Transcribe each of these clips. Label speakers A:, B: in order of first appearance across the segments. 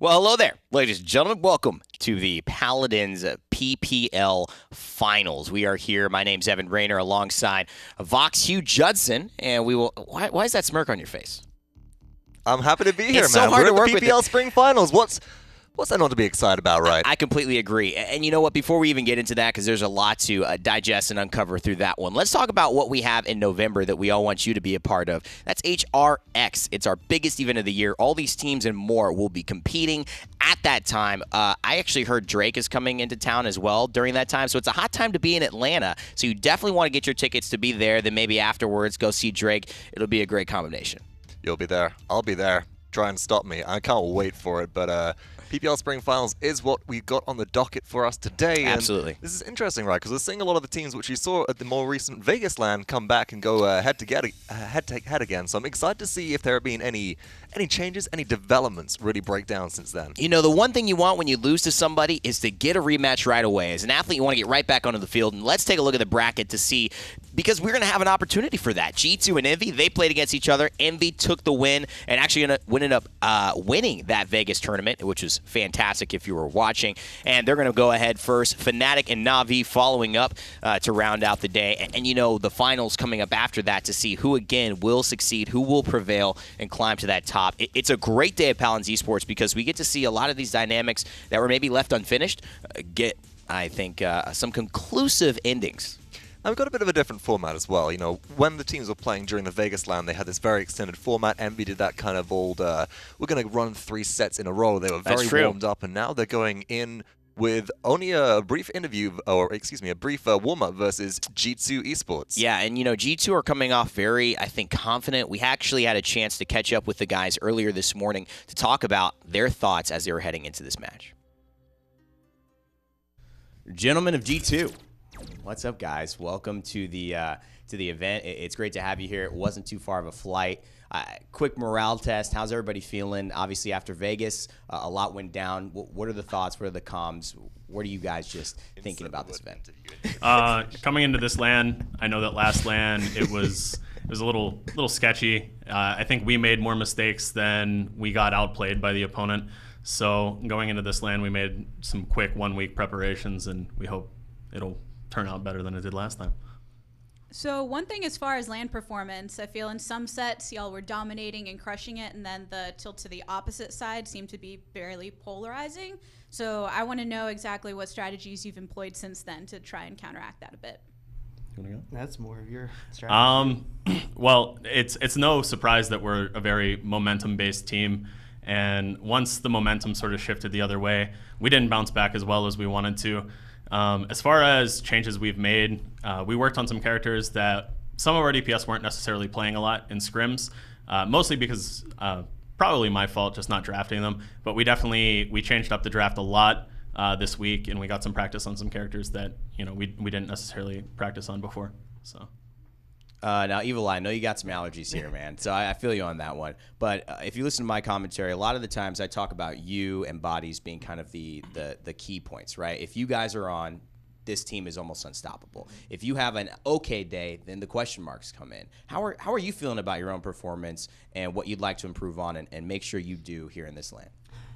A: Well, hello there, ladies and gentlemen. Welcome to the Paladins PPL Finals. We are here. My name's Evan Rayner alongside Vox Hugh Judson, and we will. Why is that smirk on your face?
B: I'm happy to be here,
A: It's
B: man.
A: so hard
B: We're
A: to
B: at
A: work
B: the
A: with
B: PPL
A: it.
B: Spring Finals. What's that not to be excited about, right?
A: I completely agree. And you know what? Before we even get into that, because there's a lot to digest and uncover through that one, let's talk about what we have in November that we all want you to be a part of. That's HRX. It's our biggest event of the year. All these teams and more will be competing at that time. I actually heard Drake is coming into town as well during that time, so it's a hot time to be in Atlanta. So you definitely want to get your tickets to be there. Then maybe afterwards go see Drake. It'll be a great combination.
B: You'll be there. I'll be there. Try and stop me. I can't wait for it, but PPL Spring Finals is what we got on the docket for us today.
A: Absolutely.
B: And this is interesting, right? Because we're seeing a lot of the teams which you saw at the more recent Vegas LAN come back and go head to head again. So I'm excited to see if there have been any changes, any developments really break down since then.
A: You know, the one thing you want when you lose to somebody is to get a rematch right away. As an athlete, you want to get right back onto the field. And let's take a look at the bracket to see, because we're going to have an opportunity for that. G2 and Envy, they played against each other. Envy took the win and actually ended up winning that Vegas tournament, which was fantastic if you were watching. And they're going to go ahead first. Fnatic and Na'Vi following up to round out the day. And, you know, the finals coming up after that to see who, again, will succeed, who will prevail and climb to that top. It's a great day at Paladins Esports because we get to see a lot of these dynamics that were maybe left unfinished get, I think, some conclusive endings.
B: And we've got a bit of a different format as well. You know, when the teams were playing during the Vegas LAN, they had this very extended format. Envy did that kind of old, we're going to run 3 sets in a row. They were very warmed up, and now they're going in with only a brief warm-up versus G2 Esports.
A: Yeah, and you know, G2 are coming off very, I think, confident. We actually had a chance to catch up with the guys earlier this morning to talk about their thoughts as they were heading into this match. Gentlemen of G2, what's up, guys? Welcome to the event. It's great to have you here. It wasn't too far of a flight. Quick morale test. How's everybody feeling? Obviously, after Vegas, a lot went down. What are the thoughts? What are the comms? What are you guys just thinking about this event?
C: Coming into this LAN, I know that last LAN it was a little sketchy. I think we made more mistakes than we got outplayed by the opponent. So going into this LAN, we made some quick 1-week preparations, and we hope it'll turn out better than it did last time.
D: So one thing as far as LAN performance, I feel in some sets y'all were dominating and crushing it, and then the tilt to the opposite side seemed to be fairly polarizing. So I want to know exactly what strategies you've employed since then to try and counteract that a bit.
E: That's more of your strategy.
C: Well, it's no surprise that we're a very momentum-based team, and once the momentum sort of shifted the other way, we didn't bounce back as well as we wanted to. As far as changes we've made, we worked on some characters that some of our DPS weren't necessarily playing a lot in scrims, mostly because probably my fault just not drafting them. But we changed up the draft a lot this week, and we got some practice on some characters that we didn't necessarily practice on before. So.
A: Now, Evil Eye, I know you got some allergies here, man, so I feel you on that one. But if you listen to my commentary, a lot of the times I talk about you and bodies being kind of the key points, right? If you guys are on, this team is almost unstoppable. If you have an okay day, then the question marks come in. How are you feeling about your own performance and what you'd like to improve on and make sure you do here in this LAN?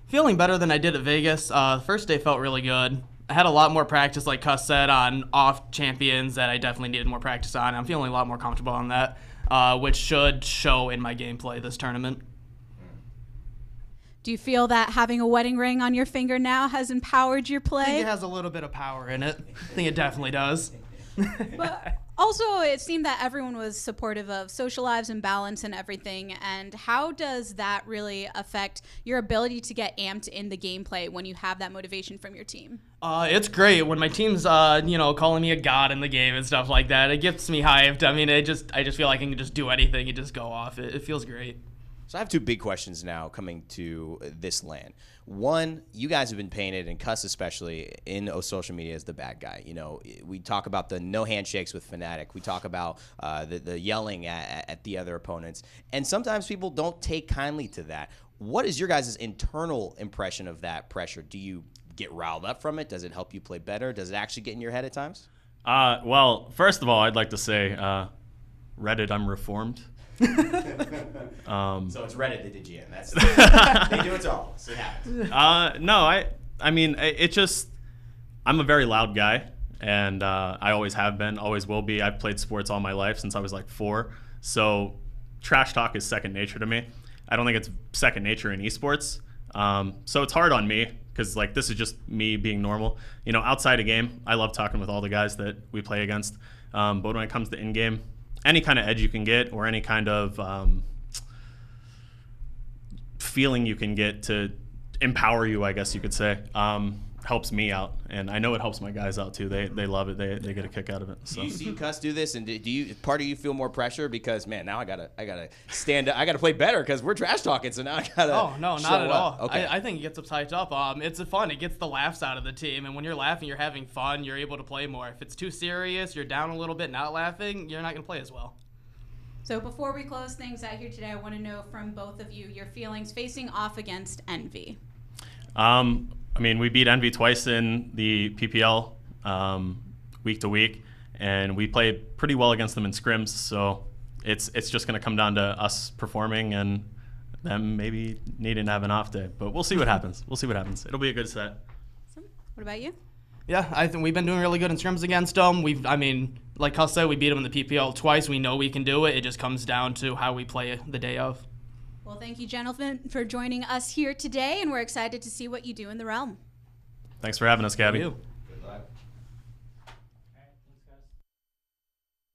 E: Feeling better than I did at Vegas. The first day felt really good. I had a lot more practice, like Cuss said, on off champions that I definitely needed more practice on. I'm feeling a lot more comfortable on that, which should show in my gameplay this tournament.
D: Do you feel that having a wedding ring on your finger now has empowered your play?
E: I think it has a little bit of power in it. I think it definitely does.
D: But also, it seemed that everyone was supportive of social lives and balance and everything. And how does that really affect your ability to get amped in the gameplay when you have that motivation from your team?
E: It's great when my team's, calling me a god in the game and stuff like that. It gets me hyped. I mean, I just feel like I can just do anything and just go off. It feels great.
A: So I have 2 big questions now coming to this LAN. One, you guys have been painted, and Cuss especially, in social media as the bad guy. You know, we talk about the no handshakes with Fnatic. We talk about the yelling at the other opponents. And sometimes people don't take kindly to that. What is your guys' internal impression of that pressure? Do you get riled up from it? Does it help you play better? Does it actually get in your head at times?
C: Well, first of all, I'd like to say, Reddit, I'm reformed.
A: So it's Reddit that did GM. That's they do it all. So it happens.
C: No, I mean, it just, I'm a very loud guy, and I always have been, always will be. I've played sports all my life since I was like 4. So trash talk is second nature to me. I don't think it's second nature in esports. So it's hard on me because like this is just me being normal. You know, outside a game, I love talking with all the guys that we play against. But when it comes to in-game, any kind of edge you can get or any kind of feeling you can get to empower you, I guess you could say, helps me out, and I know it helps my guys out too. They love it. They get a kick out of it. So.
A: Do you see Cuss do this, and do you part of you feel more pressure because man, now I gotta stand up, I gotta play better because we're trash talking, so now I gotta.
E: Oh no, not at all.
A: Okay.
E: I think it gets us hyped up. It's fun. It gets the laughs out of the team, and when you're laughing, you're having fun. You're able to play more. If it's too serious, you're down a little bit, not laughing, you're not gonna play as well.
D: So before we close things out here today, I want to know from both of you your feelings facing off against Envy.
C: I mean, we beat Envy twice in the PPL week to week, and we play pretty well against them in scrims. So it's just going to come down to us performing and them maybe needing to have an off day. But we'll see what happens. We'll see what happens. It'll be a good set.
D: Awesome. What about you?
E: Yeah, I think we've been doing really good in scrims against them. I mean, like Cuss said, we beat them in the PPL twice. We know we can do it. It just comes down to how we play the day of.
D: Well, thank you, gentlemen, for joining us here today, and we're excited to see what you do in the realm.
C: Thanks for having us, Gabby.
E: Thank you.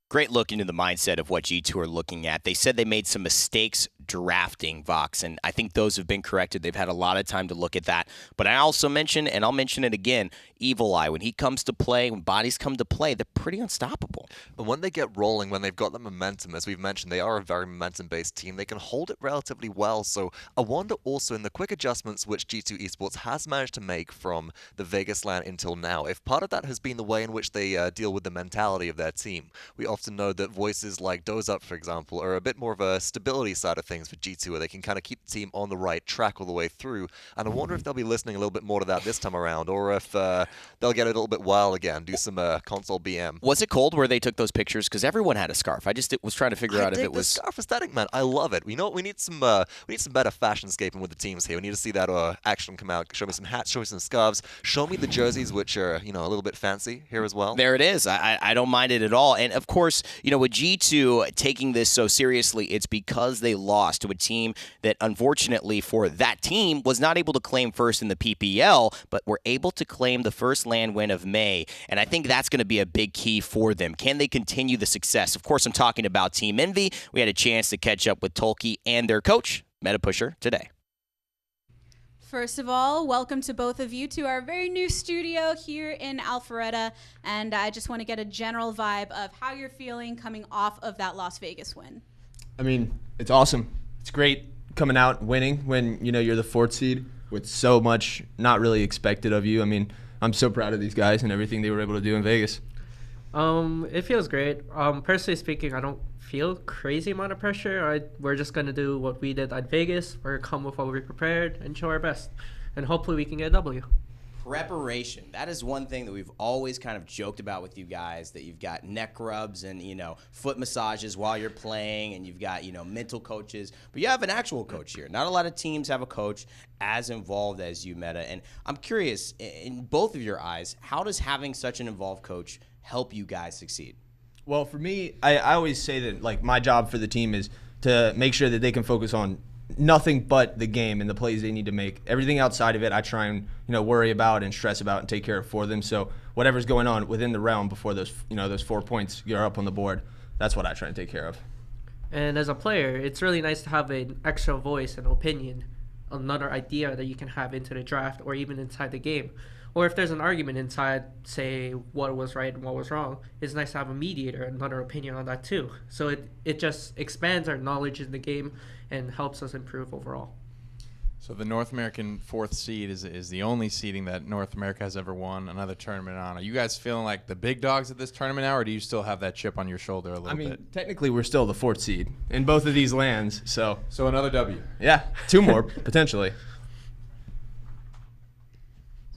A: Great look into the mindset of what G2 are looking at. They said they made some mistakes drafting Vox, and I think those have been corrected. They've had a lot of time to look at that. But I also mentioned, and I'll mention it again, Evil Eye. When he comes to play, when bodies come to play, they're pretty unstoppable.
B: And when they get rolling, when they've got the momentum, as we've mentioned, they are a very momentum-based team. They can hold it relatively well. So I wonder also in the quick adjustments which G2 Esports has managed to make from the Vegas LAN until now, if part of that has been the way in which they deal with the mentality of their team. We often know that voices like Doze Up, for example, are a bit more of a stability side of things for G2, where they can kind of keep the team on the right track all the way through. And I wonder if they'll be listening a little bit more to that this time around, or if they'll get a little bit wild again, do some console BM.
A: Was it cold where they took those pictures? Because everyone had a scarf. I just was trying to figure out if it was.
B: The scarf aesthetic, man. I love it. You know what? We need some better fashionscaping with the teams here. We need to see that action come out. Show me some hats. Show me some scarves. Show me the jerseys, which are a little bit fancy here as well.
A: There it is. I don't mind it at all. And of course, with G2 taking this so seriously, it's because they lost to a team that, unfortunately for that team, was not able to claim first in the PPL, but were able to claim the first LAN win of May. And I think that's going to be a big key for them. Can they continue the success? Of course, I'm talking about Team Envy. We had a chance to catch up with Tolkien and their coach, Meta Pusher, today.
D: First of all, welcome to both of you to our very new studio here in Alpharetta, and I just want to get a general vibe of how you're feeling coming off of that Las Vegas win.
F: I mean, it's awesome. It's great coming out winning when you're the 4th seed with so much not really expected of you. I mean, I'm so proud of these guys and everything they were able to do in Vegas.
G: It feels great. Personally speaking, I don't feel crazy amount of pressure. We're just going to do what we did at Vegas. We're going to come with what we prepared and show our best. And hopefully we can get a W.
A: Preparation. That is one thing that we've always kind of joked about with you guys, that you've got neck rubs and, foot massages while you're playing, and you've got, mental coaches. But you have an actual coach here. Not a lot of teams have a coach as involved as you, Meta. And I'm curious, in both of your eyes, how does having such an involved coach help you guys succeed?
F: Well, for me, I always say that, like, my job for the team is to make sure that they can focus on nothing but the game and the plays they need to make. Everything outside of it, I try and, worry about and stress about and take care of for them. So whatever's going on within the realm before those 4 points are up on the board, that's what I try and take care of.
G: And as a player, it's really nice to have an extra voice and opinion, another idea that you can have into the draft or even inside the game. Or if there's an argument inside, say, what was right and what was wrong, it's nice to have a mediator, another opinion on that too. So it just expands our knowledge in the game and helps us improve overall.
H: So the North American 4th seed is the only seeding that North America has ever won another tournament on. Are you guys feeling like the big dogs at this tournament now, or do you still have that chip on your shoulder a little bit?
F: Technically we're still the 4th seed in both of these lands. So
H: another W.
F: Yeah, 2 more, potentially.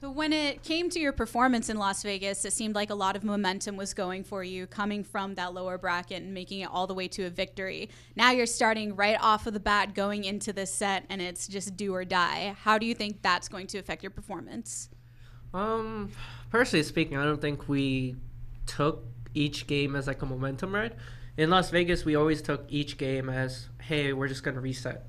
D: So when it came to your performance in Las Vegas, it seemed like a lot of momentum was going for you coming from that lower bracket and making it all the way to a victory. Now you're starting right off of the bat going into this set, and it's just do or die. How do you think that's going to affect your performance?
G: Personally speaking, I don't think we took each game as like a momentum ride. In Las Vegas, we always took each game as, hey, we're just going to reset.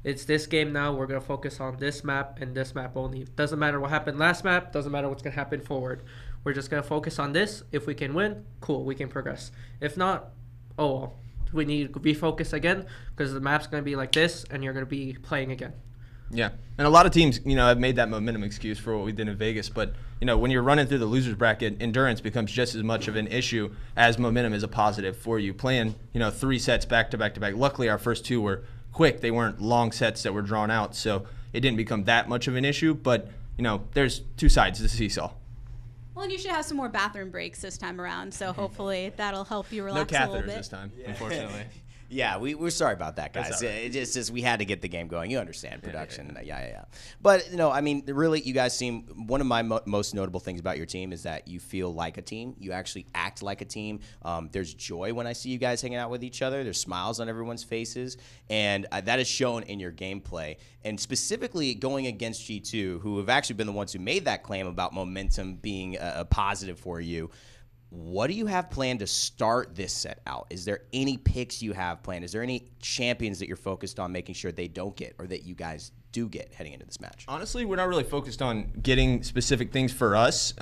G: It's this game now. We're going to focus on this map and this map only. Doesn't matter what happened last map. Doesn't matter what's going to happen forward. We're just going to focus on this. If we can win, cool, we can progress. If not, oh well. We need to refocus again because the map's going to be like this and you're going to be playing again.
F: Yeah, and a lot of teams, have made that momentum excuse for what we did in Vegas. But, when you're running through the losers bracket, endurance becomes just as much of an issue as momentum is a positive for you. Playing, 3 sets back to back to back. Luckily, our first 2 were quick. They weren't long sets that were drawn out, so it didn't become that much of an issue. But, there's 2 sides to the seesaw.
D: Well, and you should have some more bathroom breaks this time around, so hopefully that'll help you relax a little bit.
F: No catheters this time, unfortunately.
A: Yeah, we're sorry about that, guys. Right. It just we had to get the game going. You understand production. Yeah. But, really, you guys seem – one of my most notable things about your team is that you feel like a team. You actually act like a team. There's joy when I see you guys hanging out with each other. There's smiles on everyone's faces, and that is shown in your gameplay. And specifically going against G2, who have actually been the ones who made that claim about momentum being a positive for you. What do you have planned to start this set out? Is there any picks you have planned? Is there any champions that you're focused on making sure they don't get or that you guys do get heading into this match?
F: Honestly, we're not really focused on getting specific things for us.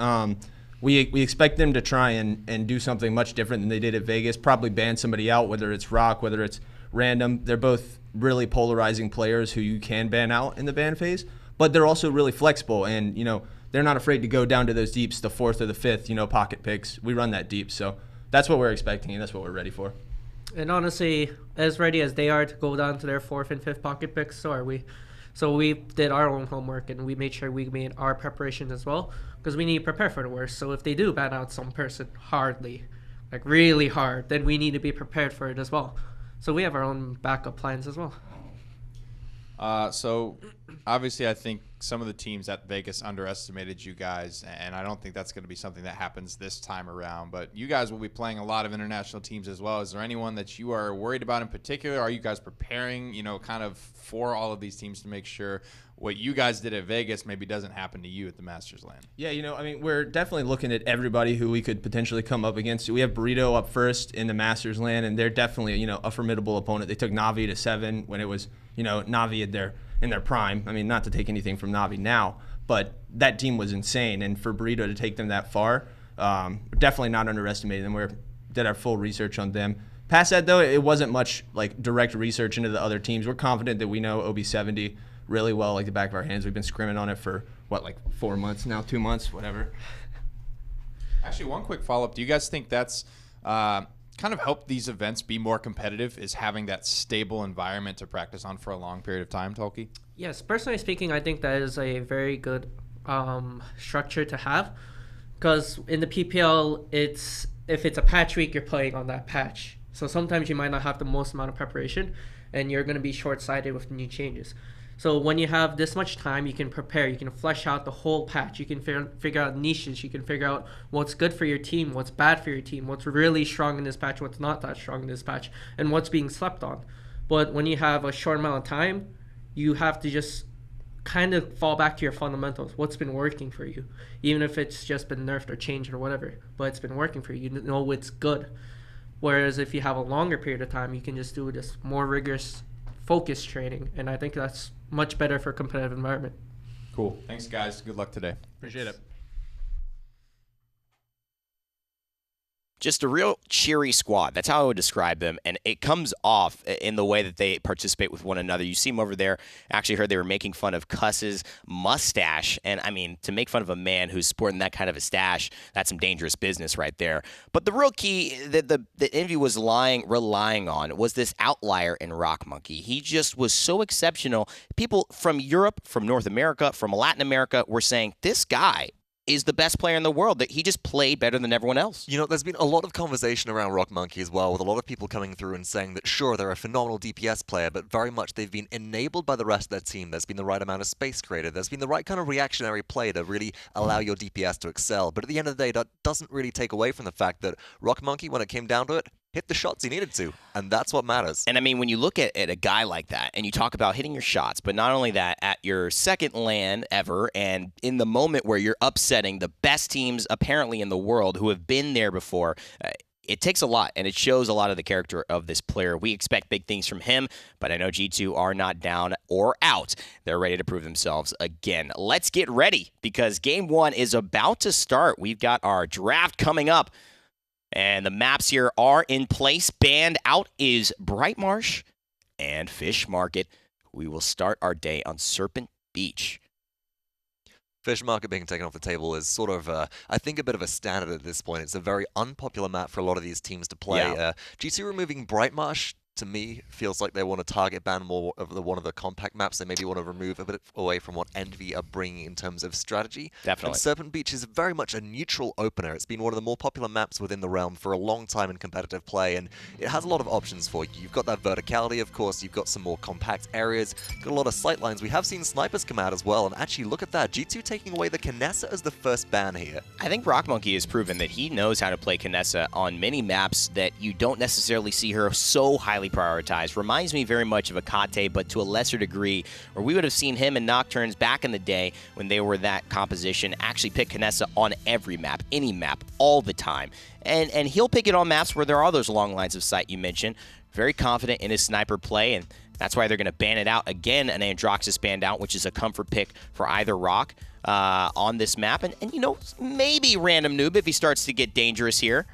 F: We expect them to try and do something much different than they did at Vegas, probably ban somebody out, whether it's Rock, whether it's Random. They're both really polarizing players who you can ban out in the ban phase, but they're also really flexible and, they're not afraid to go down to those deeps, the 4th or the 5th, pocket picks. We run that deep, so that's what we're expecting, and that's what we're ready for.
G: And honestly, as ready as they are to go down to their 4th and 5th pocket picks, so are we. So we did our own homework, and we made sure we made our preparation as well, because we need to prepare for the worst. So if they do ban out some person hardly, like really hard, then we need to be prepared for it as well. So we have our own backup plans as well.
H: So obviously I think some of the teams at Vegas underestimated you guys, and I don't think that's going to be something that happens this time around. But you guys will be playing a lot of international teams as well. Is there anyone that you are worried about in particular? Are you guys preparing, kind of for all of these teams to make sure what you guys did at Vegas maybe doesn't happen to you at the Masters Land?
F: Yeah, we're definitely looking at everybody who we could potentially come up against. We have Burrito up first in the Masters Land, and they're definitely, a formidable opponent. They took Navi to 7 when it was, Navi in their prime. Not to take anything from Navi now, but that team was insane. And for Burrito to take them that far, definitely not underestimating them. We did our full research on them. Past that, though, it wasn't much like direct research into the other teams. We're confident that we know OB70 really well, like the back of our hands. We've been scrimming on it for, 4 months now, 2 months, whatever.
H: Actually, one quick follow-up. Do you guys think that's kind of helped these events be more competitive, is having that stable environment to practice on for a long period of time, Tolki?
G: Yes, personally speaking, I think that is a very good structure to have, because in the PPL, if it's a patch week, you're playing on that patch. So sometimes you might not have the most amount of preparation, and you're going to be short-sighted with new changes. So when you have this much time, you can prepare. You can flesh out the whole patch. You can figure out niches. You can figure out what's good for your team, what's bad for your team, what's really strong in this patch, what's not that strong in this patch, and what's being slept on. But when you have a short amount of time, you have to just kind of fall back to your fundamentals. What's been working for you, even if it's just been nerfed or changed or whatever, but it's been working for you. You know it's good. Whereas if you have a longer period of time, you can just do this more rigorous focus training, and I think that's much better for a competitive environment.
H: Cool. Thanks, guys. Good luck today.
F: Appreciate it.
A: Just a real cheery squad. That's how I would describe them. And it comes off in the way that they participate with one another. You see them over there. Actually heard they were making fun of Cuss's mustache. And, to make fun of a man who's sporting that kind of a stash, that's some dangerous business right there. But the real key that Envy was relying on was this outlier in Rock Monkey. He just was so exceptional. People from Europe, from North America, from Latin America were saying, this guy is the best player in the world, that he just played better than everyone else.
B: You know, there's been a lot of conversation around Rock Monkey as well, with a lot of people coming through and saying that, sure, they're a phenomenal DPS player, but very much they've been enabled by the rest of their team. There's been the right amount of space created. There's been the right kind of reactionary play to really allow your DPS to excel. But at the end of the day, that doesn't really take away from the fact that Rock Monkey, when it came down to it, hit the shots he needed to, and that's what matters.
A: And I mean, when you look at a guy like that, and you talk about hitting your shots, but not only that, at your second LAN ever, and in the moment where you're upsetting the best teams apparently in the world who have been there before, it takes a lot, and it shows a lot of the character of this player. We expect big things from him, but I know G2 are not down or out. They're ready to prove themselves again. Let's get ready, because Game 1 is about to start. We've got our draft coming up. And the maps here are in place. Banned out is Bright Marsh and Fish Market. We will start our day on Serpent Beach.
B: Fish Market being taken off the table is sort of, I think, a bit of a standard at this point. It's a very unpopular map for a lot of these teams to play.
A: Yeah.
B: G2 removing Bright Marsh, to me, feels like they want to target ban more of one of the compact maps. They maybe want to remove a bit away from what Envy are bringing in terms of strategy.
A: Definitely.
B: And Serpent Beach is very much a neutral opener. It's been one of the more popular maps within the realm for a long time in competitive play, and it has a lot of options for you. You've got that verticality, of course. You've got some more compact areas. Got a lot of sight lines. We have seen snipers come out as well, and actually, look at that. G2 taking away the Kinessa as the first ban here.
A: I think Rock Monkey has proven that he knows how to play Kinessa on many maps that you don't necessarily see her so highly prioritized. Reminds me very much of Akate, but to a lesser degree, where we would have seen him and Nocturnes back in the day when they were that composition actually pick Kinessa on every map, any map, all the time. And he'll pick it on maps where there are those long lines of sight you mentioned. Very confident in his sniper play, and that's why they're going to ban it out. Again, an Androxus banned out, which is a comfort pick for either Rock on this map. And you know, maybe Random Noob if he starts to get dangerous here.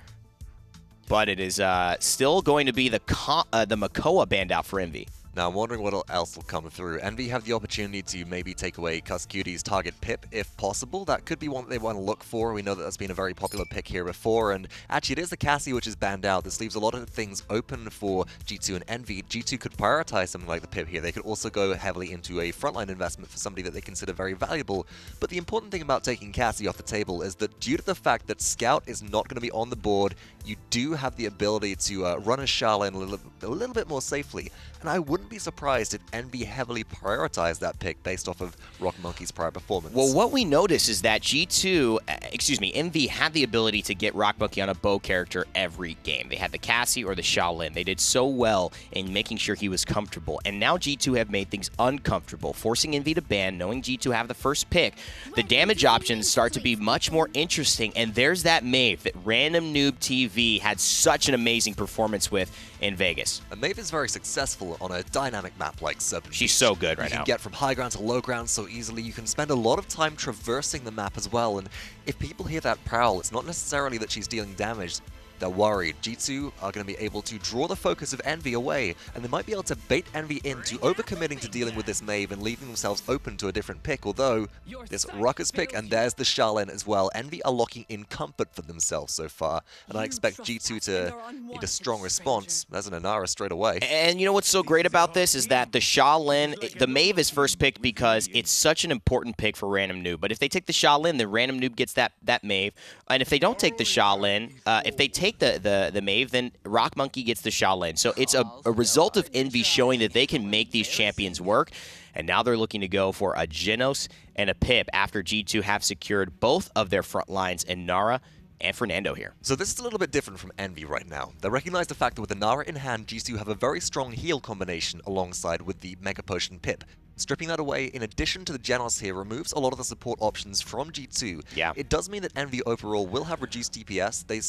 A: But it is still going to be the Makoa banned out for Envy.
B: Now, I'm wondering what else will come through. Envy have the opportunity to maybe take away Cuscutie's target Pip, if possible. That could be one that they want to look for. We know that that's been a very popular pick here before, and actually it is the Cassie which is banned out. This leaves a lot of things open for G2 and Envy. G2 could prioritize something like the Pip here. They could also go heavily into a frontline investment for somebody that they consider very valuable. But the important thing about taking Cassie off the table is that due to the fact that Scout is not going to be on the board, you do have the ability to run a Charlene a little bit more safely. And I wouldn't be surprised if Envy heavily prioritized that pick based off of Rock Monkey's prior performance.
A: Well, what we notice is that Envy had the ability to get Rock Monkey on a bow character every game. They had the Cassie or the Shaolin. They did so well in making sure he was comfortable. And now G2 have made things uncomfortable, forcing Envy to ban, knowing G2 have the first pick. The damage options start to be much more interesting, and there's that Maeve that Random Noob TV had such an amazing performance with in Vegas.
B: And Maeve is very successful on a dynamic map like Serpent Beach.
A: She's so good right now.
B: You can get from high ground to low ground so easily. You can spend a lot of time traversing the map as well. And if people hear that prowl, it's not necessarily that she's dealing damage. They're worried. G2 are going to be able to draw the focus of Envy away, and they might be able to bait Envy into overcommitting to dealing with this Maeve and leaving themselves open to a different pick, although this Ruckus pick, and there's the Charlene as well. Envy are locking in comfort for themselves so far, and I expect G2 to need a strong response. There's an Inara straight away.
A: And you know what's so great about this is that the Shaolin, the Maeve is first picked because it's such an important pick for Random Noob. But if they take the Shaolin, then Random Noob gets that Maeve. And if they don't take the Shaolin, if they take the Maeve, then Rock Monkey gets the Shaolin. So it's a result of Envy showing that they can make these champions work. And now they're looking to go for a Genos and a Pip after G2 have secured both of their front lines in Nara and Fernando here.
B: So this is a little bit different from Envy right now. They recognize the fact that with the Nara in hand, G2 have a very strong heal combination alongside with the Mega Potion Pip. Stripping that away, in addition to the Genos here, removes a lot of the support options from G2.
A: Yeah.
B: It does mean that Envy overall will have reduced DPS. They,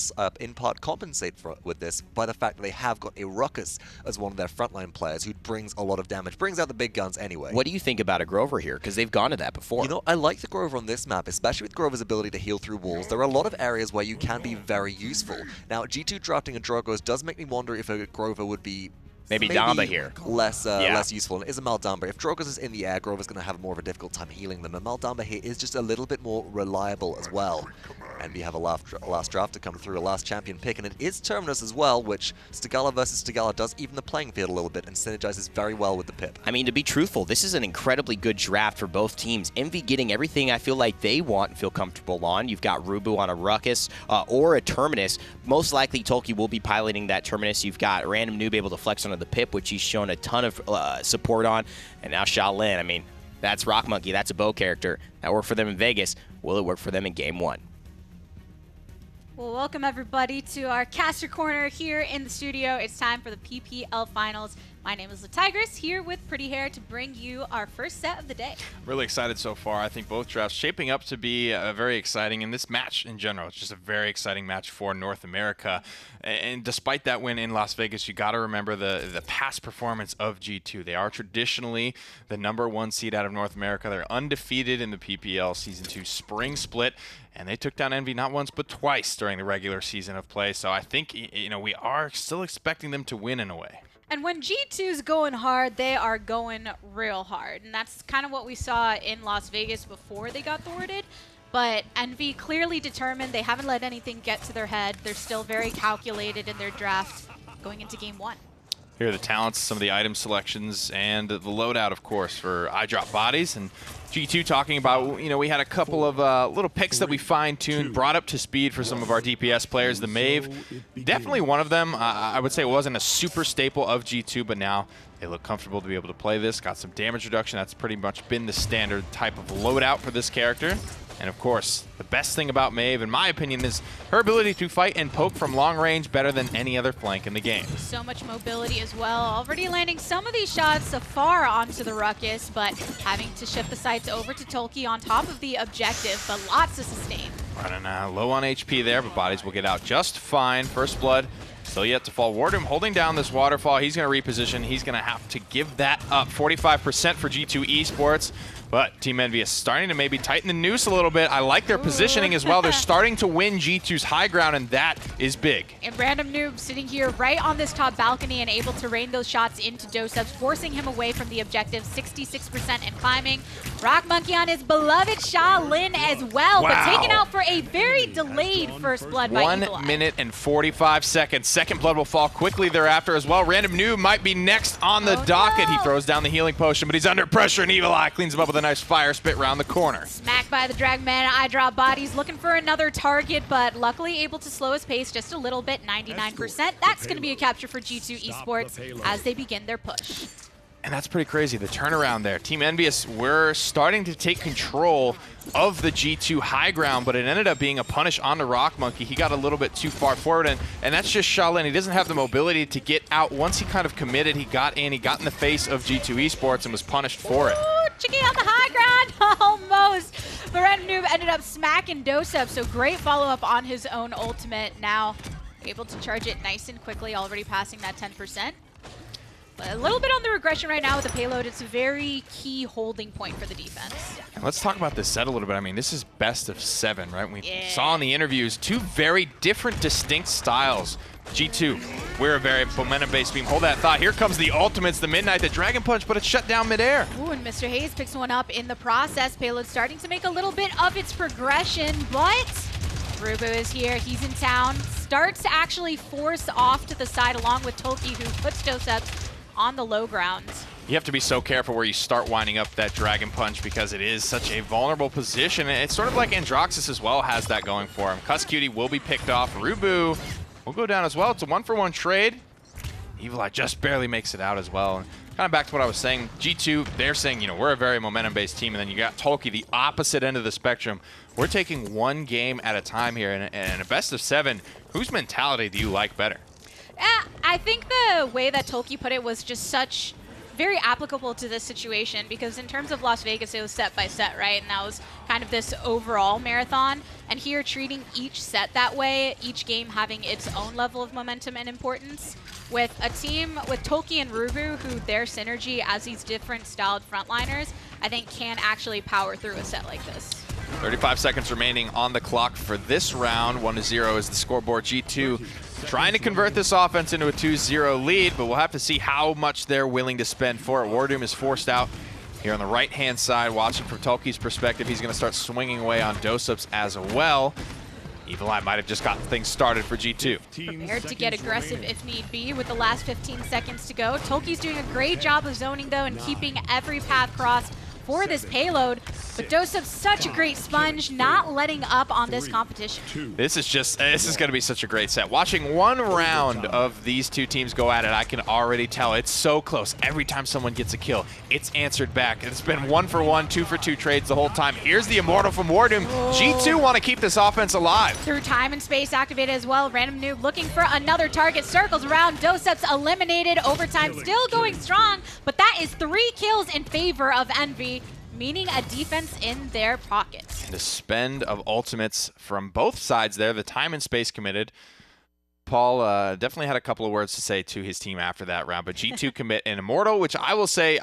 B: in part, compensate with this by the fact that they have got a Ruckus as one of their frontline players who brings a lot of damage, brings out the big guns anyway.
A: What do you think about a Grover here? Because they've gone to that before.
B: You know, I like the Grover on this map, especially with Grover's ability to heal through walls. There are a lot of areas where you can be very useful. Now, G2 drafting a Drogos does make me wonder if a Grover would be
A: Maybe Damba here.
B: Less useful. And Isabel Damba. If Drogos is in the air, Grover's going to have more of a difficult time healing them. And Maldamba here is just a little bit more reliable as well. Envy have a last draft to come through, a last champion pick, and it is Terminus as well, which Stigala versus Stigala does even the playing field a little bit and synergizes very well with the pip.
A: I mean, to be truthful, this is an incredibly good draft for both teams. Envy getting everything I feel like they want and feel comfortable on. You've got Rubu on a Ruckus or a Terminus. Most likely, Tolkien will be piloting that Terminus. You've got Random Noob able to flex onto the pip, which he's shown a ton of support on. And now Shaolin, I mean, that's Rock Monkey. That's a bow character. That worked for them in Vegas. Will it work for them in Game 1?
D: Well, welcome everybody to our caster corner here in the studio. It's time for the PPL finals. My name is LaTigress, here with Pretty Hair to bring you our first set of the day.
I: Really excited so far. I think both drafts shaping up to be very exciting, and this match in general, it's just a very exciting match for North America. And despite that win in Las Vegas, you got to remember the past performance of G2. They are traditionally the #1 seed out of North America. They're undefeated in the PPL Season 2 Spring Split, and they took down Envy not once but twice during the regular season of play. So I think we are still expecting them to win in a way.
D: And when G2's going hard, they are going real hard. And that's kind of what we saw in Las Vegas before they got thwarted. But Envy clearly determined. They haven't let anything get to their head. They're still very calculated in their draft going into Game 1.
I: Here are the talents, some of the item selections, and the loadout, of course, for iDrop Bodies. And G2 talking about, we had a couple of little picks that we fine-tuned, brought up to speed for some of our DPS players. The Mave, definitely one of them. I would say it wasn't a super staple of G2, but now they look comfortable to be able to play this. Got some damage reduction. That's pretty much been the standard type of loadout for this character. And of course, the best thing about Maeve, in my opinion, is her ability to fight and poke from long range better than any other flank in the game.
D: So much mobility as well. Already landing some of these shots far onto the Ruckus, but having to shift the sights over to Tolkien on top of the objective, but lots of sustain.
I: Running low on HP there, but Bodies will get out just fine. First blood still yet to fall. Wardum holding down this waterfall. He's going to reposition. He's going to have to give that up. 45% for G2 Esports. But Team Envy is starting to maybe tighten the noose a little bit. I like their positioning as well. They're starting to win G2's high ground, and that is big.
D: And Random Noob sitting here right on this top balcony and able to rain those shots into Dosebs, forcing him away from the objective, 66% and climbing. Rock Monkey on his beloved Shaolin as well,
I: wow.
D: But taken out for a very delayed first blood by Evil Eye.
I: 1 minute and 45 seconds. Second blood will fall quickly thereafter as well. Random Noob might be next on the docket. He throws down the healing potion, but he's under pressure, and Evil Eye cleans him up with a nice fire spit round the corner.
D: Smacked by the Dragman. iDrop Bodies looking for another target, but luckily able to slow his pace just a little bit, 99%. That's going to be a capture for G2 Esports as they begin their push.
I: And that's pretty crazy, the turnaround there. Team Envious, we're starting to take control of the G2 high ground, but it ended up being a punish on the Rock Monkey. He got a little bit too far forward, and that's just Shaolin. He doesn't have the mobility to get out. Once he kind of committed, he got in the face of G2 Esports and was punished for it.
D: Chicky on the high ground, almost. But Random Noob ended up smacking Doseb, so great follow-up on his own ultimate. Now able to charge it nice and quickly, already passing that 10%. A little bit on the regression right now with the payload. It's a very key holding point for the defense.
I: And let's talk about this set a little bit. I mean, this is best of 7, right? We saw in the interviews 2 very different, distinct styles. G2, we're a very momentum-based team. Hold that thought. Here comes the ultimates, the Midnight, the Dragon Punch, but it's shut down midair.
D: Ooh, and Mr. Hayes picks one up in the process. Payload starting to make a little bit of its progression, but Rubu is here. He's in town. Starts to actually force off to the side along with Tolkien, who puts Doseb on the low ground.
I: You have to be so careful where you start winding up that Dragon Punch because it is such a vulnerable position. It's sort of like Androxus as well has that going for him. Cuss Cutie will be picked off. Rubu will go down as well. It's a 1-for-1 trade. Evil Eye just barely makes it out as well. And kind of back to what I was saying, G2, they're saying, we're a very momentum-based team, and then you got Tolkien, the opposite end of the spectrum. We're taking one game at a time here, and a best of 7, whose mentality do you like better?
D: I think the way that Tolkien put it was just very applicable to this situation, because in terms of Las Vegas, it was set by set, right? And that was kind of this overall marathon. And here, treating each set that way, each game having its own level of momentum and importance, with a team with Tolkien and Rubu, who their synergy as these different styled frontliners, I think can actually power through a set like this.
I: 35 seconds remaining on the clock for this round. 1-0 is the scoreboard. G2 trying to convert this offense into a 2-0 lead, but we'll have to see how much they're willing to spend for it. Wardum is forced out here on the right-hand side. Watching from Tolkien's perspective, he's going to start swinging away on Dosebs as well. Evil Eye might have just got things started for G2.
D: Prepared to get aggressive if need be with the last 15 seconds to go. Toki's doing a great job of zoning though and keeping every path crossed for this payload. But Dosup's such a great sponge, not letting up on this competition.
I: This is going to be such a great set. Watching one round of these two teams go at it, I can already tell it's so close. Every time someone gets a kill, it's answered back. It's been 1 for 1, 2 for 2 trades the whole time. Here's the Immortal from Wardoom. G2 want to keep this offense alive.
D: Through time and space activated as well. Random Noob looking for another target. Circles around. Dosup's eliminated. Overtime still going strong, but that is 3 kills in favor of Envy, meaning a defense in their pockets.
I: The spend of ultimates from both sides there, the time and space committed. Paul definitely had a couple of words to say to his team after that round, but G2 commit an Immortal, which I will say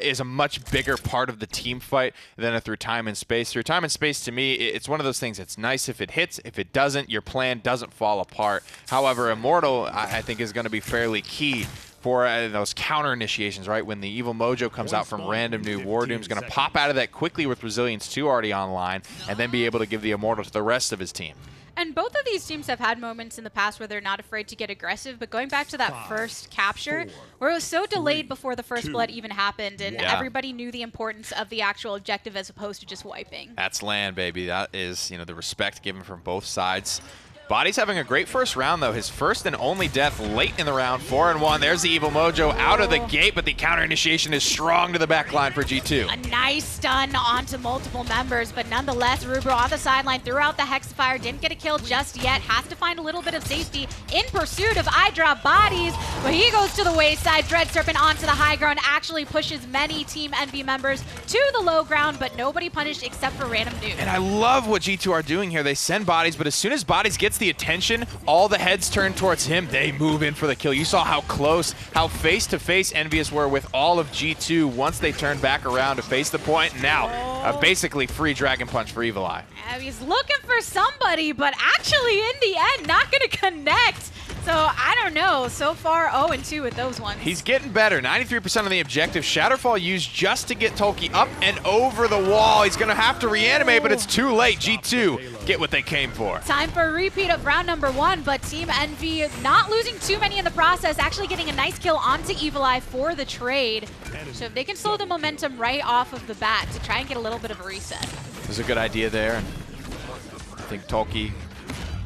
I: is a much bigger part of the team fight than a through time and space. Through time and space, to me, it's one of those things. It's nice if it hits. If it doesn't, your plan doesn't fall apart. However, Immortal, I think, is going to be fairly key for those counter initiations, right? When the Evil Mojo comes out from Random Noob, Wardoom's going to pop out of that quickly with Resilience 2 already online, and then be able to give the Immortal to the rest of his team.
D: And both of these teams have had moments in the past where they're not afraid to get aggressive, but going back to that first capture, where it was so delayed before the first blood even happened, and everybody knew the importance of the actual objective as opposed to just wiping.
I: That's land, baby. That is, the respect given from both sides. Body's having a great first round, though. His first and only death late in the round, 4-1. There's the Evil Mojo out of the gate, but the counter initiation is strong to the back line for G2.
D: A nice stun onto multiple members, but nonetheless, Rubro on the sideline throughout the Hexafire. Didn't get a kill just yet. Has to find a little bit of safety in pursuit of Drop Bodies, but he goes to the wayside. Dread Serpent onto the high ground, actually pushes many Team Envy members to the low ground, but nobody punished except for Random Noob.
I: And I love what G2 are doing here. They send Bodies, but as soon as Bodies gets the attention, all the heads turn towards him. They move in for the kill. You saw how close, how face-to-face Envious were with all of G2 once they turned back around to face the point. Now, basically free Dragon Punch for Evil Eye.
D: He's looking for somebody, but actually in the end, not going to connect. So, I don't know. So far, 0-2 with those ones.
I: He's getting better. 93% on the objective. Shatterfall used just to get Tolki up and over the wall. He's going to have to reanimate, but it's too late. G2 get what they came for.
D: Time for a repeat of round number 1, but Team Envy not losing too many in the process, actually getting a nice kill onto Evil Eye for the trade. So if they can slow the momentum right off of the bat to try and get a little bit of a reset.
I: It was a good idea there. I think Tolki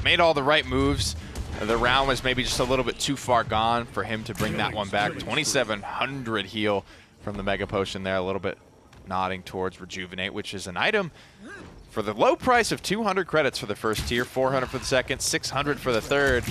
I: made all the right moves. The round was maybe just a little bit too far gone for him to bring that one back. 2,700 heal from the Mega Potion there, a little bit nodding towards Rejuvenate, which is an item for the low price of 200 credits for the first tier, 400 for the second, 600 for the third.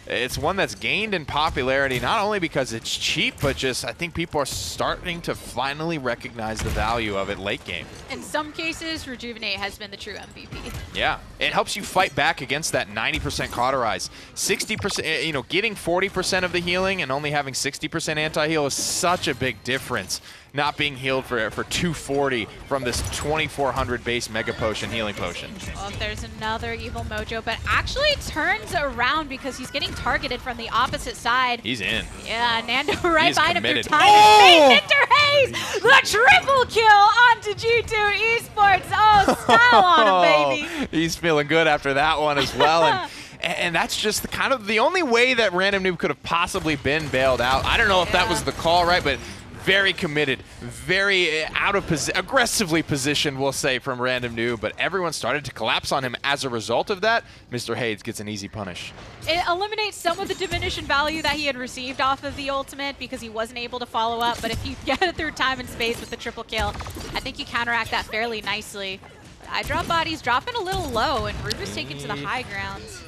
I: It's one that's gained in popularity, not only because it's cheap, but just I think people are starting to finally recognize the value of it late game.
D: In some cases, Rejuvenate has been the true MVP.
I: Yeah, it helps you fight back against that 90% cauterize. 60%, getting 40% of the healing and only having 60% anti-heal is such a big difference. Not being healed for 240 from this 2,400 base Mega Potion healing potion.
D: Oh, there's another Evil Mojo, but actually turns around because he's getting targeted from the opposite side.
I: He's in.
D: Yeah, Nando right behind him through time.
I: Oh!
D: Mr. Hayes, the triple kill onto G2 Esports. Oh, style on him, baby.
I: He's feeling good after that one as well. And that's just kind of the only way that Random Noob could have possibly been bailed out. I don't know if that was the call, right? But very committed, very aggressively positioned, we'll say, from Random Noob, but everyone started to collapse on him as a result of that. Mr. Hayes gets an easy punish.
D: It eliminates some of the diminution value that he had received off of the ultimate because he wasn't able to follow up, but if you get it through time and space with the triple kill, I think you counteract that fairly nicely. Drop Bodies dropping a little low, and Rubu's taken to the high grounds.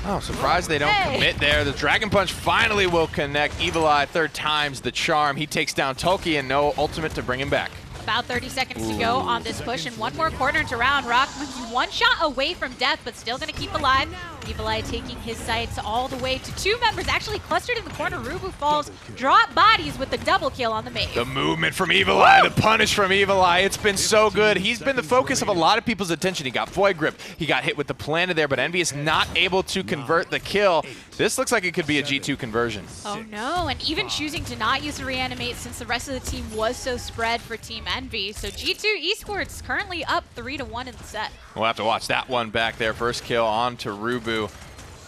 I: Oh, surprised they don't commit there. The Dragon Punch finally will connect. Evil Eye, third time's the charm. He takes down Tolki and no ultimate to bring him back.
D: About 30 seconds to go on this push, and one more corner to round. Rock one shot away from death, but still going to keep alive. Evil Eye taking his sights all the way to 2 members actually clustered in the corner. Rubu falls, Drop Bodies with the double kill on the main.
I: The movement from Evil Eye, the punish from Evil Eye. It's been so good. He's been the focus of a lot of people's attention. He got Void Grip. He got hit with the Planted there, but Envy is not able to convert the kill. This looks like it could be a G2 conversion.
D: Oh no, and even choosing to not use the reanimate since the rest of the team was so spread for Team Envy. So G2 Esports currently up 3-1 in the set.
I: We'll have to watch that one back there. First kill on to Rubu.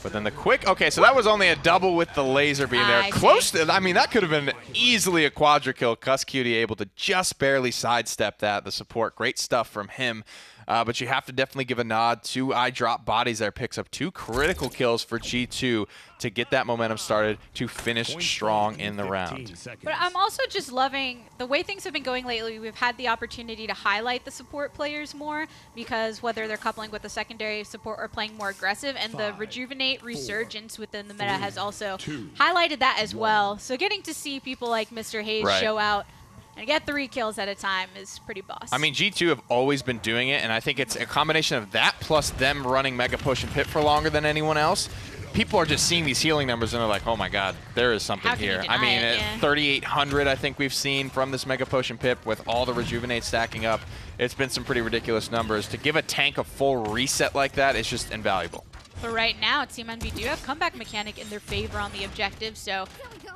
I: But then the quick, okay, so that was only a double with the laser beam there. Close to, I mean, that could have been easily a quadra kill. Cutie able to just barely sidestep that. The support, great stuff from him. But you have to definitely give a nod to iDrop Bodies there. Picks up 2 critical kills for G2 to get that momentum started to finish strong in the round.
D: But I'm also just loving the way things have been going lately. We've had the opportunity to highlight the support players more because whether they're coupling with the secondary support or playing more aggressive, and the Rejuvenate resurgence within the meta has also highlighted that as well. So getting to see people like Mr. Hayes show out and get 3 kills at a time is pretty boss.
I: I mean, G2 have always been doing it, and I think it's a combination of that plus them running Mega Push and Pit for longer than anyone else. People are just seeing these healing numbers and they're like, oh my god, there is something here. I mean, 3,800 I think we've seen from this Mega Push and Pip with all the Rejuvenate stacking up. It's been some pretty ridiculous numbers. To give a tank a full reset like that is just invaluable.
D: But right now, Team Envy do have comeback mechanic in their favor on the objective, so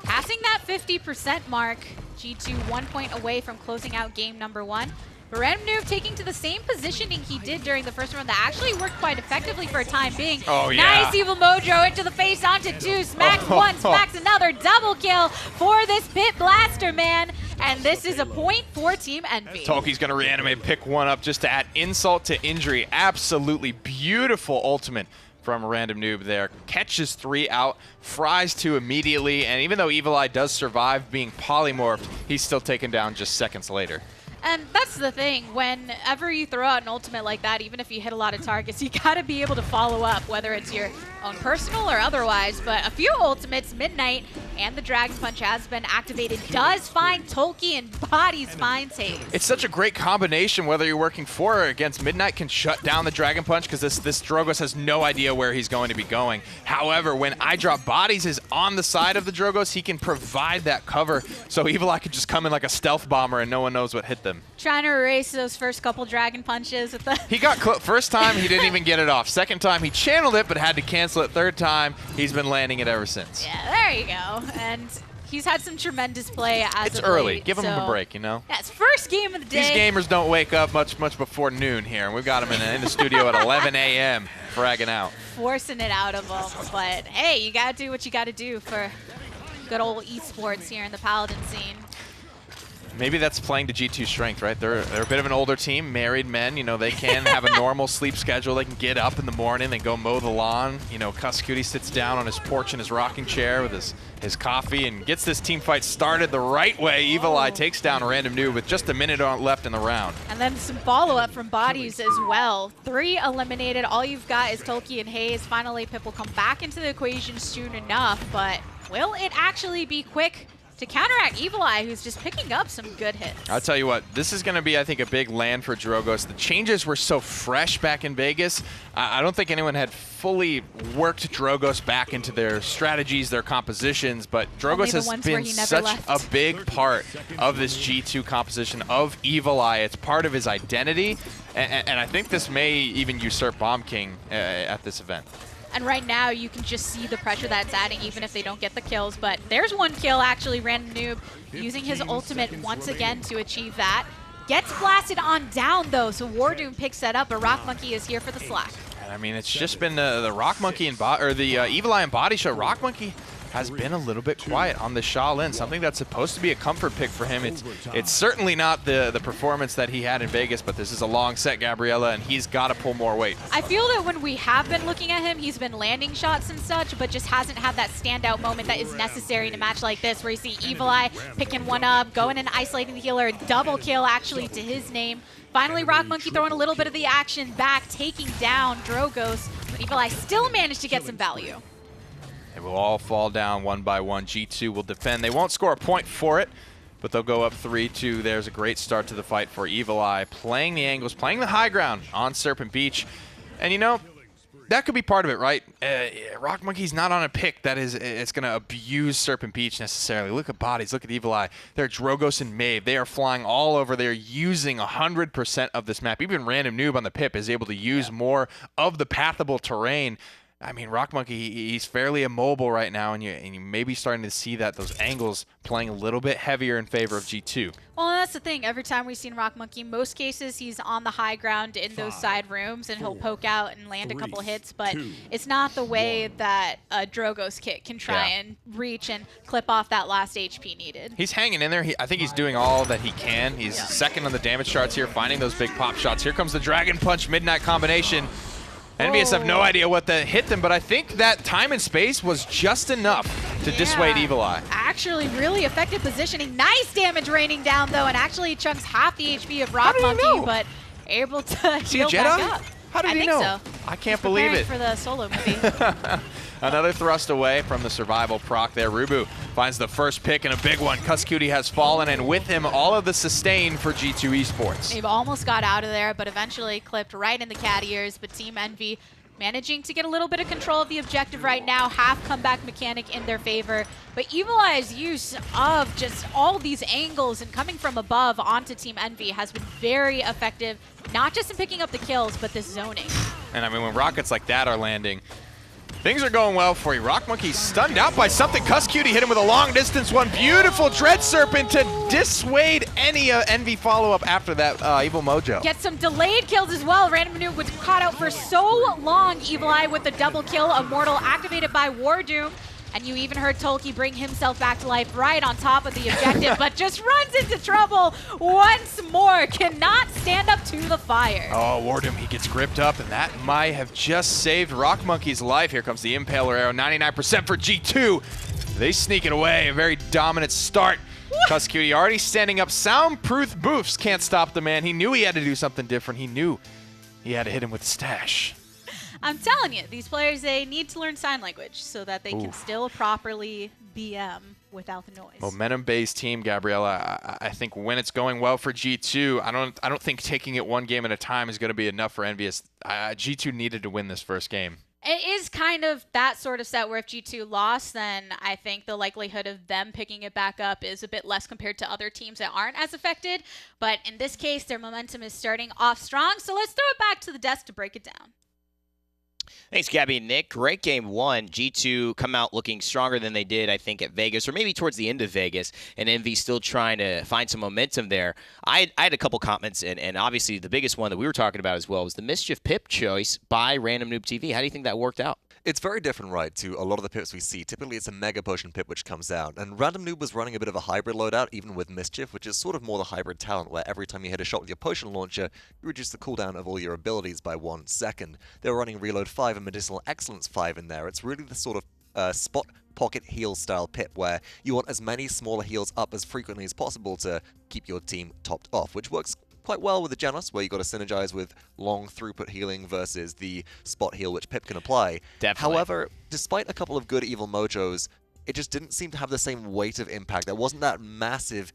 D: passing that 50% mark, G2 1 point away from closing out game number 1. But Random Noob taking to the same positioning he did during the first round that actually worked quite effectively for a time being.
I: Oh, yeah.
D: Nice Evil Mojo into the face, onto 2, smacks 1, smacks another, double kill for this Pit Blaster, man. And this is a point for Team Envy.
I: Tolki's going to reanimate, pick one up just to add insult to injury. Absolutely beautiful ultimate from Random Noob there. Catches 3 out, fries 2 immediately, and even though Evil Eye does survive being polymorphed, he's still taken down just seconds later.
D: And that's the thing, whenever you throw out an ultimate like that, even if you hit a lot of targets, you gotta be able to follow up, whether it's your own personal or otherwise. But a few ultimates, Midnight and the Dragon Punch has been activated, does find Tolki, and Bodies finds Hayes.
I: It's such a great combination, whether you're working for or against. Midnight can shut down the Dragon Punch because this Drogos has no idea where he's going to be going. However, when iDrop Bodies is on the side of the Drogos, he can provide that cover, so Evil Eye could just come in like a stealth bomber and no one knows what hit them.
D: Trying to erase those first couple Dragon Punches with the...
I: He got close. First time, he didn't even get it off. Second time, he channeled it, but had to cancel it. Third time, he's been landing it ever since.
D: Yeah, there you go. And he's had some tremendous play as
I: It's
D: of
I: early.
D: late,
I: Give him
D: so
I: a break, you know?
D: Yeah, it's first game of the day.
I: These gamers don't wake up much before noon here, and we've got them in the studio at 11 a.m. fragging out.
D: Forcing it out of them. But, hey, you got to do what you got to do for good old esports here in the Paladin scene.
I: Maybe that's playing to G2's strength, right? They're a bit of an older team, married men. You know, they can have a normal sleep schedule. They can get up in the morning and go mow the lawn. You know, Cutie sits down on his porch in his rocking chair with his coffee and gets this team fight started the right way. Evil Eye takes down Random Noob with just a minute left in the round.
D: And then some follow-up from Bodies as well. 3 eliminated. All you've got is Tolki and Hayes. Finally, Pip will come back into the equation soon enough, but will it actually be quick to counteract Evil Eye, who's just picking up some good hits?
I: I'll tell you what, this is going to be, I think, a big land for Drogos. The changes were so fresh back in Vegas. I don't think anyone had fully worked Drogos back into their strategies, their compositions, but Drogos has been such a big part of this G2 composition of Evil Eye. It's part of his identity, and I think this may even usurp Bomb King at this event.
D: And right now, you can just see the pressure that's adding, even if they don't get the kills. But there's one kill, actually. Random Noob using his ultimate once again to achieve that. Gets blasted on down, though, so Wardoom picks that up, but Rock Monkey is here for the slack.
I: And I mean, it's just been the Rock Monkey and the Evil Eye and Body show. Rock Monkey has been a little bit quiet on the Shaolin, something that's supposed to be a comfort pick for him. It's certainly not the performance that he had in Vegas, but this is a long set, Gabriella, and he's got to pull more weight.
D: I feel that when we have been looking at him, he's been landing shots and such, but just hasn't had that standout moment that is necessary in a match like this, where you see Evil Eye picking one up, going and isolating the healer, double kill actually to his name. Finally, Rock Monkey throwing a little bit of the action back, taking down Drogos, but Evil Eye still managed to get some value.
I: They will all fall down one by one. G2 will defend. They won't score a point for it, but they'll go up 3-2. There's a great start to the fight for Evil Eye, playing the angles, playing the high ground on Serpent Beach. And, you know, that could be part of it, right? Rock Monkey's not on a pick that it's going to abuse Serpent Beach necessarily. Look at Bodies. Look at Evil Eye. They're Drogos and Maeve. They are flying all over. They're using 100% of this map. Even Random Noob on the Pip is able to use more of the pathable terrain. I mean, Rock Monkey, he's fairly immobile right now, and you may be starting to see that those angles playing a little bit heavier in favor of G2.
D: Well, that's the thing. Every time we've seen Rock Monkey, most cases he's on the high ground in those side rooms, and he'll poke out and land a couple hits, but it's not the way that a Drogo's kit can try and reach and clip off that last HP needed.
I: He's hanging in there. I think he's doing all that he can. He's second on the damage charts here, finding those big pop shots. Here comes the Dragon Punch Midnight combination. Envious have no idea what that hit them, but I think that time and space was just enough to dissuade Evil Eye.
D: Actually, really effective positioning. Nice damage raining down, though, and actually chunks half the HP of Rock Monkey, but able to heal back up.
I: How did he know?
D: I think so.
I: I can't believe it.
D: For the solo movie.
I: Another thrust away from the survival proc there. Rubu finds the first pick and a big one. Cuscutie has fallen, and with him, all of the sustain for G2 Esports.
D: They've almost got out of there, but eventually clipped right in the cat ears. But Team Envy managing to get a little bit of control of the objective right now. Half comeback mechanic in their favor. But Evil Eye's use of just all these angles and coming from above onto Team Envy has been very effective, not just in picking up the kills, but this zoning.
I: And I mean, when rockets like that are landing, things are going well for you. Rock Monkey stunned out by something. Cuscutie hit him with a long distance one. Beautiful Dread Serpent to dissuade any Envy follow-up after that Evil Mojo.
D: Get some delayed kills as well. Random Maneuver was caught out for so long. Evil Eye with the double kill. Immortal activated by War Doom. And you even heard Tolkien bring himself back to life right on top of the objective, but just runs into trouble once more. Cannot stand up to the fire.
I: Oh, War Doom, he gets gripped up, and that might have just saved Rock Monkey's life. Here comes the Impaler arrow, 99% for G2. They sneak it away, a very dominant start. Cuscutie already standing up. Soundproof boofs can't stop the man. He knew he had to do something different. He knew he had to hit him with the stash.
D: I'm telling you, these players, they need to learn sign language so that they can still properly BM without the noise.
I: Momentum-based team, Gabriella. I think when it's going well for G2, I don't think taking it one game at a time is going to be enough for Envious. G2 needed to win this first game.
D: It is kind of that sort of set where if G2 lost, then I think the likelihood of them picking it back up is a bit less compared to other teams that aren't as affected. But in this case, their momentum is starting off strong. So let's throw it back to the desk to break it down.
A: Thanks, Gabby and Nick. Great game one. G2 come out looking stronger than they did, I think, at Vegas, or maybe towards the end of Vegas, and Envy still trying to find some momentum there. I had a couple comments, and obviously the biggest one that we were talking about as well was the Mischief Pip choice by Random Noob TV. How do you think that worked out?
B: It's very different, right, to a lot of the pips we see. Typically, it's a Mega Potion pip which comes out, and Random Noob was running a bit of a hybrid loadout, even with Mischief, which is sort of more the hybrid talent, where every time you hit a shot with your Potion Launcher, you reduce the cooldown of all your abilities by 1 second. They were running Reload 5 and Medicinal Excellence 5 in there. It's really the sort of spot pocket heal style pip where you want as many smaller heals up as frequently as possible to keep your team topped off, which works quite well with the Genos, where you got to synergize with long throughput healing versus the spot heal which Pip can apply.
A: Definitely.
B: However, despite a couple of good Evil Mojos, it just didn't seem to have the same weight of impact. There wasn't that massive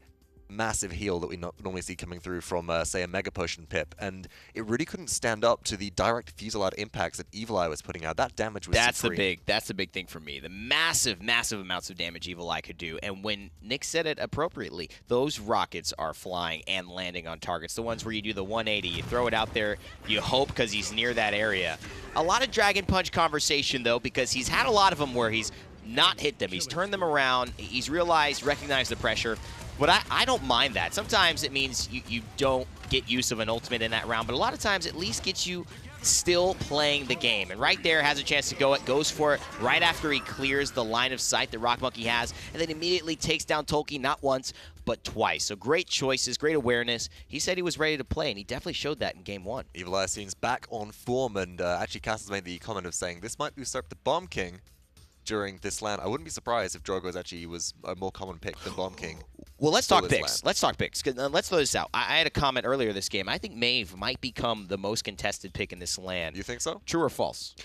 B: heal that we normally see coming through from, say, a Mega Potion Pip, and it really couldn't stand up to the direct fusillade impacts that Evil Eye was putting out. That damage was supreme.
A: That's the big thing for me. The massive amounts of damage Evil Eye could do, and when Nick said it appropriately, those rockets are flying and landing on targets. The ones where you do the 180, you throw it out there, you hope because he's near that area. A lot of Dragon Punch conversation, though, because he's had a lot of them where he's not hit them. He's turned them around. He's recognized the pressure. But I don't mind that. Sometimes it means you don't get use of an ultimate in that round, but a lot of times at least gets you still playing the game. And right there has a chance to go. It goes for it right after he clears the line of sight that Rock Monkey has, and then immediately takes down Tolkien not once, but twice. So great choices, great awareness. He said he was ready to play, and he definitely showed that in game one.
B: Evil Eye seems back on form, and actually Cass has made the comment of saying this might usurp the Bomb King during this LAN. I wouldn't be surprised if Drogo's actually was a more common pick than Bomb King.
A: Well, let's talk picks. Let's talk picks. Let's throw this out. I had a comment earlier this game. I think Maeve might become the most contested pick in this LAN.
B: You think so?
A: True or false?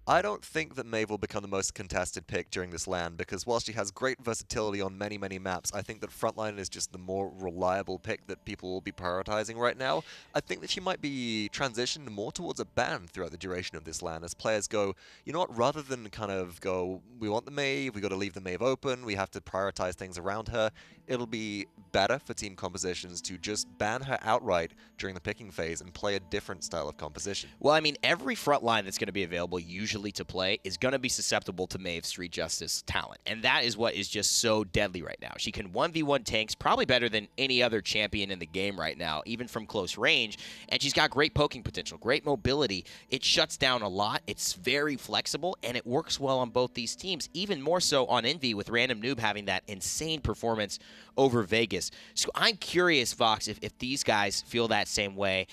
B: I don't think that Maeve will become the most contested pick during this LAN, because while she has great versatility on many, many maps, I think that Frontline is just the more reliable pick that people will be prioritizing right now. I think that she might be transitioned more towards a ban throughout the duration of this LAN, as players go, you know what, rather than kind of go, we want the Maeve, we got to leave the Maeve open, we have to prioritize things around her, it'll be better for team compositions to just ban her outright during the picking phase and play a different style of composition.
A: Well, I mean, every Frontline that's going to be available usually individually to play is going to be susceptible to Maeve's Street Justice talent. And that is what is just so deadly right now. She can 1v1 tanks probably better than any other champion in the game right now, even from close range. And she's got great poking potential, great mobility. It shuts down a lot. It's very flexible, and it works well on both these teams, even more so on Envy with Random Noob having that insane performance over Vegas. So I'm curious, Vox, if these guys feel that same way,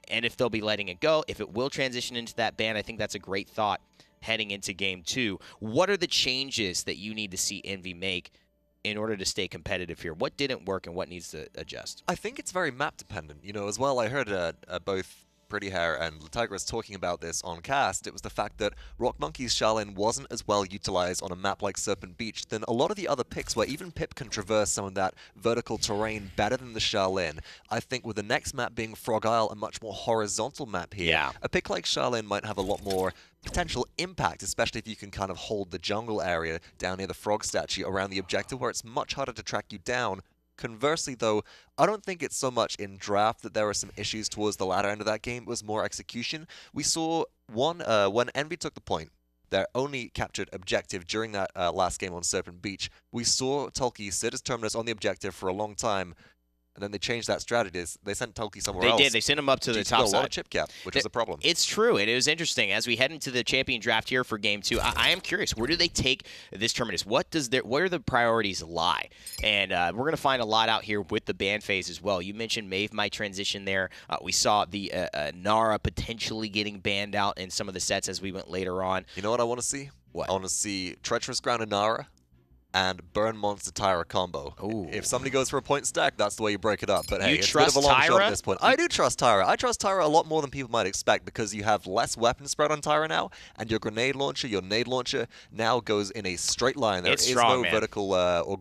A: and if they'll be letting it go, if it will transition into that ban. I think that's a great thought heading into Game 2. What are the changes that you need to see Envy make in order to stay competitive here? What didn't work and what needs to adjust?
B: I think it's very map dependent, as well. I heard both Pretty Hair and Tigris talking about this on cast. It was the fact that Rock Monkey's Shaolin wasn't as well utilized on a map like Serpent Beach than a lot of the other picks, where even Pip can traverse some of that vertical terrain better than the Shaolin. I think with the next map being Frog Isle, a much more horizontal map here, a pick like Shaolin might have a lot more potential impact, especially if you can kind of hold the jungle area down near the frog statue around the objective, where it's much harder to track you down. Conversely, though, I don't think it's so much in draft that there are some issues towards the latter end of that game. It was more execution. We saw one, when Envy took the point, their only captured objective during that last game on Serpent Beach, we saw Tulki sit as Terminus on the objective for a long time, and then they changed that strategy. They sent Tulki somewhere else.
A: They did. They sent him up to the top side.
B: A lot of chip cap, which is a problem.
A: It's true. It was interesting. As we head into the champion draft here for Game 2, I am curious, where do they take this Terminus? Where the priorities lie? And we're going to find a lot out here with the ban phase as well. You mentioned Maeve might transition there. We saw the Nara potentially getting banned out in some of the sets as we went later on.
B: You know what I want to see?
A: What?
B: I want to see Treacherous Ground and Nara and Burn Monster Tyra combo.
A: Ooh.
B: If somebody goes for a point stack, that's the way you break it up. But hey,
A: You
B: it's a
A: trust
B: bit of a long shot
A: Tyra?
B: at this point. I do trust Tyra. I trust Tyra a lot more than people might expect, because you have less weapon spread on Tyra now, and your grenade launcher, your nade launcher, now goes in a straight line. There
A: It's
B: is
A: strong,
B: no
A: man.
B: vertical or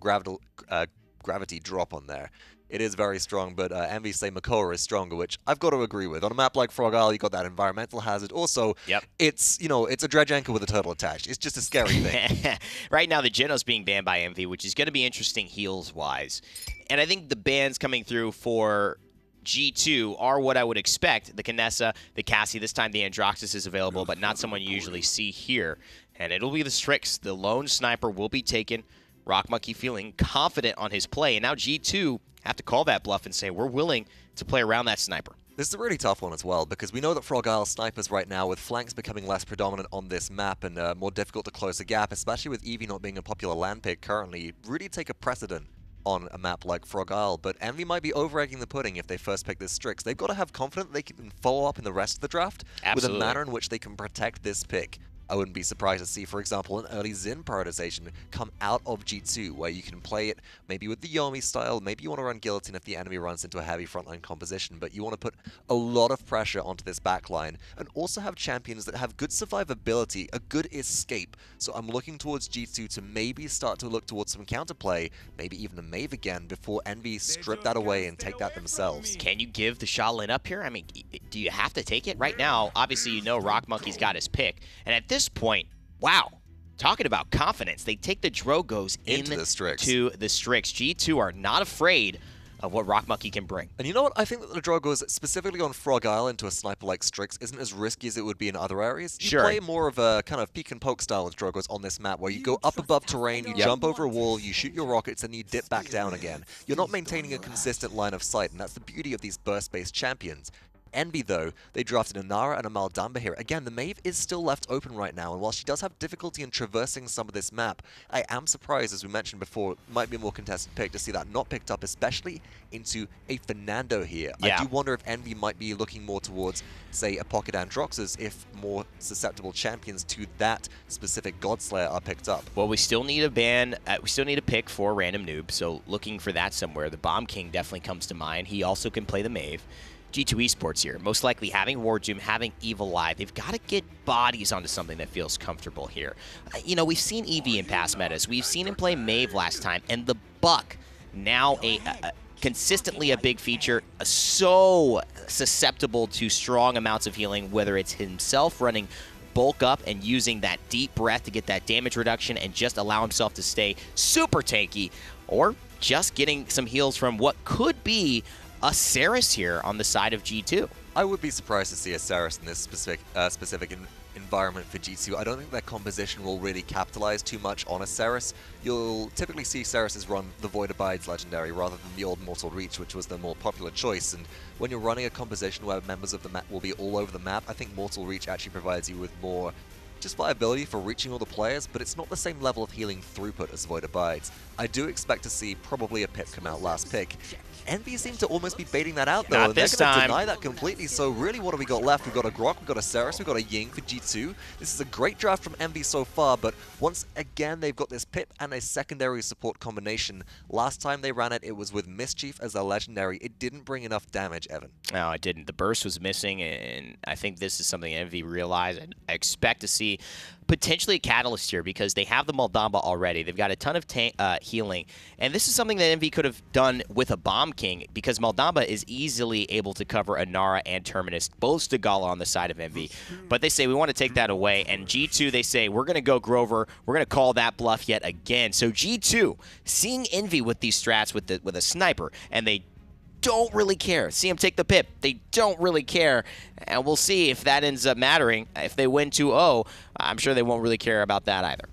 B: gravity drop on there. It is very strong, but Envy say Makoa is stronger, which I've got to agree with. On a map like Frog Isle, you got that environmental hazard. Also, it's it's a dredge anchor with a turtle attached. It's just a scary thing.
A: Right now, the Geno's being banned by Envy, which is going to be interesting heals-wise. And I think the bans coming through for G2 are what I would expect. The Kinessa, the Cassie, this time the Androxus is available, but not someone you usually see here. And it'll be the Strix. The lone sniper will be taken. Rock Monkey feeling confident on his play. And now G2 have to call that bluff and say, we're willing to play around that sniper.
B: This is a really tough one as well, because we know that Frog Isle snipers right now, with flanks becoming less predominant on this map and more difficult to close a gap, especially with Eevee not being a popular land pick currently, really take a precedent on a map like Frog Isle. But Envy might be over-egging the pudding if they first pick this Strix. They've got to have confidence that they can follow up in the rest of the draft with a manner in which they can protect this pick. I wouldn't be surprised to see, for example, an early Xin prioritization come out of G2, where you can play it maybe with the Yomi style. Maybe you want to run Guillotine if the enemy runs into a heavy frontline composition, but you want to put a lot of pressure onto this backline and also have champions that have good survivability, a good escape. So I'm looking towards G2 to maybe start to look towards some counterplay, maybe even a Maeve again, before Envy strip that away and take that themselves.
A: Can you give the Shaolin up here? I mean, do you have to take it? Right now, obviously you know Rock Monkey's got his pick. And at this point, wow, talking about confidence, they take the Drogos into the Strix. G2 are not afraid of what Rock Monkey can bring.
B: And you know what? I think that the Drogos, specifically on Frog Isle into a sniper like Strix, isn't as risky as it would be in other areas. You play more of a kind of peek and poke style with Drogos on this map, where you go up above terrain, you jump over a wall, you shoot your rockets, and you dip back down again. You're not maintaining a consistent line of sight, and that's the beauty of these burst-based champions. Envy, though, they drafted a Nara and a Maldamba here. Again, the Maeve is still left open right now, and while she does have difficulty in traversing some of this map, I am surprised, as we mentioned before, it might be a more contested pick to see that not picked up, especially into a Fernando here. I do wonder if Envy might be looking more towards, say, a Pocket Androxus if more susceptible champions to that specific Godslayer are picked up.
A: Well, we still need a ban. We still need a pick for Random Noob, so looking for that somewhere. The Bomb King definitely comes to mind. He also can play the Maeve. G2 Esports here, most likely having Wardoom, having Evil Live. They've got to get bodies onto something that feels comfortable here. You know, we've seen Eevee in past metas. We've seen him play Maeve last time, and the Buck, now consistently a big feature, so susceptible to strong amounts of healing, whether it's himself running bulk up and using that deep breath to get that damage reduction and just allow himself to stay super tanky, or just getting some heals from what could be a Ceres here on the side of G2.
B: I would be surprised to see a Ceres in this specific environment for G2. I don't think their composition will really capitalize too much on a Ceres. You'll typically see Ceres run the Void Abides legendary rather than the old Mortal Reach, which was the more popular choice. And when you're running a composition where members of the map will be all over the map, I think Mortal Reach actually provides you with more just viability for reaching all the players, but it's not the same level of healing throughput as Void Abides. I do expect to see probably a Pip come out last pick. Envy seem to almost be baiting that out, though.
A: Not this
B: They're going to
A: time.
B: deny that completely. So really, what have we got left? We've got a Grok, we've got a Ceres, we've got a Ying for G2. This is a great draft from Envy so far, but once again, they've got this Pip and a secondary support combination. Last time they ran it, it was with Mischief as their legendary. It didn't bring enough damage, Evan.
A: No, it didn't. The burst was missing, and I think this is something Envy realized. I expect to see potentially a catalyst here because they have the Moldamba already. They've got a ton of healing, and this is something that Envy could have done with a Bomb King because Moldamba is easily able to cover Inara and Terminus, both Stigala on the side of Envy. But they say, we want to take that away, and G2, they say, we're going to go Grover. We're going to call that bluff yet again. So G2, seeing Envy with these strats with a sniper, and they don't really care. See him take the Pip. They don't really care. And we'll see if that ends up mattering. If they win 2-0, I'm sure they won't really care about that either.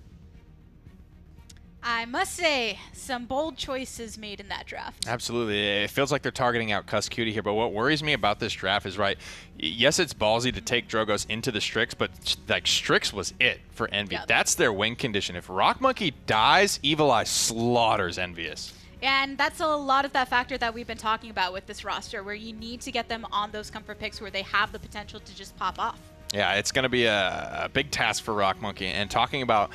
D: I must say, some bold choices made in that draft.
I: Absolutely. It feels like they're targeting out Cuss Cutie here, but what worries me about this draft is, right, yes, it's ballsy to take Drogos into the Strix, but like Strix was it for Envy.
D: Yep.
I: That's their win condition. If Rock Monkey dies, Evil Eye slaughters Envious.
D: And that's a lot of that factor that we've been talking about with this roster, where you need to get them on those comfort picks where they have the potential to just pop off.
I: Yeah, it's going to be a big task for Rock Monkey. And talking about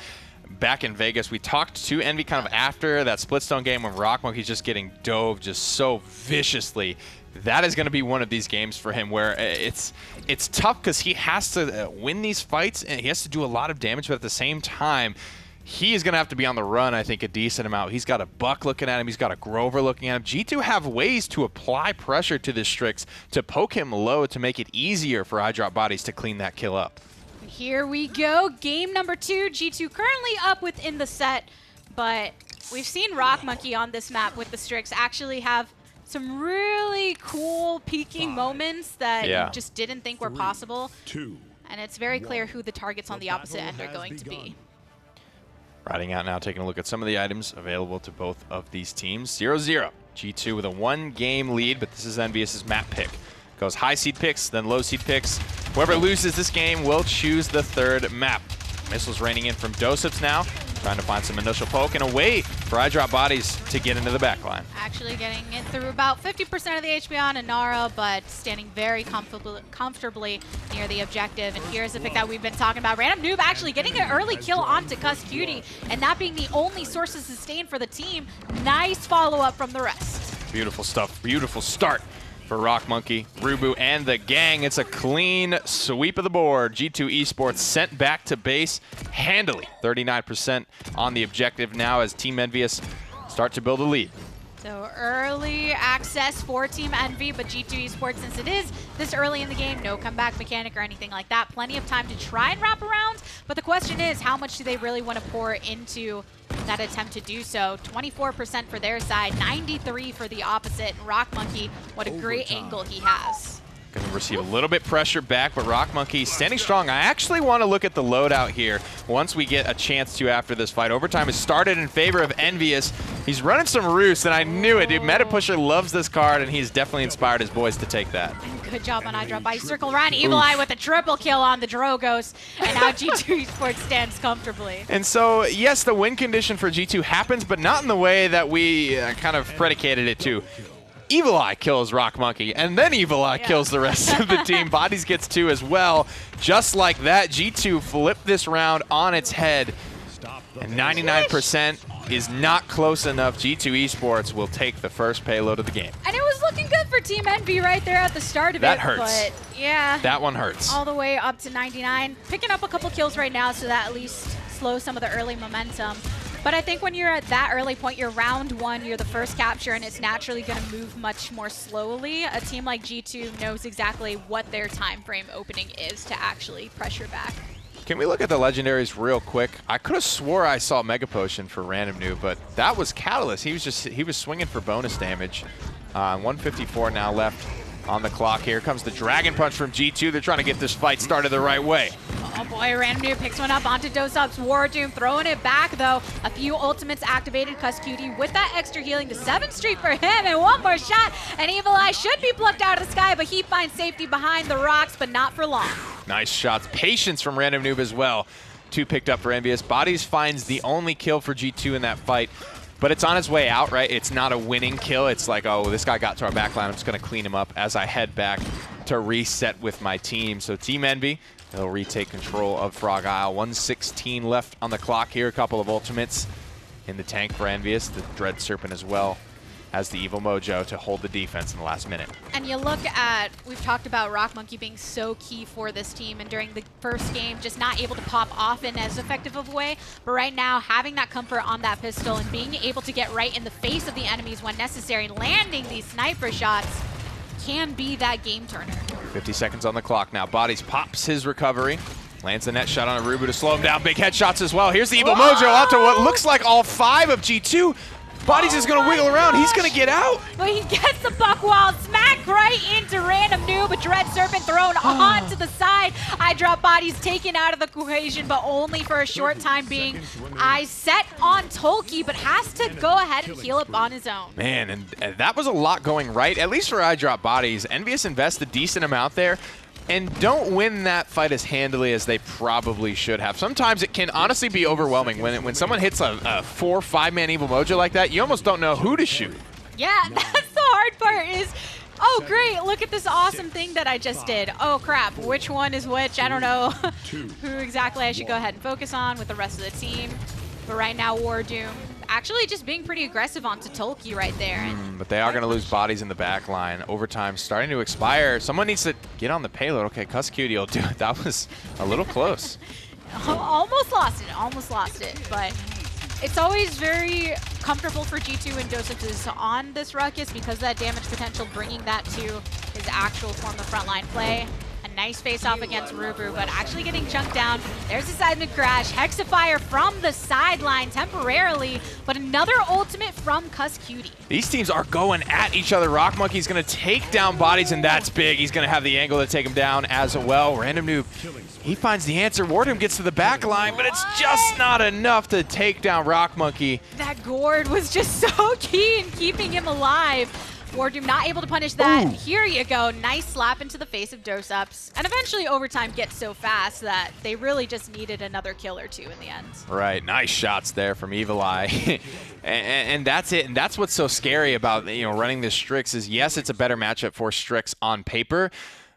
I: back in Vegas, we talked to Envy kind of after that Splitstone game when Rock Monkey's just getting dove just so viciously. That is going to be one of these games for him where it's tough because he has to win these fights and he has to do a lot of damage, but at the same time, he is going to have to be on the run, I think, a decent amount. He's got a Buck looking at him. He's got a Grover looking at him. G2 have ways to apply pressure to this Strix to poke him low to make it easier for Eyedrop Bodies to clean that kill up.
D: Here we go. Game number 2. G2 currently up within the set, but we've seen Rock Monkey on this map with the Strix actually have some really cool peaking moments that you just didn't think were possible. And it's very clear who the targets on the opposite end are going to be.
I: Riding out now, taking a look at some of the items available to both of these teams. 0-0. G2 with a 1-game lead, but this is Envious's map pick. Goes high seed picks, then low seed picks. Whoever loses this game will choose the third map. Missiles raining in from Dosips now, trying to find some initial poke and a way for Eyedrop Bodies to get into the backline.
D: Actually getting it through about 50% of the HP on Inara, but standing very comfortably near the objective. And here's the pick that we've been talking about. Random Noob actually getting an early kill onto Cuss Cutie, and that being the only source of sustain for the team. Nice follow-up from the rest.
I: Beautiful stuff. Beautiful start for Rock Monkey, Rubu, and the gang. It's a clean sweep of the board. G2 Esports sent back to base handily. 39% on the objective now as Team Envious start to build a lead.
D: So early access for Team Envy, but G2 Esports, since it is this early in the game, no comeback mechanic or anything like that. Plenty of time to try and wrap around, but the question is, how much do they really want to pour into that attempt to do so? 24% for their side, 93% for the opposite. And Rock Monkey, what a great angle he has.
I: Going to receive a little bit pressure back, but Rock Monkey standing strong. I actually want to look at the loadout here once we get a chance to after this fight. Overtime has started in favor of Envious. He's running some Roost, and I knew it, dude. Meta Pusher loves this card, and he's definitely inspired his boys to take that.
D: Good job on Eyedrop by circle around. Evil Eye with a triple kill on the Drogos, and now G2 Esports stands comfortably.
I: And so, yes, the win condition for G2 happens, but not in the way that we kind of predicated it to. Evil Eye kills Rock Monkey, and then Evil Eye kills the rest of the team. Bodies gets 2 as well. Just like that, G2 flipped this round on its head, and 99% is not close enough. G2 Esports will take the first payload of the game.
D: And it was looking good for Team Envy right there at the start of
I: That
D: it.
I: hurts.
D: But yeah.
I: That one hurts.
D: All the way up to 99. Picking up a couple kills right now, so that at least slows some of the early momentum. But I think when you're at that early point, you're round 1, you're the first capture, and it's naturally going to move much more slowly. A team like G2 knows exactly what their time frame opening is to actually pressure back.
I: Can we look at the legendaries real quick? I could have swore I saw Mega Potion for Random Noob, but that was Catalyst. He was swinging for bonus damage. 154 now left on the clock. Here comes the Dragon Punch from G2. They're trying to get this fight started the right way.
D: Oh boy, Random Noob picks one up onto Dosup's Wardoom, throwing it back though. A few ultimates activated. Cutie with that extra healing to 7th Street for him, and one more shot, and Evil Eye should be plucked out of the sky, but he finds safety behind the rocks, but not for long.
I: Nice shots. Patience from Random Noob as well. 2 picked up for Envious. Bodies finds the only kill for G2 in that fight, but it's on his way out, right? It's not a winning kill. It's like, oh, this guy got to our backline. I'm just going to clean him up as I head back to reset with my team. So Team Envy, they'll retake control of Frog Isle. 1:16 left on the clock here. A couple of ultimates in the tank for Envious. The Dread Serpent as well has the Evil Mojo to hold the defense in the last minute.
D: And you look at, we've talked about Rock Monkey being so key for this team, and during the first game, just not able to pop off in as effective of a way. But right now, having that comfort on that pistol and being able to get right in the face of the enemies when necessary, landing these sniper shots can be that game turner.
I: 50 seconds on the clock now. Bodies pops his recovery. Lands the net shot on Arubu to slow him down. Big headshots as well. Here's the Evil Mojo out to what looks like all 5 of G2. Bodies is going to wiggle around. He's going to get out.
D: But he gets the buck wild, smack right into Random Noob. A Dread Serpent thrown onto the side. I drop Bodies taken out of the equation, but only for a short time being. I set on Tolkien, but has to go ahead and heal up on his own.
I: Man, and that was a lot going right, at least for I Drop Bodies. Envious invest a decent amount there and don't win that fight as handily as they probably should have. Sometimes it can honestly be overwhelming. When someone hits a 4-5-man Evil Mojo like that, you almost don't know who to shoot.
D: Yeah, that's the hard part is, oh great, look at this awesome thing that I just did. Oh crap, which one is which? I don't know who exactly I should go ahead and focus on with the rest of the team. But right now, Wardoom actually just being pretty aggressive onto Tolkien right there.
I: But they are going to lose Bodies in the back line. Overtime starting to expire. Someone needs to get on the payload. Okay, Cutie will do it. That was a little close.
D: Almost lost it, but it's always very comfortable for G2 and Joseph is on this Ruckus because of that damage potential, bringing that to his actual form of frontline play. A nice face-off against Rubu, but actually getting chunked down. There's a seismic crash. Hexafire from the sideline temporarily, but another ultimate from Cutie.
I: These teams are going at each other. Rock Monkey's going to take down Bodies, and that's big. He's going to have the angle to take him down as well. Random Noob, he finds the answer. Wardoom gets to the back line, but it's just not enough to take down Rock Monkey.
D: That gourd was just so key in keeping him alive. Wardoom not able to punish that. Ooh. Here you go. Nice slap into the face of Dosups. And eventually overtime gets so fast that they really just needed another kill or two in the end.
I: Right. Nice shots there from Evil Eye. and that's it. And that's what's so scary about running this Strix is, yes, it's a better matchup for Strix on paper,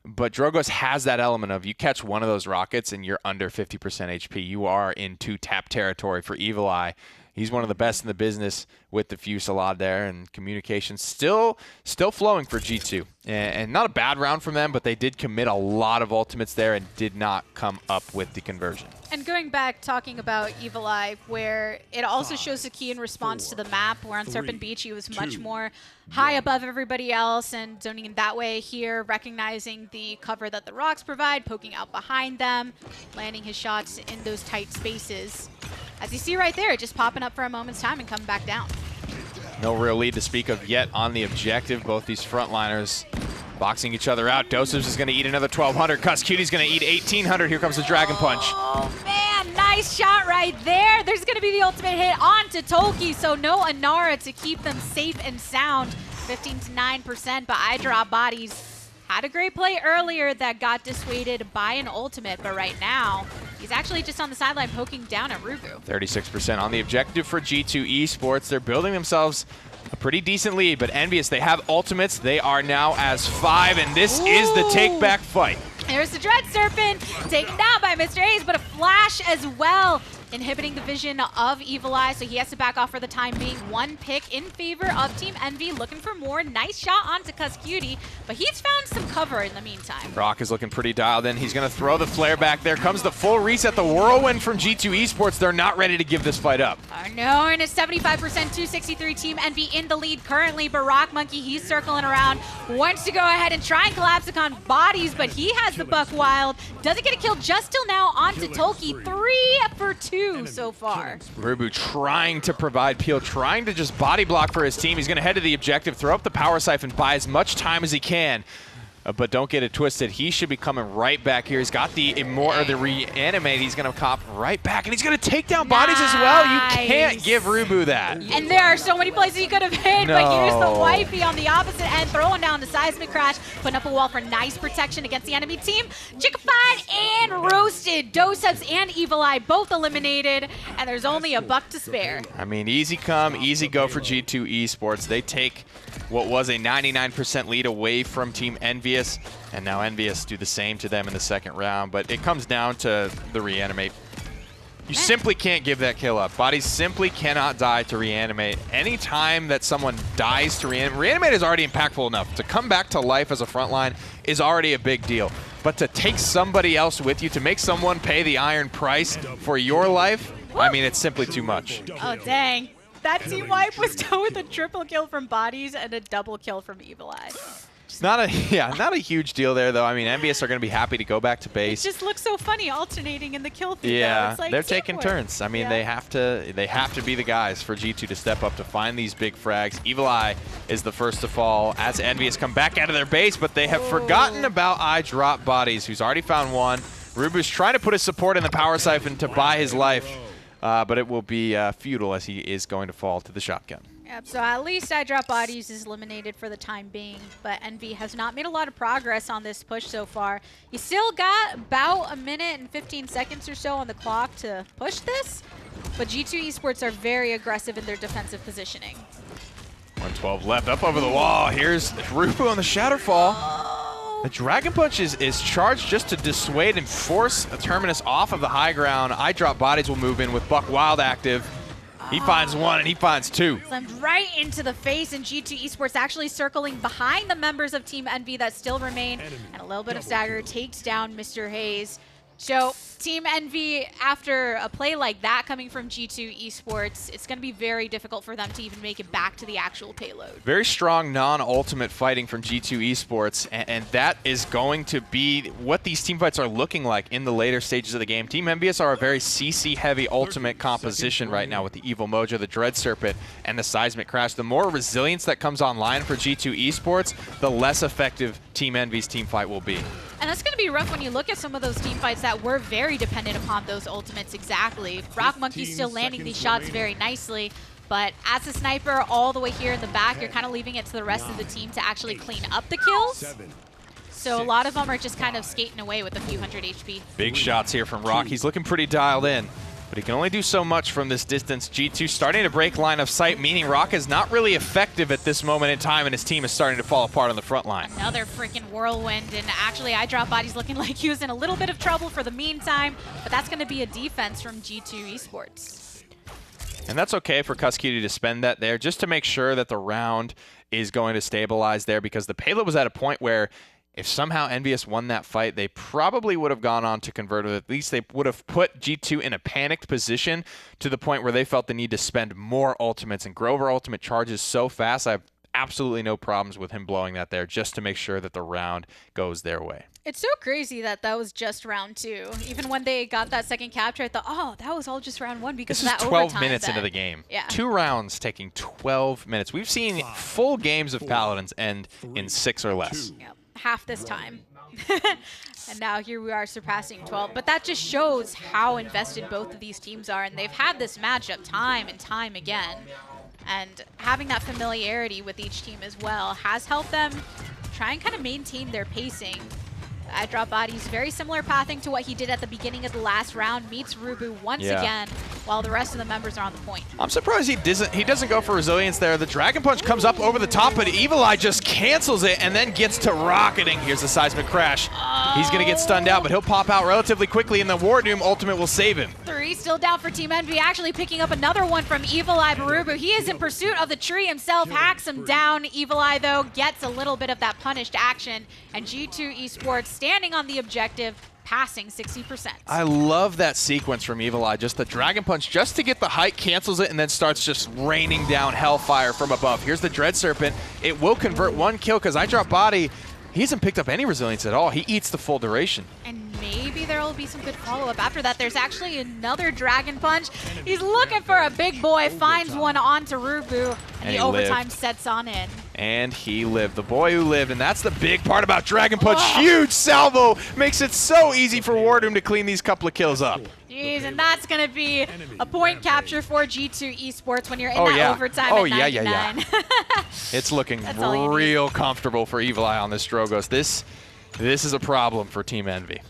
I: but Drogos has that element of you catch one of those rockets and you're under 50% HP. You are in 2-tap territory for Evil Eye. He's one of the best in the business with the Fusillade there, and communication still flowing for G2. And not a bad round from them, but they did commit a lot of ultimates there and did not come up with the conversion.
D: And going back, talking about Evil Eye, where it also shows the key in response to the map, where on Serpent Beach he was much more high above everybody else and zoning in that way. Here, recognizing the cover that the rocks provide, poking out behind them, landing his shots in those tight spaces. As you see right there, just popping up for a moment's time and coming back down.
I: No real lead to speak of yet on the objective. Both these frontliners boxing each other out. Dosups is going to eat another 1,200. Cutie's going to eat 1,800. Here comes the Dragon Punch.
D: Oh, man. Nice shot right there. There's going to be the ultimate hit onto Tolkien, so no Inara to keep them safe and sound. 15 to 9%, but I Drop Bodies had a great play earlier that got dissuaded by an ultimate, but right now, he's actually just on the sideline poking down at Rubu.
I: 36% on the objective for G2 Esports. They're building themselves a pretty decent lead, but Envious, they have ultimates. They are now as 5, and this is the take-back fight.
D: There's the Dread Serpent taken down by Mr. Ace, but a flash as well, inhibiting the vision of Evil Eye, so he has to back off for the time being. One pick in favor of Team Envy, looking for more. Nice shot onto Cutie, but he's found some cover in the meantime.
I: Rock is looking pretty dialed in. He's going to throw the flare back. There comes the full reset, the whirlwind from G2 Esports. They're not ready to give this fight up.
D: No, and it's 75%, 263 Team Envy in the lead currently, but Rock Monkey, he's circling around, wants to go ahead and try and collapse upon Bodies, but he has the buck wild. Doesn't get a kill just till now onto Tolkien. 3 for 2 so far.
I: Rubu trying to provide peel, trying to just body block for his team. He's going to head to the objective, throw up the power siphon, buy as much time as he can. but don't get it twisted. He should be coming right back here. He's got the reanimate. He's going to cop right back, and he's going to take down bodies as well. You can't give Rubu that.
D: And there are so many places he could have hit, but here's the wifey on the opposite end, throwing down the seismic crash, putting up a wall for nice protection against the enemy team. Chickified and roasted. Doseps and Evil Eye both eliminated, and there's only a buck to spare.
I: I mean, easy come, easy go for G2 Esports. They take what was a 99% lead away from Team Envious, and now Envious do the same to them in the second round, but it comes down to the reanimate. You simply can't give that kill up. Bodies simply cannot die to reanimate. Any time that someone dies to reanimate is already impactful enough. To come back to life as a frontline is already a big deal. But to take somebody else with you, to make someone pay the iron price for your life, I mean, it's simply too much.
D: Oh, dang. That team wipe was done with a triple kill from Bodies and a double kill from Evil Eye.
I: It's not a huge deal there, though. I mean, Envious are going to be happy to go back to base.
D: It just looks so funny alternating in the kill feed.
I: Yeah,
D: it's like
I: they're taking turns. I mean,
D: yeah.
I: they have to be the guys for G2 to step up to find these big frags. Evil Eye is the first to fall as Envious come back out of their base, but they have forgotten about I Drop Bodies, who's already found one. Rubu's trying to put his support in the power siphon to buy his life, but it will be futile as he is going to fall to the shotgun.
D: Yep, so at least I Drop Bodies is eliminated for the time being, but Envy has not made a lot of progress on this push so far. You still got about a minute and 15 seconds or so on the clock to push this, but G2 Esports are very aggressive in their defensive positioning.
I: 112 left, up over the wall. Here's Rubu on the Shatterfall.
D: Oh.
I: The Dragon Punch is charged just to dissuade and force a Terminus off of the high ground. I Drop Bodies will move in with Buck Wild active. He finds one and he finds two.
D: Slammed right into the face, and G2 Esports actually circling behind the members of Team Envy that still remain, and a little bit of stagger takes down Mr. Hayes. So Team Envy, after a play like that coming from G2 Esports, it's going to be very difficult for them to even make it back to the actual payload.
I: Very strong non-ultimate fighting from G2 Esports, and that is going to be what these team fights are looking like in the later stages of the game. Team Envious are a very CC-heavy ultimate composition right now with the Evil Mojo, the Dread Serpent, and the Seismic Crash. The more resilience that comes online for G2 Esports, the less effective Team Envy's team fight will be.
D: And that's going to be rough when you look at some of those team fights that were very dependent upon those ultimates exactly. Rock Monkey's still landing these shots very nicely, but as a sniper all the way here in the back, you're kind of leaving it to the rest of the team to actually clean up the kills. So a lot of them are just kind of skating away with a few hundred HP.
I: Big shots here from Rock. He's looking pretty dialed in, but he can only do so much from this distance. G2 starting to break line of sight, meaning Rock is not really effective at this moment in time, and his team is starting to fall apart on the front line.
D: Another freaking whirlwind, and actually I Drop Body's looking like he was in a little bit of trouble for the meantime, but that's going to be a defense from G2 Esports.
I: And that's okay for Cuskey to spend that there just to make sure that the round is going to stabilize there, because the payload was at a point where if somehow Envious won that fight, they probably would have gone on to convert it. At least they would have put G2 in a panicked position to the point where they felt the need to spend more ultimates. And Grover ultimate charges so fast, I have absolutely no problems with him blowing that there just to make sure that the round goes their way.
D: It's so crazy that that was just round 2. Even when they got that second capture, I thought, oh, that was all just round 1 because
I: this
D: of that
I: is 12
D: overtime
I: minutes
D: bet.
I: into the game.
D: Yeah.
I: 2 rounds taking 12 minutes. We've seen full games of Paladins end in 6 or less.
D: Yep. Half this time. And now here we are surpassing 12. But that just shows how invested both of these teams are. And they've had this matchup time and time again. And having that familiarity with each team as well has helped them try and kind of maintain their pacing. I Drop Body's very similar pathing to what he did at the beginning of the last round, meets Rubu once again, while the rest of the members are on the point.
I: I'm surprised he doesn't go for resilience there. The Dragon Punch comes up over the top, but Evil Eye just cancels it and then gets to rocketing. Here's the Seismic Crash. He's going to get stunned out, but he'll pop out relatively quickly, and the War Doom ultimate will save him.
D: 3 still down for Team Envy, actually picking up another one from Evil Eye Barubu. He is in pursuit of the tree himself, hacks him down. Evil Eye, though, gets a little bit of that punished action, and G2 Esports standing on the objective, passing 60%.
I: I love that sequence from Evil Eye. Just the Dragon Punch, just to get the height, cancels it, and then starts just raining down hellfire from above. Here's the Dread Serpent. It will convert 1 kill because I Drop Body, he hasn't picked up any resilience at all. He eats the full duration.
D: And maybe there will be some good follow-up after that. There's actually another Dragon Punch. He's looking for a big boy, finds one onto Rubu, and the overtime sets on in.
I: And he lived, the boy who lived, and that's the big part about Dragon Punch. Huge salvo makes it so easy for Wardoom to clean these couple of kills up.
D: Jeez, and that's going to be a point capture for G2 Esports when you're in that overtime at 99.
I: It's looking real comfortable for Evil Eye on this Drogos. This is a problem for Team Envy.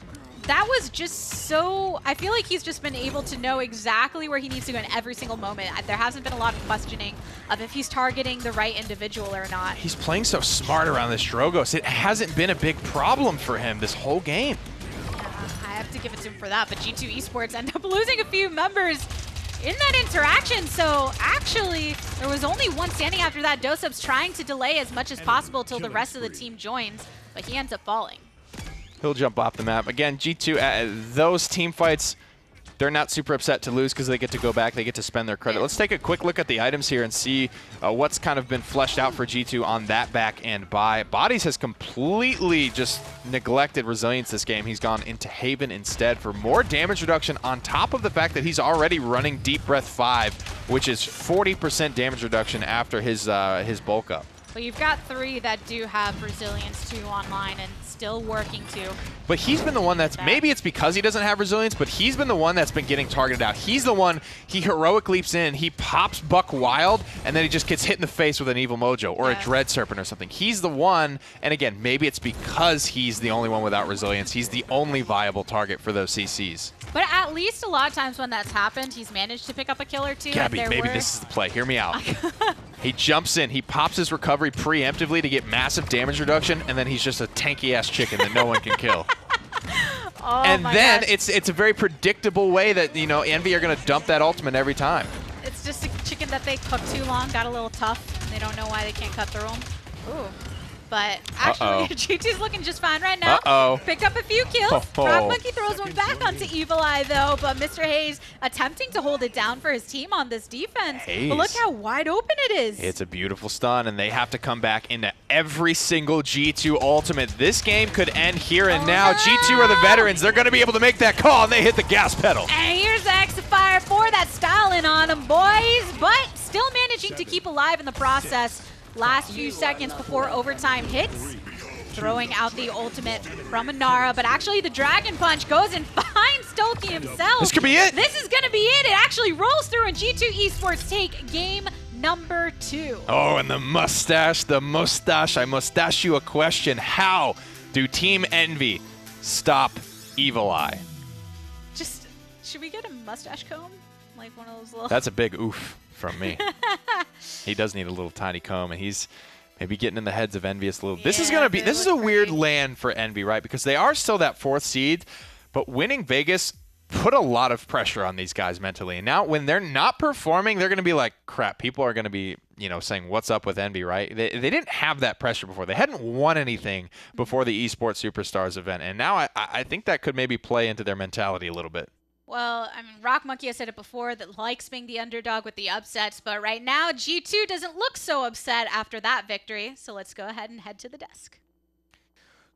D: That was just so, I feel like he's just been able to know exactly where he needs to go in every single moment. There hasn't been a lot of questioning of if he's targeting the right individual or not.
I: He's playing so smart around this Drogos. It hasn't been a big problem for him this whole game.
D: I have to give it to him for that, but G2 Esports end up losing a few members in that interaction. So actually, there was only one standing after that. Dosub's trying to delay as much as possible till the rest of the team joins, but he ends up falling.
I: He'll jump off the map. Again, G2, those team fights, they're not super upset to lose because they get to go back. They get to spend their credit. Let's take a quick look at the items here and see what's kind of been fleshed out for G2 on that back end buy. Bodies has completely just neglected resilience this game. He's gone into Haven instead for more damage reduction on top of the fact that he's already running Deep Breath 5, which is 40% damage reduction after his bulk up.
D: Well, you've got 3 that do have Resilience 2 online and still working too.
I: But he's been the one that's, maybe it's because he doesn't have Resilience, but he's been the one that's been getting targeted out. He's the one, he heroic leaps in, he pops Buck Wild, and then he just gets hit in the face with an Evil Mojo or a Dread Serpent or something. He's the one, and again, maybe it's because he's the only one without Resilience. He's the only viable target for those CCs.
D: But at least a lot of times when that's happened, he's managed to pick up a kill or two.
I: Gabby, maybe this is the play. Hear me out. He jumps in, he pops his recovery preemptively to get massive damage reduction, and then he's just a tanky-ass chicken that no one can kill. And then it's a very predictable way that, you know, Envy are going to dump that ultimate every time.
D: It's just a chicken that they cooked too long, got a little tough, and they don't know why they can't cut through them. Ooh. But actually, G2's looking just fine right now. Picked up a few kills. Rock Monkey throws one back onto Evil Eye, though. But Mr. Hayes attempting to hold it down for his team on this defense.
I: Hayes.
D: But look how wide open it is.
I: It's a beautiful stun, and they have to come back into every single G2 ultimate. This game could end here and now. G2 are the veterans. They're going to be able to make that call, and they hit the gas pedal.
D: And here's the X Fire for that styling on them, boys. But still managing to keep alive in the process. Last few seconds before overtime hits. Throwing out the ultimate from Inara, but actually the Dragon Punch goes and finds Stokey himself.
I: This could be it.
D: This is going to be it. It actually rolls through, and G2 Esports take game number 2.
I: Oh, and the mustache, I mustache you a question. How do Team Envy stop Evil Eye?
D: Just, should we get a mustache comb? Like one of those little...
I: That's a big oof from me. He does need a little tiny comb, and he's maybe getting in the heads of Envious a little. This is gonna be a weird land for Envy, right? Because they are still that 4th seed, but winning Vegas put a lot of pressure on these guys mentally. And now when they're not performing, they're gonna be like, crap, people are gonna be, you know, saying what's up with Envy, right? They didn't have that pressure before. They hadn't won anything before the Esports Superstars event, and now I think that could maybe play into their mentality a little bit.
D: Well, I mean, Rock Monkey has said it before that likes being the underdog with the upsets, but right now G2 doesn't look so upset after that victory. So let's go ahead and head to the desk.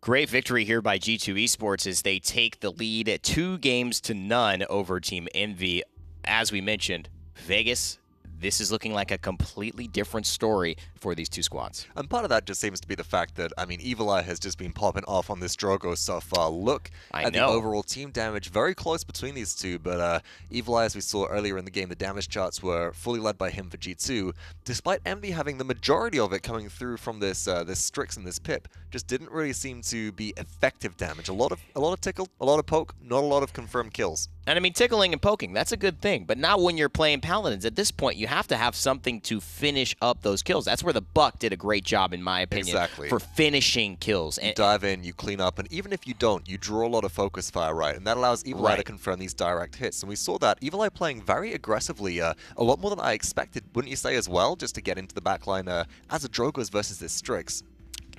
A: Great victory here by G2 Esports as they take the lead at 2-0 over Team Envy. As we mentioned, Vegas, this is looking like a completely different story for these two squads.
B: And part of that just seems to be the fact that, I mean, Evil Eye has just been popping off on this Drogo so far. Look at the overall team damage, very close between these two, but Evil Eye, as we saw earlier in the game, the damage charts were fully led by him for G2, despite Envy having the majority of it coming through from this Strix and this Pip. Just didn't really seem to be effective damage. A lot of tickle, a lot of poke, not a lot of confirmed kills.
A: And I mean, tickling and poking, that's a good thing, but not when you're playing Paladins. At this point, you have to have something to finish up those kills. That's where the Buck did a great job, in my opinion, for finishing kills.
B: You dive in, you clean up, and even if you don't, you draw a lot of focus fire, right? And that allows Evil Eye to confirm these direct hits. And we saw that. Evil Eye playing very aggressively, a lot more than I expected, wouldn't you say, as well, just to get into the backline as a Drogo's versus this Strix.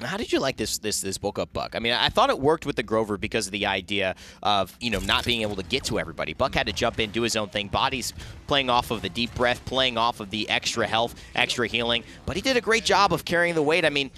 A: How did you like this bulk up Buck? I mean, I thought it worked with the Grover because of the idea of, not being able to get to everybody. Buck had to jump in, do his own thing. Body's playing off of the deep breath, playing off of the extra health, extra healing. But he did a great job of carrying the weight. I mean,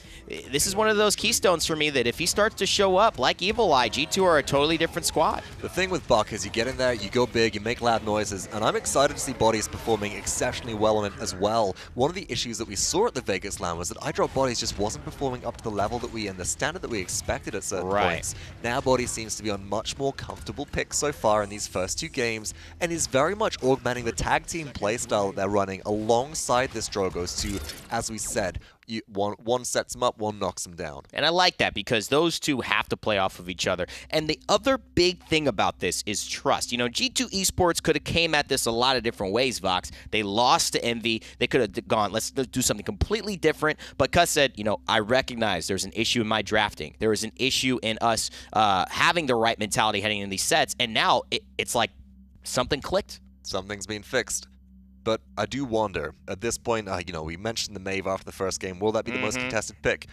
A: this is one of those keystones for me that if he starts to show up like Evil Eye, G2 are a totally different squad.
B: The thing with Buck is you get in there, you go big, you make loud noises, and I'm excited to see Bodies performing exceptionally well on it as well. One of the issues that we saw at the Vegas LAN was that iDrop Bodies just wasn't performing up to the level that and the standard that we expected at certain points. Now Bodies seems to be on much more comfortable picks so far in these first 2 games, and is very much augmenting the tag team playstyle that they're running alongside this Drogos to, as we said, one sets him up, one knocks him down.
A: And I like that because those two have to play off of each other. And the other big thing about this is trust. G2 Esports could have came at this a lot of different ways, Vox. They lost to Envy. They could have gone, let's do something completely different. But Cuss said, I recognize there's an issue in my drafting. There is an issue in us having the right mentality heading into these sets. And now it's like something clicked.
B: Something's been fixed. But I do wonder, at this point, we mentioned the Maeve after the first game. Will that be the most contested pick?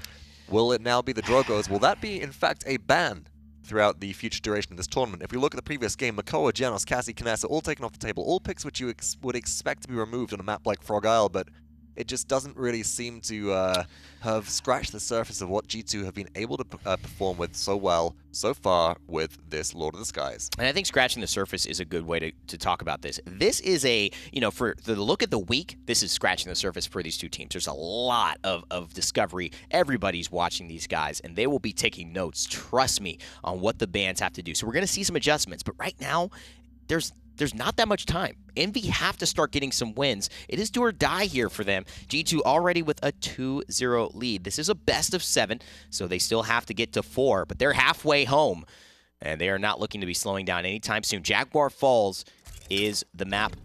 B: Will it now be the Drogos? Will that be, in fact, a ban throughout the future duration of this tournament? If we look at the previous game, Makoa, Genos, Cassie, Kinessa, all taken off the table. All picks which you would expect to be removed on a map like Frog Isle, but it just doesn't really seem to have scratched the surface of what G2 have been able to perform with so well so far with this Lord of the Skies.
A: And I think scratching the surface is a good way to talk about this. This is for the look at the week, this is scratching the surface for these two teams. There's a lot of discovery. Everybody's watching these guys, and they will be taking notes, trust me, on what the bands have to do. So we're going to see some adjustments. But right now, there's not that much time. Envy have to start getting some wins. It is do or die here for them. G2 already with a 2-0 lead. This is a best of 7, so they still have to get to 4, but they're halfway home, and they are not looking to be slowing down anytime soon. Jaguar Falls is the map.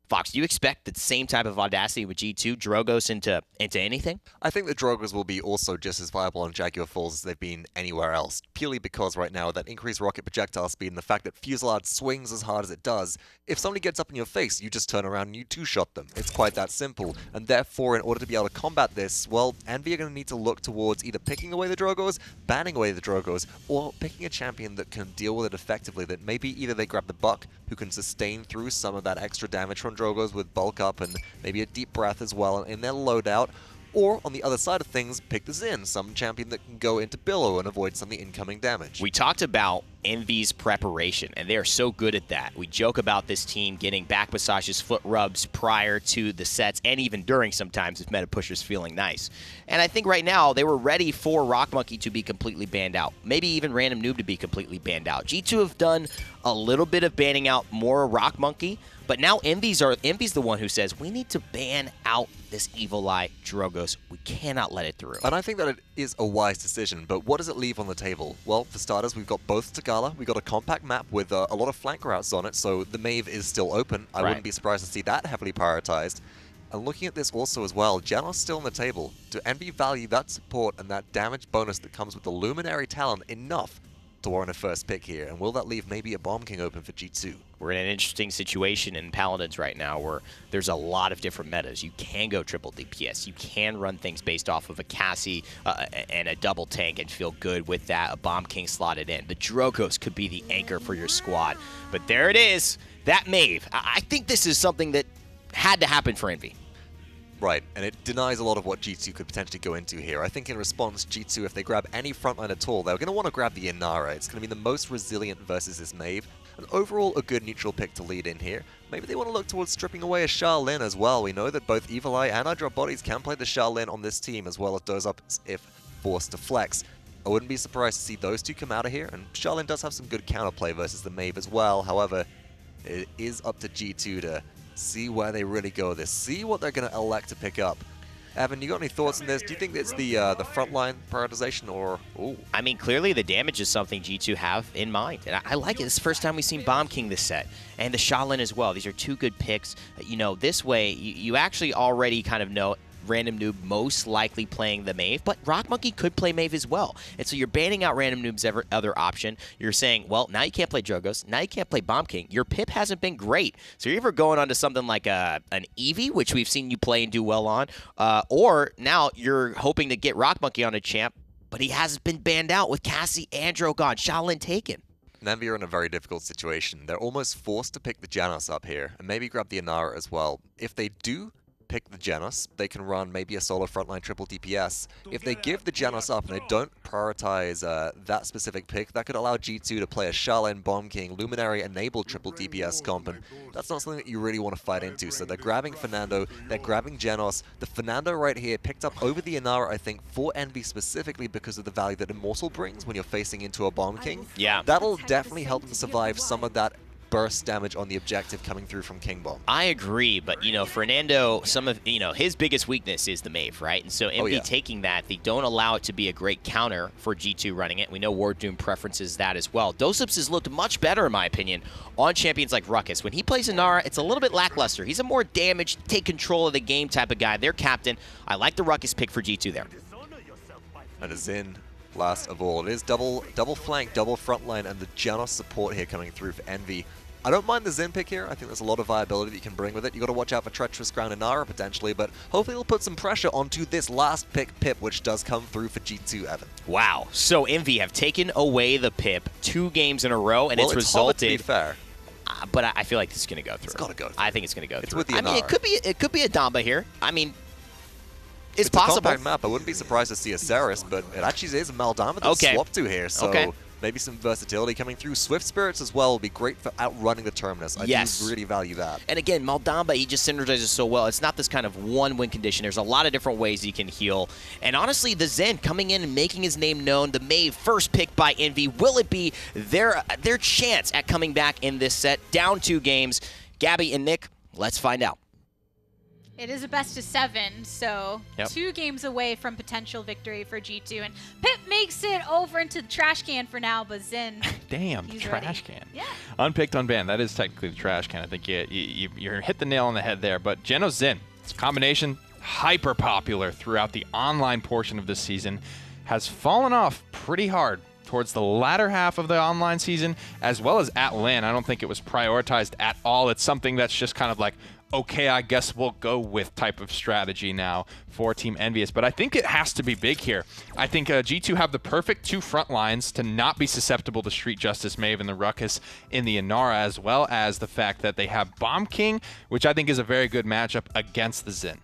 A: Fox, do you expect the same type of audacity with G2, Drogos into anything?
B: I think the Drogos will be also just as viable on Jaguar Falls as they've been anywhere else, purely because right now that increased rocket projectile speed and the fact that Fusillade swings as hard as it does, if somebody gets up in your face, you just turn around and you two-shot them. It's quite that simple, and therefore, in order to be able to combat this, well, Envy are going to need to look towards either picking away the Drogos, banning away the Drogos, or picking a champion that can deal with it effectively, that maybe either they grab the Buck, who can sustain through some of that extra damage from Drogos with bulk up and maybe a deep breath as well in their loadout, or on the other side of things, pick the Xin, some champion that can go into Billow and avoid some of the incoming damage.
A: We talked about Envy's preparation, and they are so good at that. We joke about this team getting back massages, foot rubs prior to the sets, and even during sometimes if meta pusher's feeling nice. And I think right now they were ready for Rock Monkey to be completely banned out, maybe even Random Noob to be completely banned out. G2 have done a little bit of banning out more Rock Monkey, but now Envy's the one who says, we need to ban out this Evil Eye Drogos. We cannot let it through.
B: And I think that it is a wise decision, but what does it leave on the table? Well, for starters, we've got both Tagala, we've got a compact map with a lot of flank routes on it, so the Maeve is still open. I wouldn't be surprised to see that heavily prioritized. And looking at this also as well, Janos still on the table. Do Envy value that support and that damage bonus that comes with the Luminary talent enough to warrant a first pick here? And will that leave maybe a Bomb King open for G2?
A: We're in an interesting situation in Paladins right now where there's a lot of different metas. You can go triple DPS. You can run things based off of a Cassie and a double tank and feel good with that, a Bomb King slotted in. The Drogos could be the anchor for your squad. But there it is, that Maeve. I think this is something that had to happen for Envy.
B: Right, and it denies a lot of what G2 could potentially go into here. I think in response, G2, if they grab any frontline at all, they're going to want to grab the Inara. It's going to be the most resilient versus this Maeve. And overall, a good neutral pick to lead in here. Maybe they want to look towards stripping away a Charlene as well. We know that both Evil Eye and iDrop Bodies can play the Charlene on this team, as well as Doze Up if forced to flex. I wouldn't be surprised to see those two come out of here, and Charlene does have some good counterplay versus the Maeve as well. However, it is up to G2 to see where they really go this, see what they're going to elect to pick up. Evan, you got any thoughts on this? Do you think it's the frontline prioritization or... Ooh.
A: I mean, clearly the damage is something G2 have in mind. And I like it. It's the first time we've seen Bomb King this set. And the Shaolin as well. These are two good picks. This way, you actually already kind of know Random Noob most likely playing the Maeve, but Rock Monkey could play Maeve as well. And so you're banning out Random Noob's other option. You're saying, well, now you can't play Drogos, now you can't play Bomb King. Your pip hasn't been great. So you're either going on to something like an Eevee, which we've seen you play and do well on, or now you're hoping to get Rock Monkey on a champ but he hasn't been banned out with Cassie, Andro gone, Shaolin taken.
B: And Envy are in a very difficult situation. They're almost forced to pick the Janos up here, and maybe grab the Inara as well. If they do pick the Janos, they can run maybe a solo frontline triple DPS. If they give the Janos up and they don't prioritize that specific pick, that could allow G2 to play a Shaolin, Bomb King, Luminary enabled triple DPS comp, and that's not something that you really want to fight into. So they're grabbing Fernando, they're grabbing Janos. The Fernando right here picked up over the Inara, I think, for Envy specifically because of the value that Immortal brings when you're facing into a Bomb King.
A: Yeah.
B: That'll definitely help them survive some of that burst damage on the objective coming through from King Bomb.
A: I agree, but Fernando, some of his biggest weakness is the Mave, right? And so Envy taking that, they don't allow it to be a great counter for G2 running it. We know War Doom preferences that as well. Dosups has looked much better, in my opinion, on champions like Ruckus. When he plays Inara, it's a little bit lackluster. He's a more damaged, take control of the game type of guy. Their captain. I like the Ruckus pick for G2 there.
B: And a Xin, last of all. It is double flank, double front line, and the Janos support here coming through for Envy. I don't mind the Xin pick here. I think there's a lot of viability that you can bring with it. You got to watch out for Treacherous Ground Inara potentially, but hopefully it'll put some pressure onto this last pick Pip, which does come through for G2, Evan.
A: Wow. So Envy have taken away the Pip 2 games in a row, and it's resulted.
B: To be fair.
A: But I feel like this is going to go through.
B: It's got to go through.
A: I think it's going to go
B: it's
A: through.
B: With the Inara.
A: I mean, it could be a Damba here. I mean, it's
B: a
A: possible.
B: Compact map. I wouldn't be surprised to see a Ceres, but it actually is a Maldama that's swapped to here. So maybe some versatility coming through. Swift Spirits as well will be great for outrunning the Terminus. I do really value that.
A: And again, Maldamba, he just synergizes so well. It's not this kind of one win condition. There's a lot of different ways he can heal. And honestly, the Zen coming in and making his name known, the Mave first pick by Envy, will it be their chance at coming back in this set? Down 2 games. Gabby and Nick, let's find out.
D: It is a best of 7, so 2 games away from potential victory for G2. And Pip makes it over into the trash can for now, but Xin,
I: damn,
D: he's
I: trash
D: ready.
I: can.
D: Yeah.
I: Unpicked, unbanned. That is technically the trash can. I think you hit the nail on the head there. But Geno Xin, it's a combination, hyper popular throughout the online portion of this season, has fallen off pretty hard towards the latter half of the online season, as well as at LAN. I don't think it was prioritized at all. It's something that's just kind of like, okay, I guess we'll go with type of strategy now for Team Envious. But I think it has to be big here. I think G2 have the perfect 2 front lines to not be susceptible to Street Justice Mave and the Ruckus in the Inara, as well as the fact that they have Bomb King, which I think is a very good matchup against the Xin.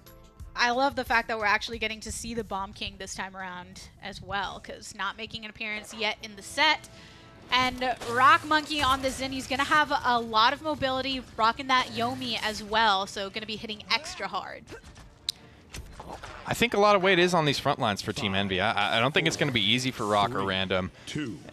D: I love the fact that we're actually getting to see the Bomb King this time around as well, because not making an appearance yet in the set. And Rock Monkey on the Xin, he's going to have a lot of mobility, rocking that Yomi as well, so going to be hitting extra hard.
I: I think a lot of weight is on these front lines for Team Envy. I don't think it's going to be easy for Rock or Random.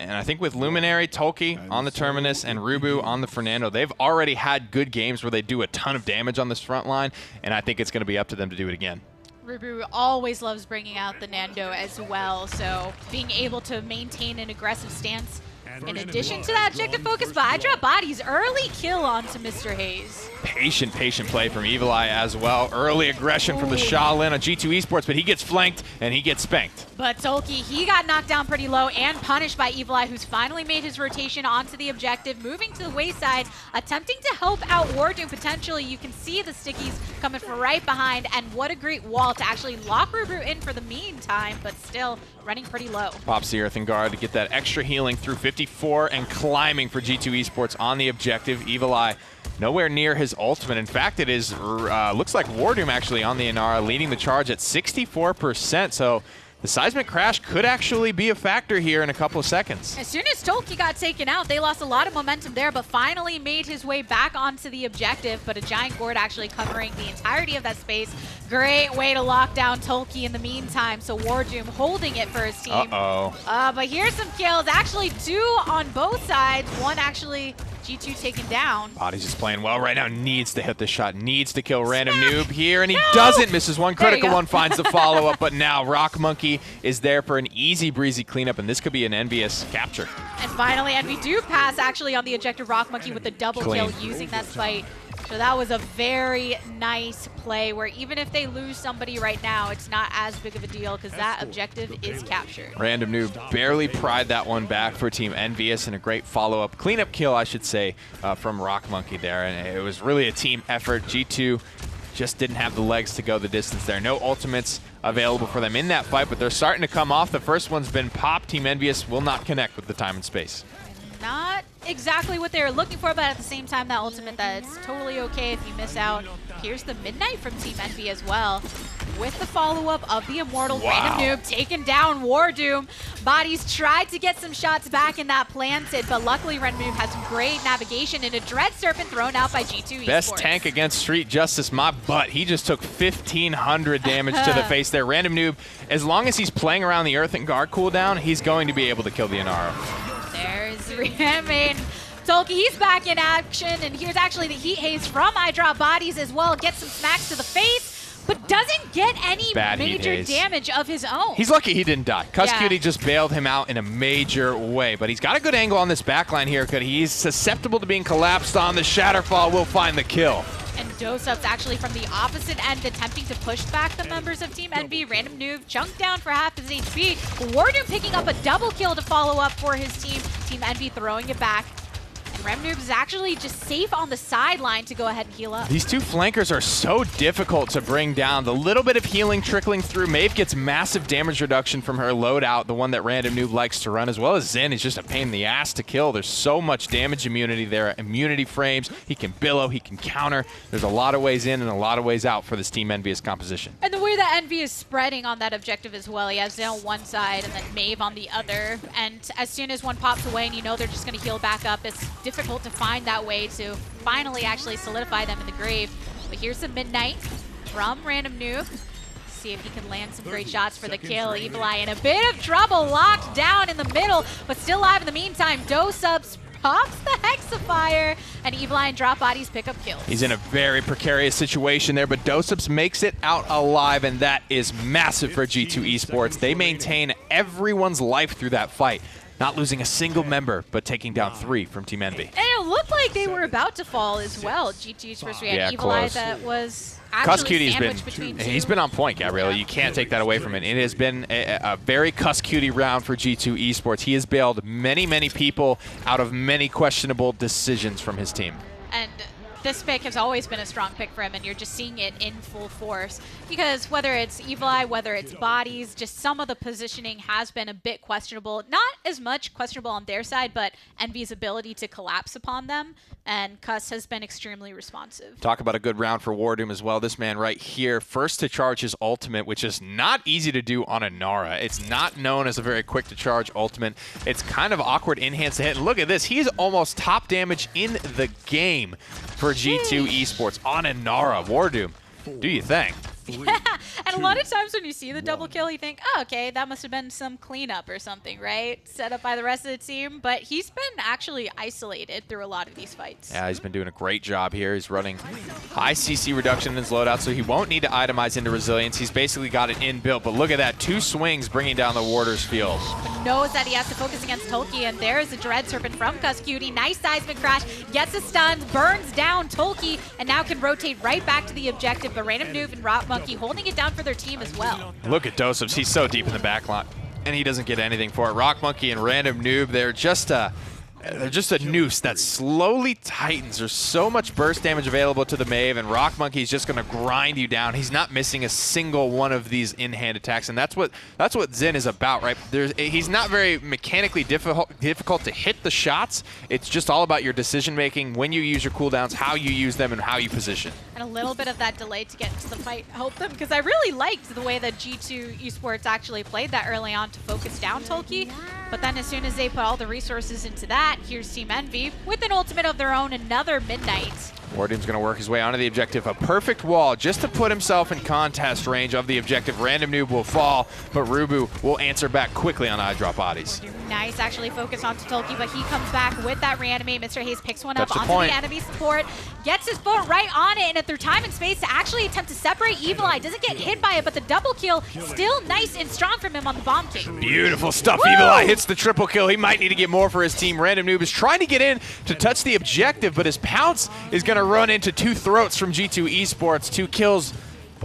I: And I think with Luminary, Tolki on the Terminus, and Rubu on the Fernando, they've already had good games where they do a ton of damage on this front line, and I think it's going to be up to them to do it again.
D: Rubu always loves bringing out the Nando as well, so being able to maintain an aggressive stance in addition to that objective focus, but I drop bodies. Early kill onto Mr. Hayes.
I: Patient play from Evil Eye as well. Early aggression from the Shaolin on G2 Esports, but he gets flanked and he gets spanked.
D: But Tolki, he got knocked down pretty low and punished by Evil Eye, who's finally made his rotation onto the objective, moving to the wayside, attempting to help out War Doom potentially. You can see the stickies coming from right behind, and what a great wall to actually lock Rubu in for the meantime, but still running pretty low.
I: Pops the Earthen Guard to get that extra healing through 54 and climbing for G2 Esports on the objective. Evil Eye nowhere near his ultimate. In fact, it is looks like War Doom actually on the Inara, leading the charge at 64%. So the seismic crash could actually be a factor here in a couple of seconds.
D: As soon as Tolki got taken out, they lost a lot of momentum there, but finally made his way back onto the objective. But a giant gourd actually covering the entirety of that space. Great way to lock down Tolki in the meantime. So War Doom holding it for his team. But here's some kills. Actually, 2 on both sides. One actually G2 taken down.
I: Body's just playing well right now. Needs to hit the shot. Needs to kill Random Noob here, and he doesn't. Misses one. Critical one. Finds the follow-up, but now Rock Monkey is there for an easy breezy cleanup, and this could be an Envious capture.
D: And finally, Envy do pass actually on the objective Rock Monkey with a double kill using that spite. So that was a very nice play where even if they lose somebody right now, it's not as big of a deal because that objective is captured.
I: Random Noob barely pried that one back for Team Envious, and a great follow-up, cleanup kill, I should say, from Rock Monkey there. And it was really a team effort. G2 just didn't have the legs to go the distance there. No ultimates available for them in that fight, but they're starting to come off. The first one's been popped. Team Envious will not connect with the time and space.
D: Not exactly what they were looking for, but at the same time, that ultimate, that's totally okay if you miss out. Here's the Midnight from Team Envy as well, with the follow-up of the Immortal. Random Noob taking down Wardoom. Bodies tried to get some shots back in that planted, but luckily Random Noob has some great navigation and a Dread Serpent thrown out by G2 Esports.
I: Best tank against Street Justice, my butt. He just took 1,500 damage to the face there. Random Noob, as long as he's playing around the Earth and Guard cooldown, he's going to be able to kill the Inara.
D: There's Ramin. Tolkien, he's back in action, and here's actually the Heat Haze from iDrop Bodies as well. Gets some smacks to the face, but doesn't get any major damage of his own.
I: He's lucky he didn't die. Cutie just bailed him out in a major way, but he's got a good angle on this backline here because he's susceptible to being collapsed on. The Shatterfall will find the kill.
D: And Dosup's actually from the opposite end, attempting to push back the members of Team Envy. Random Noob chunked down for half his HP. Wardoom picking up a double kill to follow up for his team. Team Envy throwing it back. And Random Noob is actually just safe on the sideline to go ahead and heal up.
I: These two flankers are so difficult to bring down. The little bit of healing trickling through. Maeve gets massive damage reduction from her loadout, the one that Random Noob likes to run, as well as Zen is just a pain in the ass to kill. There's so much damage immunity there. Immunity frames. He can billow. He can counter. There's a lot of ways in and a lot of ways out for this Team Envious composition.
D: And the way that Envy is spreading on that objective as well. He has Zen on one side and then Maeve on the other. And as soon as one pops away and you know they're just going to heal back up, it's difficult to find that way to finally actually solidify them in the grave. But here's the Midnight from Random Noob. See if he can land some great shots for the kill. Evil Eye in a bit of trouble, locked down in the middle, but still alive in the meantime. Dosubs pops the Hexifier, and Evil Eye and Drop Bodies pick up kills.
I: He's in a very precarious situation there, but Dosubs makes it out alive, and that is massive for G2 Esports. They maintain everyone's life through that fight. Not losing a single member, but taking down 3 from Team Envy.
D: And it looked like they were about to fall as well. G2's first we had Evil Eye that was actually sandwiched between two.
I: He's been on point, Gabriella. You can't take that away from it. It has been a very Cutie round for G2 Esports. He has bailed many, many people out of many questionable decisions from his team.
D: And this pick has always been a strong pick for him, and you're just seeing it in full force. Because whether it's Evil Eye, whether it's Bodies, just some of the positioning has been a bit questionable. Not as much questionable on their side, but Envy's ability to collapse upon them. And Cuss has been extremely responsive.
I: Talk about a good round for Wardoom as well. This man right here, first to charge his ultimate, which is not easy to do on a Nara. It's not known as a very quick to charge ultimate. It's kind of awkward in hands to hit. And look at this. He's almost top damage in the game for G2 Esports on a Nara. Wardoom, do you think?
D: Yeah, and a lot of times when you see the double kill, you think, oh, okay, that must have been some cleanup or something, right? Set up by the rest of the team. But he's been actually isolated through a lot of these fights.
I: Yeah, he's been doing a great job here. He's running high CC reduction in his loadout, so he won't need to itemize into resilience. He's basically got it inbuilt. But look at that, 2 swings bringing down the Warder's field.
D: Knows that he has to focus against Tolkien, and there's a Dread Serpent from Cutie. Nice seismic crash, gets a stun, burns down Tolkien, and now can rotate right back to the objective. But Random Noob and Rock Monkey holding it down for their team as well.
I: Look at Dosubs. He's so deep in the back line, and he doesn't get anything for it. Rock Monkey and Random Noob, they're just a noose that slowly tightens. There's so much burst damage available to the Maeve, and Rock Monkey is just going to grind you down. He's not missing a single one of these in-hand attacks, and that's what Zen is about, right? He's not very mechanically difficult to hit the shots. It's just all about your decision-making, when you use your cooldowns, how you use them, and how you position.
D: And a little bit of that delay to get into the fight helped them, because I really liked the way that G2 Esports actually played that early on to focus down Tolkien. But then as soon as they put all the resources into that, here's Team Envy with an ultimate of their own, another Midnight.
I: Wardoom's going to work his way onto the objective. A perfect wall just to put himself in contest range of the objective. Random Noob will fall, but Rubu will answer back quickly on iDrop Bodies.
D: Nice, actually focus onto Tolkien, but he comes back with that reanimate. Mr. Hayes picks one up onto
I: the
D: enemy support, gets his foot right on it, and at their time and space to actually attempt to separate Evil Eye. Doesn't get hit by it, but the double kill still nice and strong from him on the Bomb King.
I: Beautiful stuff. Woo! Evil Eye hits the triple kill. He might need to get more for his team. Random Noob is trying to get in to touch the objective, but his pounce is going to run into 2 throats from G2 Esports. 2 kills,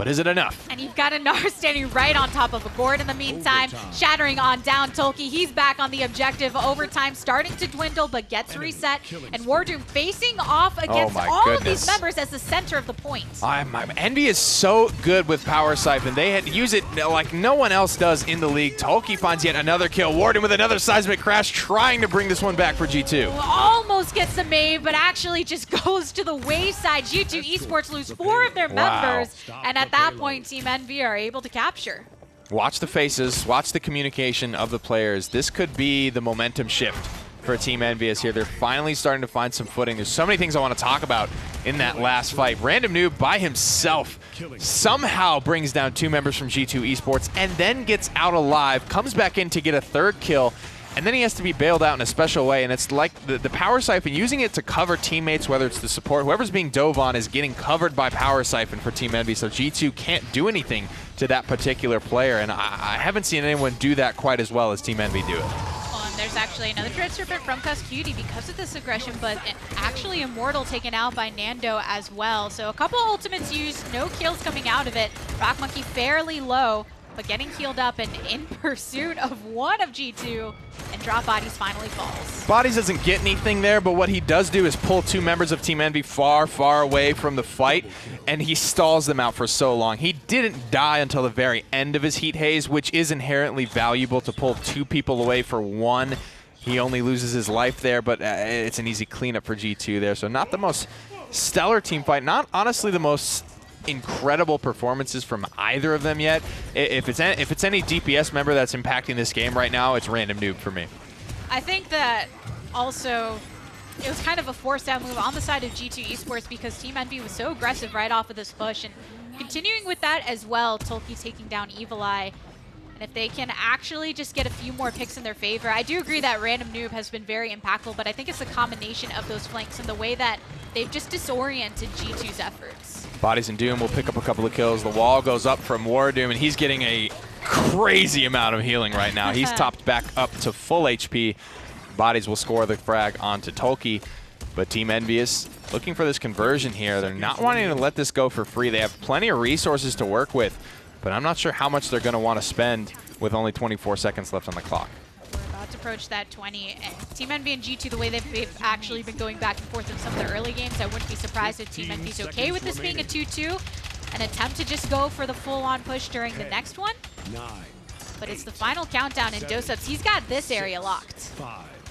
I: But is it enough?
D: And you've got a Gnar standing right on top of a gourd in the meantime, shattering on down Tolki. He's back on the objective. Overtime starting to dwindle, but gets reset. And Wardoom facing off against all of these members as the center of the point.
I: Envy is so good with Power Siphon. They had to use it like no one else does in the league. Tolki finds yet another kill. Wardoom with another seismic crash, trying to bring this one back for G2.
D: Almost gets the Mave, but actually just goes to the wayside. G2 Esports lose 4 of their members. And at that point, Team Envy are able to capture.
I: Watch the faces, watch the communication of the players. This could be the momentum shift for Team Envious here. They're finally starting to find some footing. There's so many things I want to talk about in that last fight. Random Noob by himself somehow brings down 2 members from G2 Esports and then gets out alive, comes back in to get a 3rd kill, and then he has to be bailed out in a special way. And it's like the Power Siphon, using it to cover teammates, whether it's the support, whoever's being dove on is getting covered by Power Siphon for Team Envy, so G2 can't do anything to that particular player. And I haven't seen anyone do that quite as well as Team Envy do it.
D: And there's actually another Dread Serpent from Cuscutie because of this aggression, but actually Immortal taken out by Nando as well. So a couple ultimates used, no kills coming out of it. Rock Monkey fairly low, but getting healed up and in pursuit of one of G2, and Drop Bodies finally falls.
I: Bodies doesn't get anything there, but what he does do is pull 2 members of Team Envy far, far away from the fight, and he stalls them out for so long. He didn't die until the very end of his Heat Haze, which is inherently valuable to pull 2 people away for 1. He only loses his life there, but it's an easy cleanup for G2 there. So not the most stellar team fight, not honestly the most incredible performances from either of them yet. If it's any DPS member that's impacting this game right now, it's Random Noob for me.
D: I think that also it was kind of a forced down move on the side of G2 Esports because Team Envy was so aggressive right off of this push, and continuing with that as well, Tolki taking down Evil Eye. And if they can actually just get a few more picks in their favor, I do agree that Random Noob has been very impactful, but I think it's a combination of those flanks and the way that they've just disoriented G2's efforts.
I: Bodies and Doom will pick up a couple of kills. The wall goes up from Wardoom, and he's getting a crazy amount of healing right now. He's topped back up to full HP. Bodies will score the frag onto Tolki, but Team Envious looking for this conversion here. They're not wanting to let this go for free. They have plenty of resources to work with, but I'm not sure how much they're going to want to spend with only 24 seconds left on the clock.
D: We're about to approach that 20. And Team Envy and G2, the way they've actually been going back and forth in some of the early games, I wouldn't be surprised if Team Envy's okay with this being a 2-2. An attempt to just go for the full-on push during the next one. But it's the final countdown, and Dosups, he's got this area locked.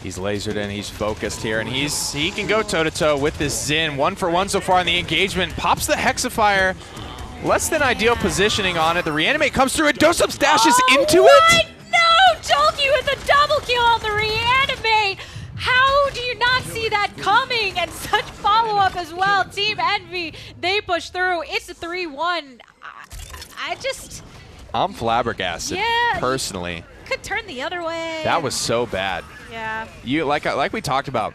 I: He's lasered in, he's focused here, and he can go toe-to-toe with this Xin. 1 for 1 so far in the engagement. Pops the Hexifier. Less than ideal positioning on it. The reanimate comes through, and Dosups dashes into it.
D: No! Tolki with a double kill on the reanimate! How do you not see that coming? And such follow-up as well. Team Envy, they push through. It's a 3-1.
I: I'm flabbergasted, personally.
D: Could turn the other way.
I: That was so bad.
D: Yeah.
I: You like we talked about,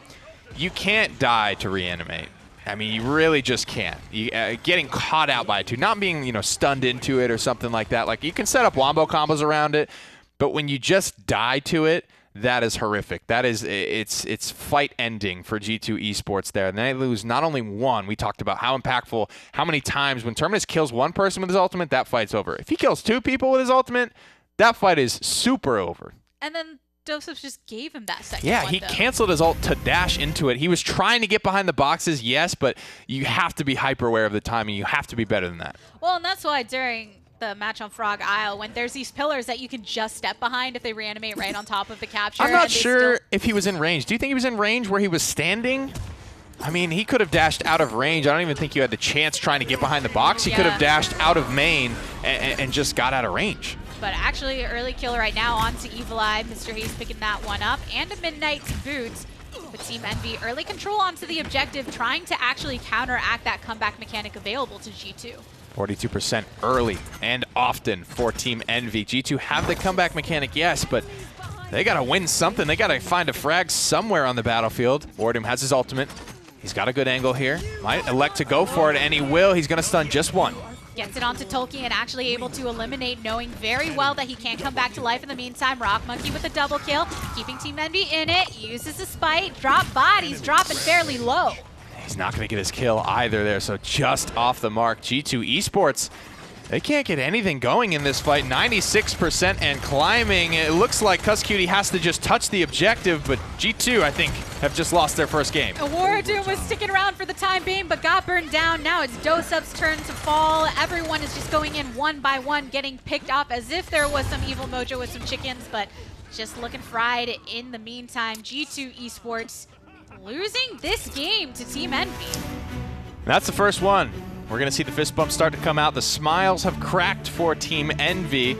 I: you can't die to reanimate. I mean, you really just can't. Getting caught out by it, too. Not being, stunned into it or something like that. Like, you can set up wombo combos around it, but when you just die to it, that is horrific. That is, it's fight ending for G2 Esports there. And they lose not only 1, we talked about how impactful, how many times when Terminus kills 1 person with his ultimate, that fight's over. If he kills 2 people with his ultimate, that fight is super over.
D: And then Dosups just gave him that second
I: Yeah,
D: one,
I: he
D: though.
I: canceled his ult to dash into it. He was trying to get behind the boxes, yes, but you have to be hyper aware of the timing. You have to be better than that.
D: Well, and that's why during the match on Frog Isle, when there's these pillars that you can just step behind if they reanimate right on top of the capture.
I: I'm not sure if he was in range. Do you think he was in range where he was standing? I mean, he could have dashed out of range. I don't even think you had the chance trying to get behind the box. He could have dashed out of main and just got out of range.
D: But actually, early kill right now onto Evil Eye. Mr. Hayes picking that one up. And a Midnight's boot. But Team Envy, early control onto the objective, trying to actually counteract that comeback mechanic available to G2.
I: 42% early and often for Team Envy. G2 have the comeback mechanic, yes, but they got to win something. They got to find a frag somewhere on the battlefield. Wardoom has his ultimate. He's got a good angle here. Might elect to go for it, and he will. He's going to stun just 1.
D: Gets it onto Tolki and actually able to eliminate, knowing very well that he can't come back to life in the meantime. Rock Monkey with a double kill, keeping Team Envy in it, uses a spite, drop bodies, dropping fairly low.
I: He's not going to get his kill either there, so just off the mark. G2 Esports They can't get anything going in this fight. 96% and climbing. It looks like Cuskcutie has to just touch the objective, but G2, I think, have just lost their first game.
D: Doom was sticking around for the time being, but got burned down. Now it's Dosup's turn to fall. Everyone is just going in one by one, getting picked off as if there was some evil mojo with some chickens, but just looking fried in the meantime. G2 Esports losing this game to Team Envy.
I: That's the first one. We're going to see the fist bumps start to come out. The smiles have cracked for Team Envy.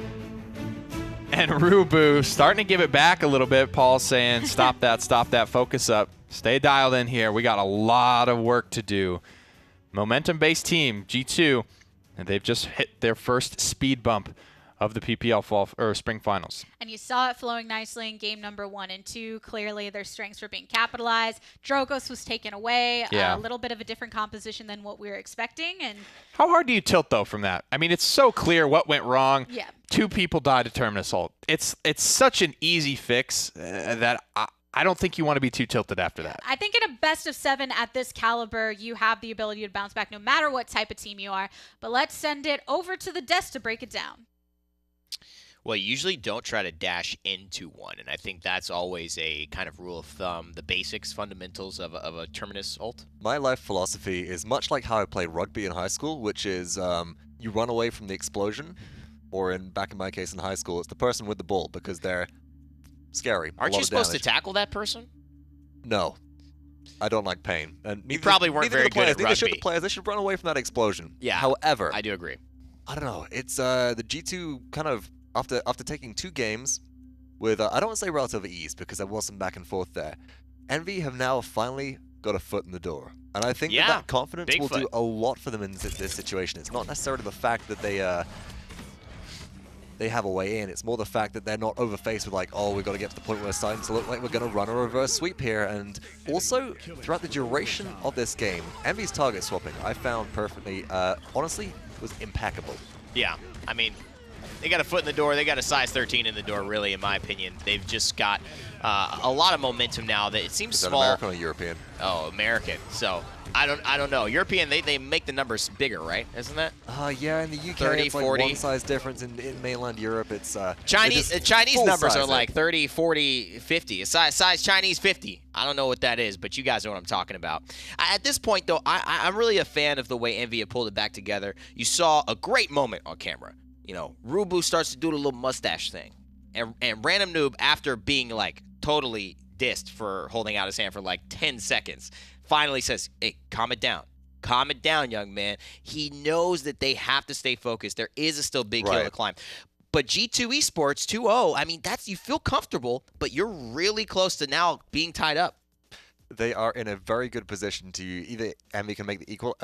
I: And Rubu starting to give it back a little bit. Paul's saying, stop that, focus up. Stay dialed in here. We got a lot of work to do. Momentum-based team, G2, and they've just hit their first speed bump of the PPL spring finals.
D: And you saw it flowing nicely in game number 1 and 2. Clearly their strengths were being capitalized. Drogos was taken away.
I: Yeah.
D: A little bit of a different composition than what we were expecting. And
I: how hard do you tilt, though, from that? I mean, it's so clear what went wrong.
D: Yeah.
I: 2 people died to Terminus ult. It's such an easy fix that I don't think you want to be too tilted after that.
D: I think in a best of 7 at this caliber, you have the ability to bounce back no matter what type of team you are. But let's send it over to the desk to break it down.
A: Well, you usually don't try to dash into one, and I think that's always a kind of rule of thumb, the basics, fundamentals of a Terminus ult.
B: My life philosophy is much like how I played rugby in high school, which is you run away from the explosion, or back in my case in high school, it's the person with the ball because they're scary.
A: Aren't you supposed to tackle that person?
B: No. I don't like pain. And
A: you probably weren't very good at rugby.
B: Neither should the players. They should run away from that explosion.
A: Yeah.
B: However,
A: I do agree.
B: I don't know. It's the G2 kind of after taking 2 games with I don't want to say relative ease because there was some back and forth there. Envy have now finally got a foot in the door, and I think that confidence will do a lot for them in this situation. It's not necessarily the fact that they have a way in. It's more the fact that they're not overfaced with like, oh, we've got to get to the point where it's starting to look like we're going to run a reverse sweep here. And also, throughout the duration of this game, Envy's target swapping, I found perfectly, honestly, was impeccable.
A: Yeah, I mean, they got a foot in the door. They got a size 13 in the door, really, in my opinion. They've just got a lot of momentum now that it seems small.
B: Is that American or European?
A: Oh, American. So I don't know. European, they make the numbers bigger, right? Isn't that?
B: Yeah, in the UK,
A: 30,
B: it's like
A: 40.
B: one size difference. In mainland Europe, it's
A: Chinese numbers are like 30, 40, 50. A size Chinese 50. I don't know what that is, but you guys know what I'm talking about. At this point, though, I'm really a fan of the way Envy have pulled it back together. You saw a great moment on camera. You know, Rubu starts to do the little mustache thing. And Random Noob, after being, like, totally dissed for holding out his hand for, like, 10 seconds, finally says, hey, calm it down. Calm it down, young man. He knows that they have to stay focused. There is a still big hill to climb. But G2 Esports 2-0, I mean, you feel comfortable, but you're really close to now being tied up.
B: They are in a very good position to either Envy can make the equal.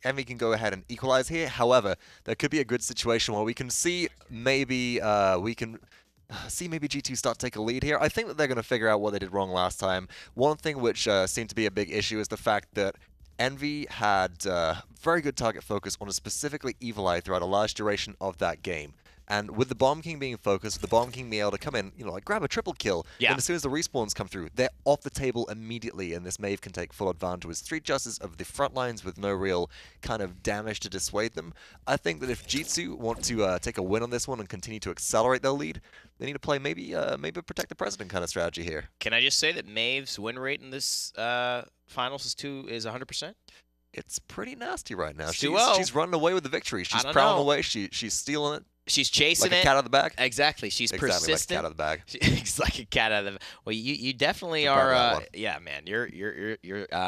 B: Envy can go ahead and equalize here. However, there could be a good situation where we can see maybe maybe G2 start to take a lead here. I think that they're going to figure out what they did wrong last time. One thing which seemed to be a big issue is the fact that Envy had very good target focus on a specifically Evil Eye throughout a large duration of that game. And with the Bomb King being focused, the Bomb King being able to come in, like grab a triple kill, and as soon as the respawns come through, they're off the table immediately, and this Maeve can take full advantage with 3 Justices of the front lines with no real kind of damage to dissuade them. I think that if G2 want to take a win on this one and continue to accelerate their lead, they need to play maybe a protect the president kind of strategy here.
A: Can I just say that Maeve's win rate in this finals is 100%?
B: It's pretty nasty right now.
A: She's
B: running away with the victory. She's prowling away. She's stealing it.
A: She's chasing
B: like a cat out of the bag?
A: Exactly. She's persistent.
B: Like a cat out of the bag.
A: She's like a cat out of the bag. Well, you definitely are. Yeah, man. You're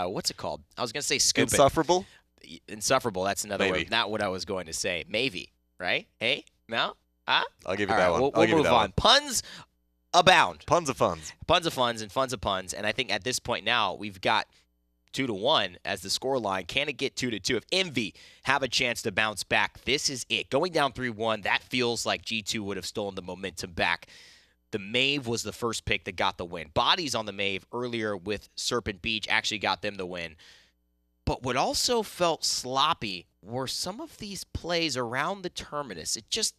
A: what's it called? I was gonna say scooping.
B: Insufferable.
A: Insufferable. That's another word. Not what I was going to say. Maybe. Right? Hey. No. I'll
B: give you that one.
A: We'll move on. Puns abound.
B: Puns of funds.
A: Puns of funds and funds of puns. And I think at this point now we've got 2-1 as the scoreline. Can it get 2-2? If Envy have a chance to bounce back, this is it. Going down 3-1, that feels like G2 would have stolen the momentum back. The Maeve was the first pick that got the win. Bodies on the Maeve earlier with Serpent Beach actually got them the win. But what also felt sloppy were some of these plays around the terminus. It just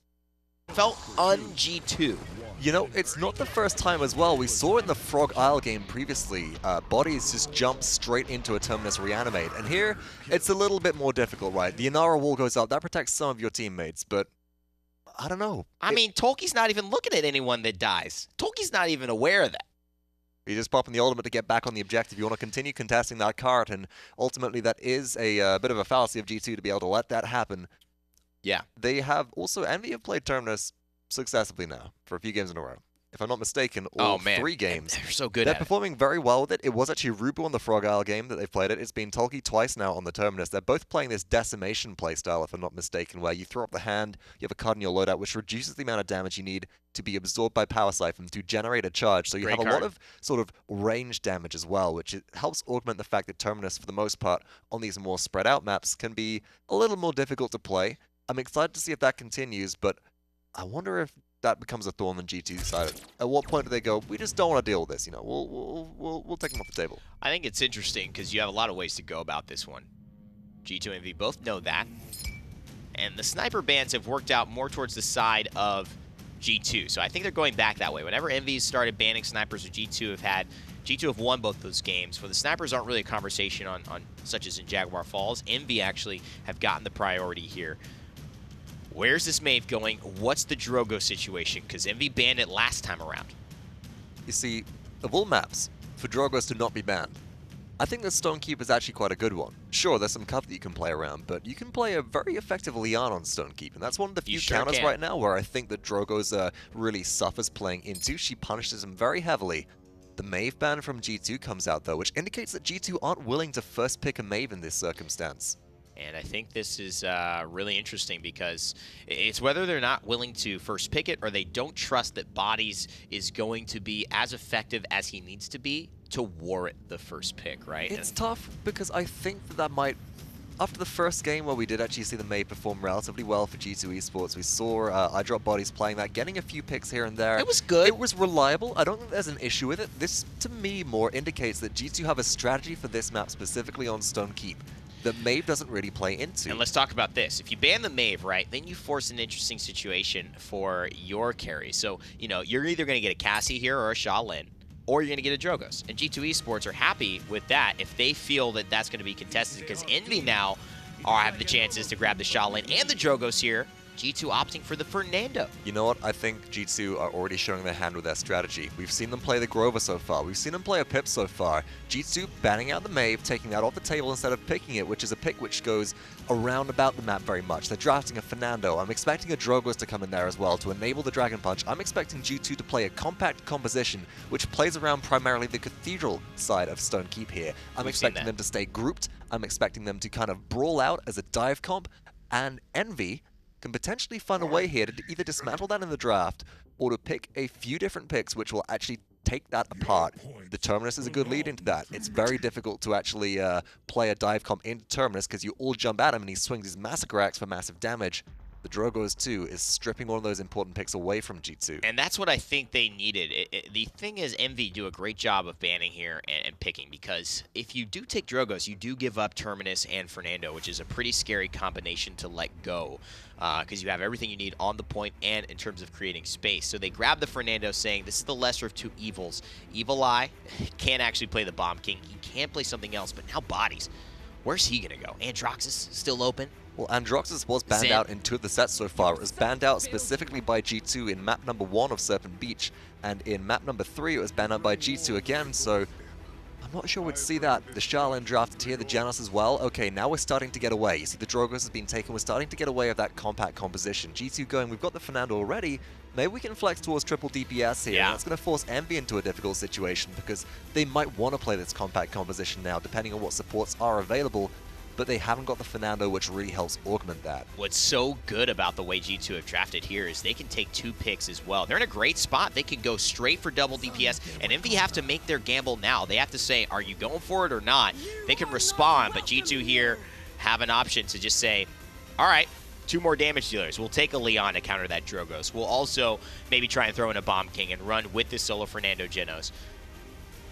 A: felt un-G2.
B: You know, it's not the first time as well. We saw in the Frog Isle game previously, bodies just jump straight into a Terminus reanimate. And here, it's a little bit more difficult, right? The Inara wall goes up. That protects some of your teammates, but I don't know.
A: I mean, Tolki's not even looking at anyone that dies. Tolki's not even aware of that.
B: You just pop in the ultimate to get back on the objective. You want to continue contesting that cart, and ultimately that is a bit of a fallacy of G2 to be able to let that happen.
A: Yeah.
B: They have also, Envy have played Terminus successfully now for a few games in a row. If I'm not mistaken, all 3 games.
A: They're so good
B: They're
A: at
B: performing very well with it. It was actually Rubu on the Frog Isle game that they've played it. It's been Tolki twice now on the Terminus. They're both playing this decimation playstyle, if I'm not mistaken, where you throw up the hand, you have a card in your loadout, which reduces the amount of damage you need to be absorbed by Power Siphon to generate a charge. So you have a lot of sort of range damage as well, which helps augment the fact that Terminus, for the most part, on these more spread out maps, can be a little more difficult to play. I'm excited to see if that continues, but I wonder if that becomes a thorn on G2's side. At what point do they go, we just don't want to deal with this, you know, we'll take them off the table?
A: I think it's interesting because you have a lot of ways to go about this one. G2 and MV both know that. And the sniper bans have worked out more towards the side of G2. So I think they're going back that way. Whenever MV started banning snipers, or G2 have won both those games. Where the snipers aren't really a conversation on such as in Jaguar Falls, MV actually have gotten the priority here. Where's this Mave going? What's the Drogo situation? Because MV banned it last time around.
B: You see, of all maps, for Drogos to not be banned, I think the Stonekeep is actually quite a good one. Sure, there's some cover that you can play around, but you can play a very effective Leon on Stonekeep, and that's one of the few counters right now where I think that Drogos really suffers playing into. She punishes him very heavily. The Mave ban from G2 comes out, though, which indicates that G2 aren't willing to first pick a Mave in this circumstance.
A: And I think this is really interesting because it's whether they're not willing to first pick it or they don't trust that Bodies is going to be as effective as he needs to be to warrant the first pick, right?
B: It's tough because I think that might... After the first game where we did actually see the Mave perform relatively well for G2 Esports, we saw iDropBodies playing that, getting a few picks here and there.
A: It was good.
B: It was reliable. I don't think there's an issue with it. This, to me, more indicates that G2 have a strategy for this map, specifically on Stonekeep, that Mave doesn't really play into.
A: And let's talk about this. If you ban the Mave, right, then you force an interesting situation for your carry. So, you know, you're either going to get a Cassie here or a Shaolin, or you're going to get a Drogos. And G2 Esports are happy with that if they feel that that's going to be contested, because Envy now have the chances to grab the Shaolin and the Drogos here. G2 opting for the Fernando.
B: You know what? I think G2 are already showing their hand with their strategy. We've seen them play the Grover so far. We've seen them play a Pip so far. G2 banning out the Mave, taking that off the table instead of picking it, which is a pick which goes around about the map very much. They're drafting a Fernando. I'm expecting a Drogos to come in there as well to enable the Dragon Punch. I'm expecting G2 to play a compact composition which plays around primarily the Cathedral side of Stonekeep here. I'm expecting them to stay grouped. I'm expecting them to kind of brawl out as a dive comp, and Envy can potentially find a way here to either dismantle that in the draft or to pick a few different picks which will actually take that apart. The Terminus is a good lead into that. It's very difficult to actually play a dive comp into Terminus because you all jump at him and he swings his Massacre Axe for massive damage. The Drogos, too, is stripping one of those important picks away from G2.
A: And that's what I think they needed. The thing is, MV do a great job of banning here and picking, because if you do take Drogos, you do give up Terminus and Fernando, which is a pretty scary combination to let go, because you have everything you need on the point and in terms of creating space. So they grab the Fernando, saying this is the lesser of two evils. Evil Eye can't actually play the Bomb King. He can play something else, but now Bodies. Where's he going to go? Androxus still open?
B: Well, Androxus was banned out in 2 of the sets so far. It was banned out specifically by G2 in map number 1 of Serpent Beach, and in map number 3 it was banned out by G2 again, so I'm not sure we'd see that. The Shaolin drafted here, the Janus as well. Okay, now we're starting to get away. You see the Drogos has been taken, we're starting to get away of that compact composition. G2 going, we've got the Fernando already, maybe we can flex towards triple DPS here. Yeah. That's going to force Envy into a difficult situation because they might want to play this compact composition now, depending on what supports are available, but they haven't got the Fernando, which really helps augment that.
A: What's so good about the way G2 have drafted here is they can take 2 picks as well. They're in a great spot. They can go straight for double DPS, and Envy have to make their gamble now. They have to say, are you going for it or not? They can respond, but G2 here have an option to just say, all right, 2 more damage dealers. We'll take a Leon to counter that Drogos. We'll also maybe try and throw in a Bomb King and run with this solo Fernando Genos.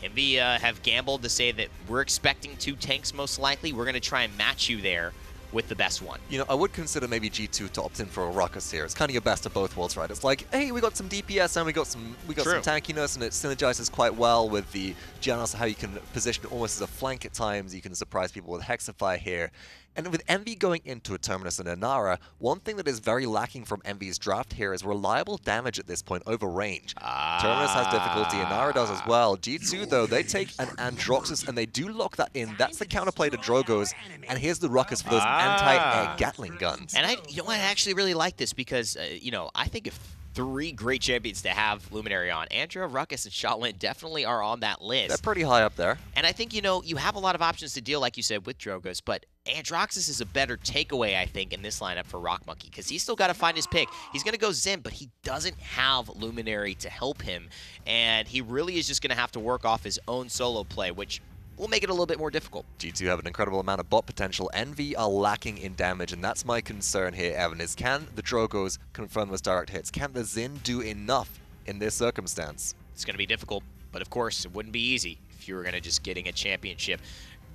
A: Envy have gambled to say that we're expecting 2 tanks most likely. We're going to try and match you there with the best one.
B: You know, I would consider maybe G2 to opt in for a Ruckus here. It's kind of your best of both worlds, right? It's like, hey, we got some DPS and we got some tankiness, and it synergizes quite well with the Giannis, how you can position it almost as a flank at times. You can surprise people with Hexify here. And with Envy going into a Terminus and Inara, one thing that is very lacking from Envy's draft here is reliable damage at this point over range. Terminus has difficulty, Inara does as well. G2, though, they take an Androxus and they do lock that in. That's the counterplay to Drogo's, and here's the Ruckus for those anti-air Gatling guns.
A: And you know what, I actually really like this because, you know, I think if 3 great champions to have Luminary on, Andra, Ruckus, and Shaolin definitely are on that list.
B: They're pretty high up there.
A: And I think, you know, you have a lot of options to deal, like you said, with Drogo's, but Androxus is a better takeaway, I think, in this lineup for Rock Monkey, because he's still got to find his pick. He's going to go Zim, but he doesn't have Luminary to help him, and he really is just going to have to work off his own solo play, which will make it a little bit more difficult.
B: G2 have an incredible amount of bot potential. Envy are lacking in damage, and that's my concern here, Evan, is can the Drogos confirm those direct hits? Can the Xin do enough in this circumstance?
A: It's going to be difficult, but of course, it wouldn't be easy if you were going to just getting a championship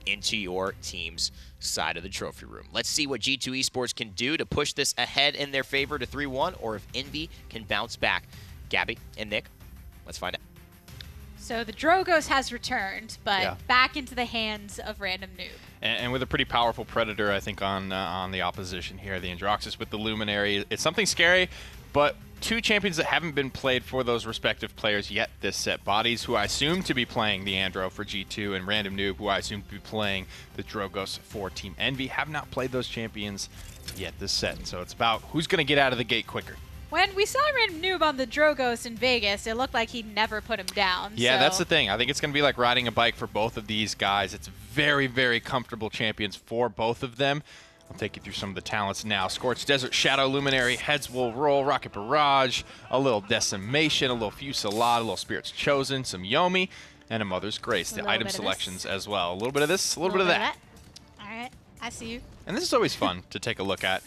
A: into your team's side of the trophy room. Let's see what G2 Esports can do to push this ahead in their favor to 3-1, or if Envy can bounce back. Gabby and Nick, let's find out.
D: So the Drogos has returned, but back into the hands of Random Noob.
I: And with a pretty powerful Predator, I think, on the opposition here, the Androxus with the Luminary. It's something scary, but 2 champions that haven't been played for those respective players yet this set. Bodies, who I assume to be playing the Andro for G2, and Random Noob, who I assume to be playing the Drogos for Team Envy, have not played those champions yet this set. So it's about who's going to get out of the gate quicker.
D: When we saw Random Noob on the Drogos in Vegas, it looked like he'd never put him down.
I: Yeah,
D: so.
I: That's the thing. I think it's going to be like riding a bike for both of these guys. It's very, very comfortable champions for both of them. I'll take you through some of the talents now. Scorched Desert, Shadow, Luminary, Heads will roll, Rocket Barrage, a little Decimation, a little Fusillade, a little Spirits Chosen, some Yomi, and a Mother's Grace. The item selections as well. A little bit of this, a little bit of that.
D: All right, I see you.
I: And this is always fun to take a look at.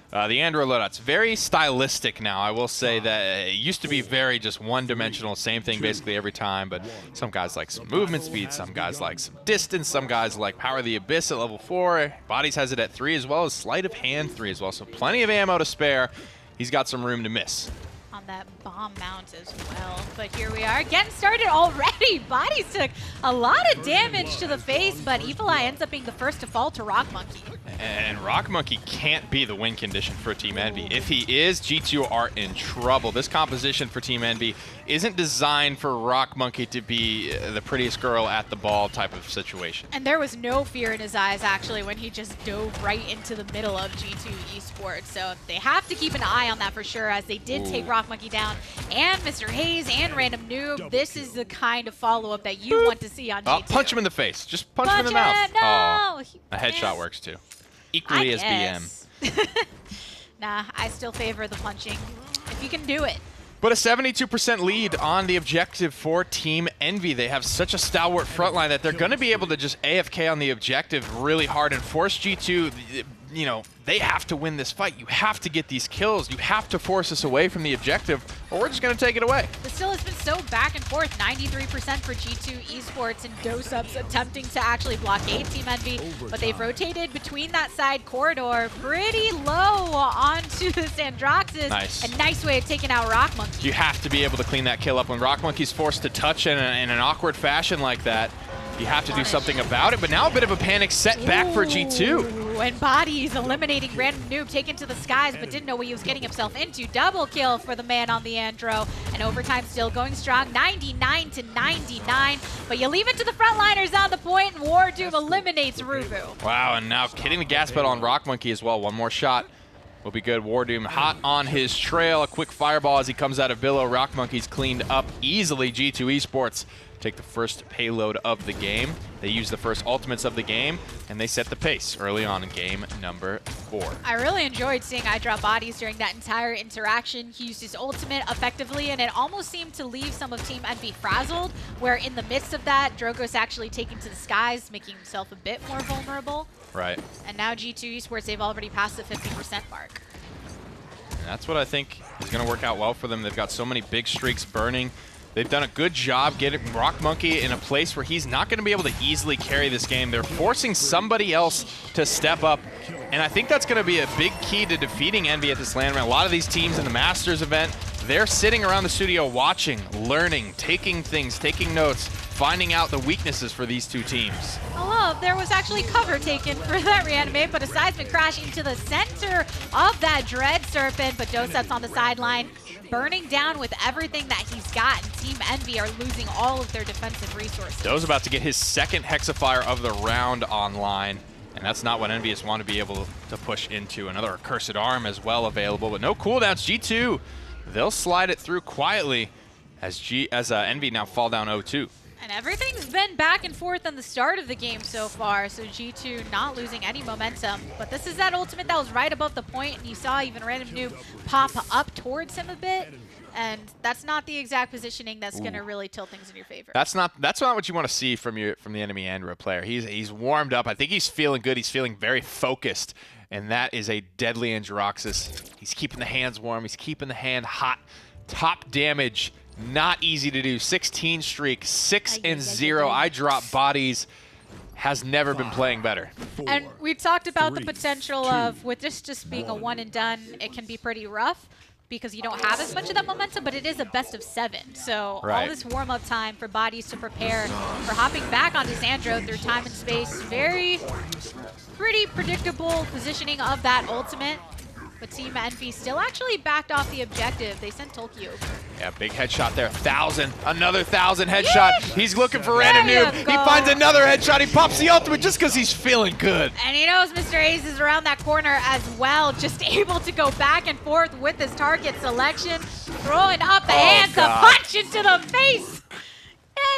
I: The Andro loadout's very stylistic now. I will say that it used to be very just one-dimensional, same thing basically every time, but some guys like some movement speed, some guys like some distance, some guys like Power of the Abyss at level 4. Bodies has it at 3 as well as Sleight of Hand 3 as well, so plenty of ammo to spare. He's got some room to miss.
D: On that bomb mount as well. But here we are, getting started already. Bodies took a lot of damage to the face, but Evil Eye ends up being the first to fall to Rock Monkey.
I: And Rock Monkey can't be the win condition for Team Envy. If he is, G2 are in trouble. This composition for Team Envy isn't designed for Rock Monkey to be the prettiest girl at the ball type of situation.
D: And there was no fear in his eyes, actually, when he just dove right into the middle of G2 Esports. So they have to keep an eye on that for sure, as they did take Rock Monkey down. And Mr. Hayes and Random Noob, this is the kind of follow-up that you want to see on G2.
I: Oh, punch him in the face. Just punch him in the mouth.
D: No!
I: Oh, a headshot works too. Equally as BM.
D: Nah, I still favor the punching, if you can do it.
I: But a 72% lead on the objective for Team Envy. They have such a stalwart front line that they're going to be able to just AFK on the objective really hard and force G2, you know, they have to win this fight. You have to get these kills. You have to force us away from the objective, or we're just going to take it away.
D: This still has been so back and forth. 93% for G2 Esports, and Dosubs attempting to actually blockade Team Envy, but they've rotated between that side corridor pretty low onto this Androxus.
I: Nice.
D: A nice way of taking out Rock Monkey.
I: You have to be able to clean that kill up. When Rock Monkey's forced to touch in an awkward fashion like that, you have to do something about it. But now a bit of a panic setback for G2.
D: And Bodies eliminating Random Noob, taken to the skies, but didn't know what he was getting himself into. Double kill for the man on the Andro, and overtime still going strong, 99-99. But you leave it to the frontliners on the point, and Wardoom eliminates Rubu.
I: Wow, and now hitting the gas pedal on Rock Monkey as well. One more shot will be good. Wardoom hot on his trail. A quick fireball as he comes out of Billow. Rock Monkey's cleaned up easily. G2 Esports take the first payload of the game. They use the first ultimates of the game, and they set the pace early on in game number 4. I
D: really enjoyed seeing I drop Bodies during that entire interaction. He used his ultimate effectively, and it almost seemed to leave some of Team Envy frazzled, where in the midst of that, Drogo's actually taken to the skies, making himself a bit more vulnerable.
I: Right.
D: And now G2 Esports, they've already passed the 50% mark.
I: And that's what I think is going to work out well for them. They've got so many big streaks burning. They've done a good job getting Rock Monkey in a place where he's not going to be able to easily carry this game. They're forcing somebody else to step up And I think that's going to be a big key to defeating Envy at this land round. A lot of these teams in the Masters event, they're sitting around the studio watching, learning, taking things, taking notes, finding out the weaknesses for these two teams.
D: Oh, there was actually cover taken for that reanimate, but a seismic crash into the center of that Dread Serpent, but Dosep's on the sideline, burning down with everything that he's got, and Team Envy are losing all of their defensive resources.
I: Doe's about to get his second Hexafire of the round online, and that's not what Envious want to be able to push into. Another Accursed Arm as well available, but no cooldowns. G2, they'll slide it through quietly as Envy now fall down 0-2.
D: And everything's been back and forth on the start of the game so far, so G2 not losing any momentum. But this is that ultimate that was right above the point, and you saw even Random Noob pop up towards him a bit. And that's not the exact positioning that's going to really tilt things in your favor.
I: That's not what you want to see from the enemy Andro player. He's warmed up. I think he's feeling good. He's feeling very focused, and that is a deadly Androxus. He's keeping the hands warm. He's keeping the hand hot. Top damage. Not easy to do. 16 streak, 6-0. I drop bodies. Has never been playing better.
D: And we talked about the potential of, with this just being a one and done, it can be pretty rough because you don't have as much of that momentum, but it is a best of 7. So all this warm-up time for bodies to prepare for hopping back onto Sandro through time and space. Pretty predictable positioning of that ultimate. But Team Envy still actually backed off the objective. They sent Tolkien over.
I: Yeah, big headshot there. 1,000. Another 1,000 headshot. He's looking for Random Noob. He finds another headshot. He pops the ultimate just because he's feeling good.
D: And he knows Mr. Ace is around that corner as well. Just able to go back and forth with his target selection. Throwing up the hands, a punch into the face.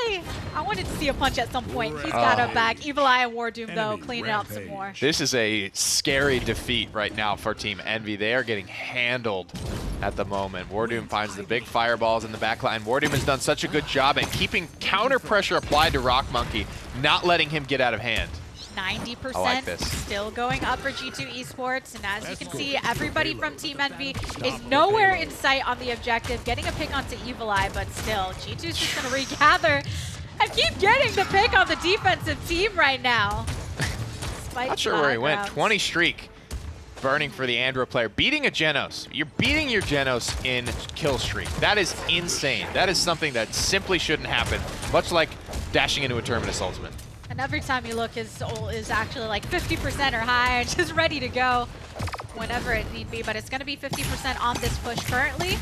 D: Hey, I wanted to see a punch at some point. He's got him back. Evil Eye and Wardoom, though, cleaning up some more.
I: This is a scary defeat right now for Team Envy. They are getting handled at the moment. Wardoom finds the big fireballs in the back line. Wardoom has done such a good job at keeping counter pressure applied to Rock Monkey, not letting him get out of hand.
D: 90% still going up for G2 Esports, and as you can see, everybody from Team Envy is nowhere in sight on the objective, getting a pick onto Evil Eye, but still, G2's just going to regather and keep getting the pick on the defensive team right now.
I: Not sure where he went. 20 streak, burning for the Andro player, beating a Genos. You're beating your Genos in kill streak. That is insane. That is something that simply shouldn't happen, much like dashing into a Terminus ultimate.
D: And every time you look, his ult is actually like 50% or higher, just ready to go whenever it need be. But it's going to be 50% on this push currently.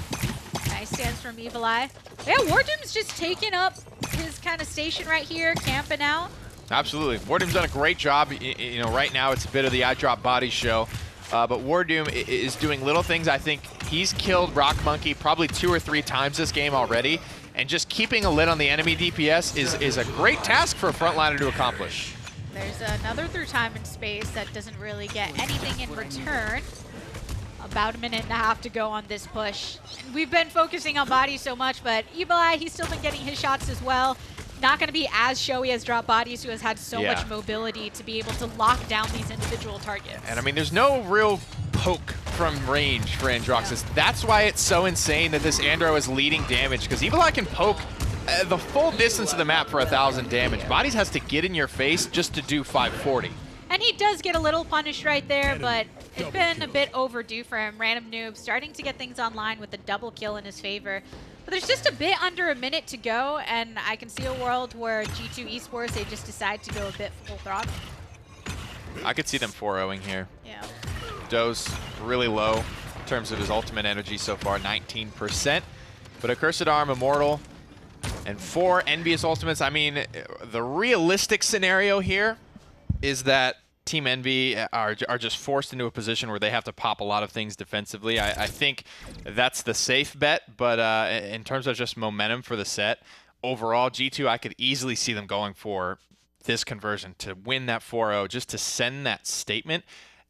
D: Nice stance from Evil Eye. Yeah, Wardoom's just taking up his kind of station right here, camping out.
I: Absolutely. Wardoom's done a great job. You know, right now it's a bit of the I Drop Body show. But Wardoom is doing little things. I think he's killed Rock Monkey probably 2 or 3 times this game already. And just keeping a lid on the enemy DPS is a great task for a frontliner to accomplish.
D: There's another through time and space that doesn't really get anything in return. About a minute and a half to go on this push. We've been focusing on bodies so much, but Evil Eye, he's still been getting his shots as well. Not going to be as showy as Drop Bodies, who has had so much mobility to be able to lock down these individual targets.
I: And I mean, there's no real poke from range for Androxus. That's why it's so insane that this Andro is leading damage, because Evil Eye can poke the full distance of the map for 1,000 damage. Bodies has to get in your face just to do 540.
D: And he does get a little punished right there, but it's been a bit overdue for him. Random Noob starting to get things online with a double kill in his favor. But there's just a bit under a minute to go, and I can see a world where G2 Esports, they just decide to go a bit full throttle.
I: I could see them 4-0ing here.
D: Yeah.
I: Doe's really low in terms of his ultimate energy so far, 19%. But Accursed Arm, Immortal, and 4 Envious ultimates. I mean, the realistic scenario here is that Team Envy are just forced into a position where they have to pop a lot of things defensively. I think that's the safe bet, but in terms of just momentum for the set, overall, G2, I could easily see them going for this conversion to win that 4-0, just to send that statement.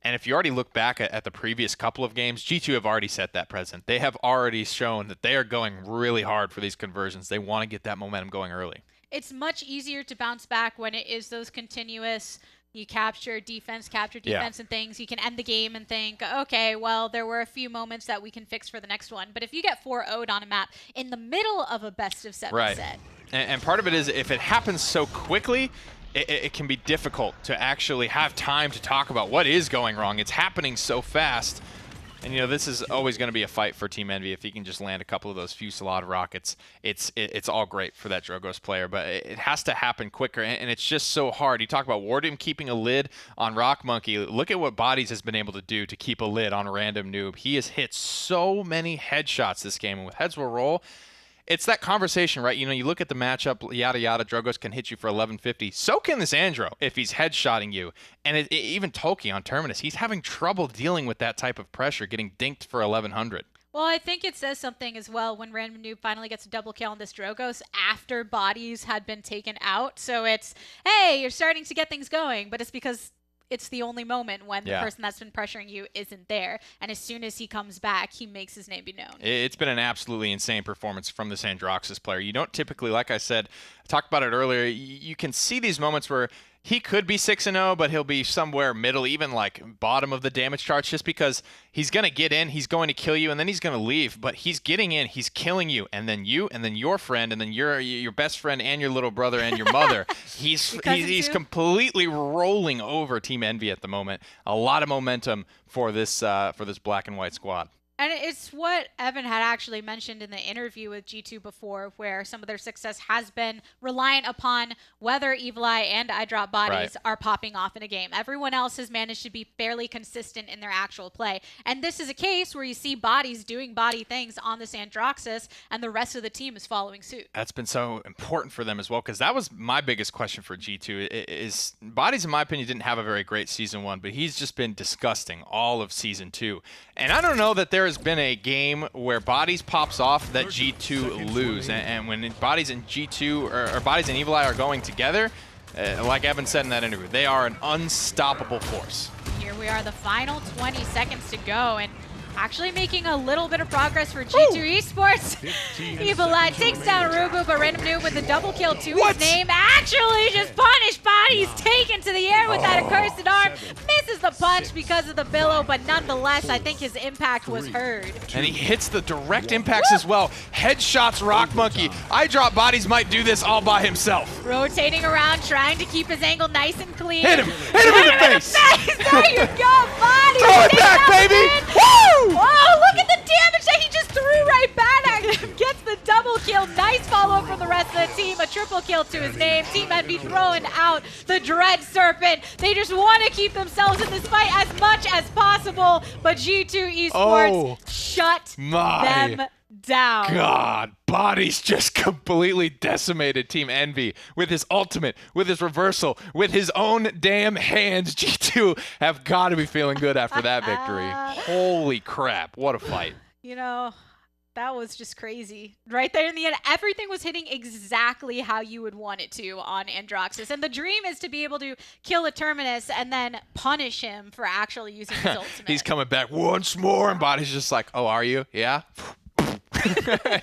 I: And if you already look back at the previous couple of games, G2 have already set that precedent. They have already shown that they are going really hard for these conversions. They want to get that momentum going early.
D: It's much easier to bounce back when it is those continuous, you capture defense, and things. You can end the game and think, okay, well, there were a few moments that we can fix for the next one. But if you get 4-0'd on a map in the middle of a best of 7 set.
I: And part of it is if it happens so quickly, it can be difficult to actually have time to talk about what is going wrong. It's happening so fast. And, you know, this is always going to be a fight for Team Envy. If he can just land a couple of those Fusillade rockets, it's all great for that Drogos player. But it has to happen quicker, and it's just so hard. You talk about Warden keeping a lid on Rock Monkey. Look at what Bodies has been able to do to keep a lid on Random Noob. He has hit so many headshots this game, and with heads will roll, it's that conversation, right? You know, you look at the matchup, yada, yada, Drogos can hit you for 1150. So can this Andro if he's headshotting you. And even Toki on Terminus, he's having trouble dealing with that type of pressure, getting dinked for 1100.
D: Well, I think it says something as well when Random Noob finally gets a double kill on this Drogos after Bodies had been taken out. So it's, hey, you're starting to get things going, but it's because it's the only moment when the person that's been pressuring you isn't there. And as soon as he comes back, he makes his name be known.
I: It's been an absolutely insane performance from this Androxus player. You don't typically, like I said, I talked about it earlier, you can see these moments where he could be 6-0, but he'll be somewhere middle, even like bottom of the damage charts, just because he's going to get in, he's going to kill you, and then he's going to leave. But he's getting in, he's killing you, and then your friend, and then your best friend, and your little brother, and your mother. He's completely rolling over Team Envy at the moment. A lot of momentum for this black and white squad.
D: And it's what Evan had actually mentioned in the interview with G2 before, where some of their success has been reliant upon whether Evil Eye and I Drop Bodies are popping off in a game. Everyone else has managed to be fairly consistent in their actual play. And this is a case where you see Bodies doing body things on this Androxus, and the rest of the team is following suit.
I: That's been so important for them as well, because that was my biggest question for G2. Is Bodies, in my opinion, didn't have a very great Season 1, but he's just been disgusting all of Season 2. And I don't know that there has been a game where Bodies pops off that G2 lose. And when Bodies and G2, or Bodies and Evil Eye are going together, like Evan said in that interview, they are an unstoppable force.
D: Here we are, the final 20 seconds to go, and actually making a little bit of progress for G2 Esports. Evil Eye takes down Rubu, but Random Noob with a double kill to his name. Actually just punished Bodies, taken to the air with that accursed arm. Misses the punch because of the billow, but nonetheless, I think his impact was heard.
I: And he hits the direct impacts as well. Headshots Rock Monkey. I Drop Bodies might do this all by himself.
D: Rotating around, trying to keep his angle nice and clean.
I: Hit him! Hit him in the face!
D: There you go, Bodies!
I: Throw it back, baby! Woo!
D: Whoa, look at the damage that he just threw right back at him. Gets the double kill. Nice follow from the rest of the team. A triple kill to his name. Team Envy throwing out the Dread Serpent. They just want to keep themselves in this fight as much as possible, but G2 Esports shut them down.
I: God, Bodies just completely decimated Team Envy with his ultimate, with his reversal, with his own damn hands. G2 have got to be feeling good after that victory. Holy crap, what a fight.
D: You know, that was just crazy. Right there in the end, everything was hitting exactly how you would want it to on Androxus. And the dream is to be able to kill a Terminus and then punish him for actually using his ultimate.
I: He's coming back once more, and Bodies just like, oh, are you? Yeah?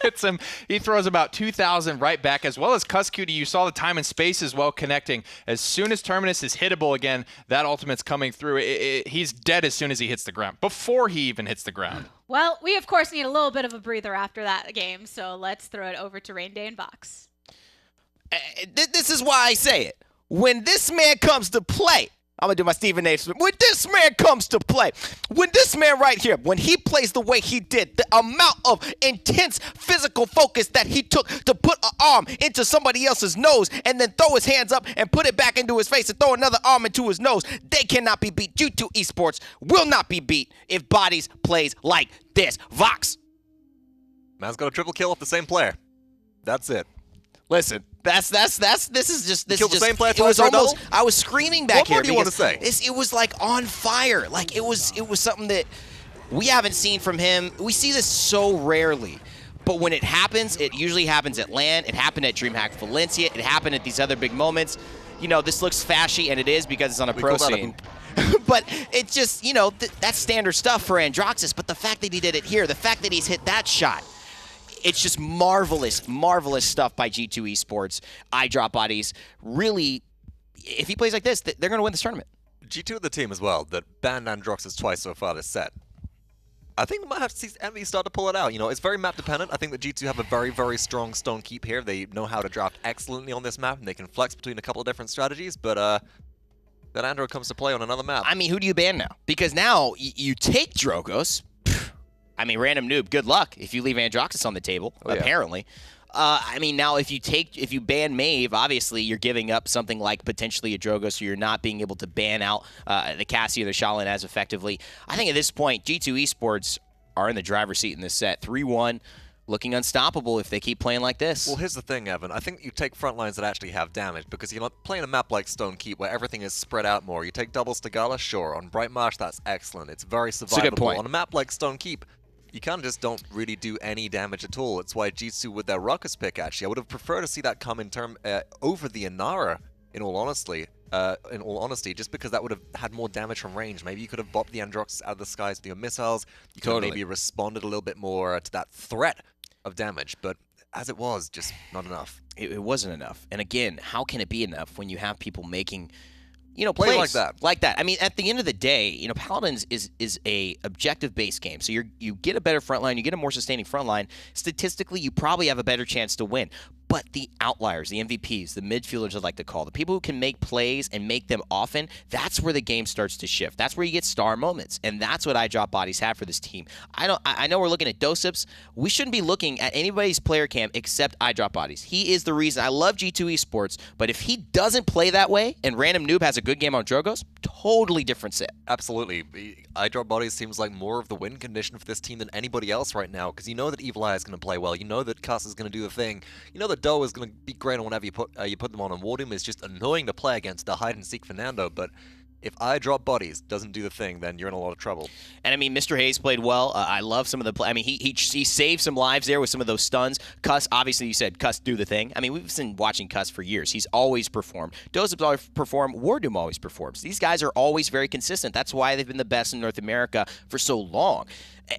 I: Hits him. He throws about 2,000 right back, as well as Cuscutie. You saw the time and space as well connecting. As soon as Terminus is hittable again, that ultimate's coming through. He's dead as soon as he hits the ground, before he even hits the ground.
D: Well, we of course need a little bit of a breather after that game, so let's throw it over to Rain Day and Vox.
A: This is why I say it. When this man comes to play, I'm going to do my Stephen A. Smith. When this man comes to play, when this man right here, when he plays the way he did, the amount of intense physical focus that he took to put an arm into somebody else's nose and then throw his hands up and put it back into his face and throw another arm into his nose, they cannot be beat. G2 Esports will not be beat if Bodies plays like this. Vox.
B: Man's got a triple kill off the same player. That's it.
A: Listen, this is just
B: Killed the same player
A: it was
B: twice for a
A: almost
B: double?
A: I was screaming back
B: What
A: here
B: more do you want
A: because
B: to say?
A: it was like on fire. Like it was something that we haven't seen from him. We see this so rarely. But when it happens, it usually happens at LAN. It happened at DreamHack Valencia. It happened at these other big moments. You know, this looks fashy, and it is because it's on a pro scene. But it's just, you know, that's standard stuff for Androxus. But the fact that he did it here, the fact that he's hit that shot, it's just marvelous, marvelous stuff by G2 Esports. I Drop Bodies. Really, if he plays like this, they're going to win this tournament.
B: G2 of the team as well that banned Androxus twice so far this set. I think we might have to see Envy start to pull it out. You know, it's very map dependent. I think that G2 have a very, very strong stone keep here. They know how to draft excellently on this map, and they can flex between a couple of different strategies, but that Android comes to play on another map.
A: I mean, who do you ban now? Because now you take Drogoz. I mean, random noob, good luck if you leave Androxus on the table, apparently. I mean, now if you ban Maeve, obviously you're giving up something like potentially a Drogo, so you're not being able to ban out the Cassie or the Shalin as effectively. I think at this point, G2 Esports are in the driver's seat in this set. 3-1, looking unstoppable if they keep playing like this.
B: Well, here's the thing, Evan. I think you take front lines that actually have damage, because you're not playing a map like Stone Keep where everything is spread out more. You take doubles to Gala, sure. On Bright Marsh, that's excellent. It's very survivable.
A: That's a good point.
B: On a map like Stone Keep, you kind of just don't really do any damage at all. It's why Jitsu with their Ruckus pick, actually, I would have preferred to see that come in over the Inara, in all honesty, just because that would have had more damage from range. Maybe you could have bopped the Androxus out of the skies with your missiles. You could have maybe responded a little bit more to that threat of damage, but as it was, just not enough.
A: It wasn't enough. And again, how can it be enough when you have people making plays
B: like that.
A: Like that. I mean, at the end of the day, Paladins is a objective-based game. So you get a better front line, you get a more sustaining front line. Statistically, you probably have a better chance to win. But the outliers, the MVPs, the midfielders I'd like to call, the people who can make plays and make them often, that's where the game starts to shift. That's where you get star moments. And that's what iDropBodies have for this team. I know we're looking at Dosips. We shouldn't be looking at anybody's player cam except iDropBodies. He is the reason. I love G2 Esports, but if he doesn't play that way and Random Noob has a good game on Drogoz, totally different set.
B: Absolutely. iDropBodies seems like more of the win condition for this team than anybody else right now, because you know that Evil Eye is going to play well. You know that Cuss is going to do the thing. You know that Doe is going to be great on whenever you put them on, and Wardoom is just annoying to play against the hide-and-seek Fernando, but if iDropBodies doesn't do the thing, then you're in a lot of trouble.
A: And I mean, Mr. Hayes played well. I love some of the play. I mean, he saved some lives there with some of those stuns. Cuss, obviously, you said Cuss do the thing. I mean, we've been watching Cuss for years. He's always performed. Dozip's always performed. Wardoom always performs. These guys are always very consistent. That's why they've been the best in North America for so long.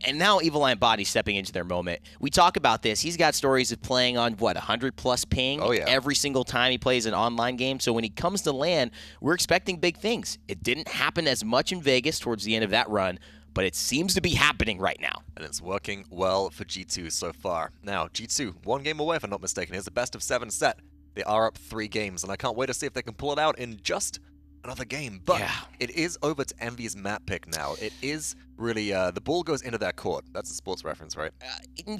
A: And now Evil Eye and Body stepping into their moment. We talk about this. He's got stories of playing on, 100-plus ping every single time he plays an online game. So when he comes to LAN, we're expecting big things. It didn't happen as much in Vegas towards the end of that run, but it seems to be happening right now.
B: And it's working well for G2 so far. Now, G2, one game away, if I'm not mistaken. It's the best of 7 set. They are up 3 games, and I can't wait to see if they can pull it out in just another game. But it is over to Envy's map pick now. It is really, the ball goes into their court. That's a sports reference, right?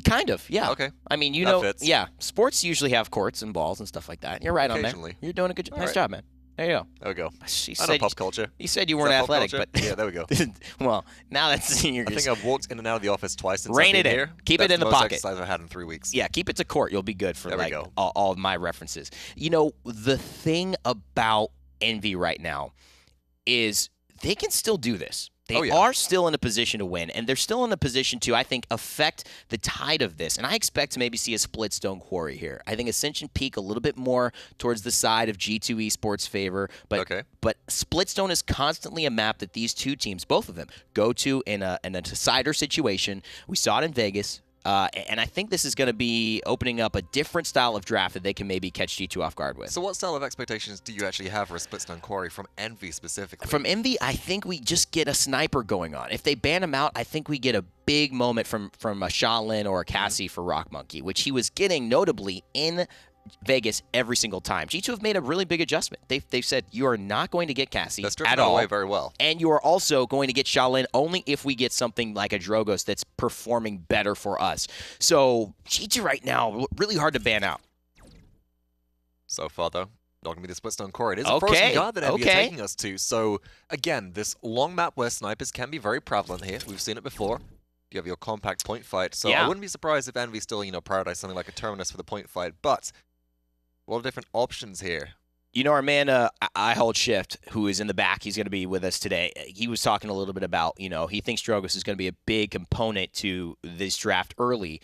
A: Kind of, yeah.
B: Okay.
A: I mean,
B: fits.
A: Yeah, sports usually have courts and balls and stuff like that. You're right on there. You're doing a nice job, man. There you go.
B: There we go.
A: I
B: know pop culture.
A: You said you weren't athletic, but
B: yeah, there we go.
A: Well, now that's
B: I think I've walked in and out of the office twice since
A: Rein
B: I've
A: it
B: been
A: in.
B: here.
A: Keep
B: That's
A: it in the
B: most
A: pocket.
B: exercise I've had in 3 weeks.
A: Yeah, keep it to court. You'll be good for
B: there we go.
A: all of my references. The thing about Envy right now is they can still do this. They are still in a position to win, and they're still in a position to, I think, affect the tide of this. And I expect to maybe see a split Stone Quarry here. I think Ascension peak a little bit more towards the side of G2 Esports' favor. But Splitstone is constantly a map that these two teams, both of them, go to in a decider situation. We saw it in Vegas. And I think this is going to be opening up a different style of draft that they can maybe catch G2 off guard with.
B: So what style of expectations do you actually have for a Splitstone Quarry from Envy specifically?
A: From Envy, I think we just get a sniper going on. If they ban him out, I think we get a big moment from a Shaolin or a Cassie for Rock Monkey, which he was getting notably in Vegas every single time. G2 have made a really big adjustment. They've said you are not going to get Cassie at all.
B: Away very well.
A: And you are also going to get Shaolin only if we get something like a Drogoz that's performing better for us. So G2 right now, really hard to ban out.
B: So far, though, not going to be the Splitstone Quarry. It is a frozen guard that Envy are taking us to. So, again, this long map where snipers can be very prevalent here. We've seen it before. You have your compact point fight. So I wouldn't be surprised if Envy still, prioritize something like a Terminus for the point fight. But a lot of different options here.
A: Our man, I Hold Shift, who is in the back, he's going to be with us today. He was talking a little bit about, he thinks Drogoz is going to be a big component to this draft early.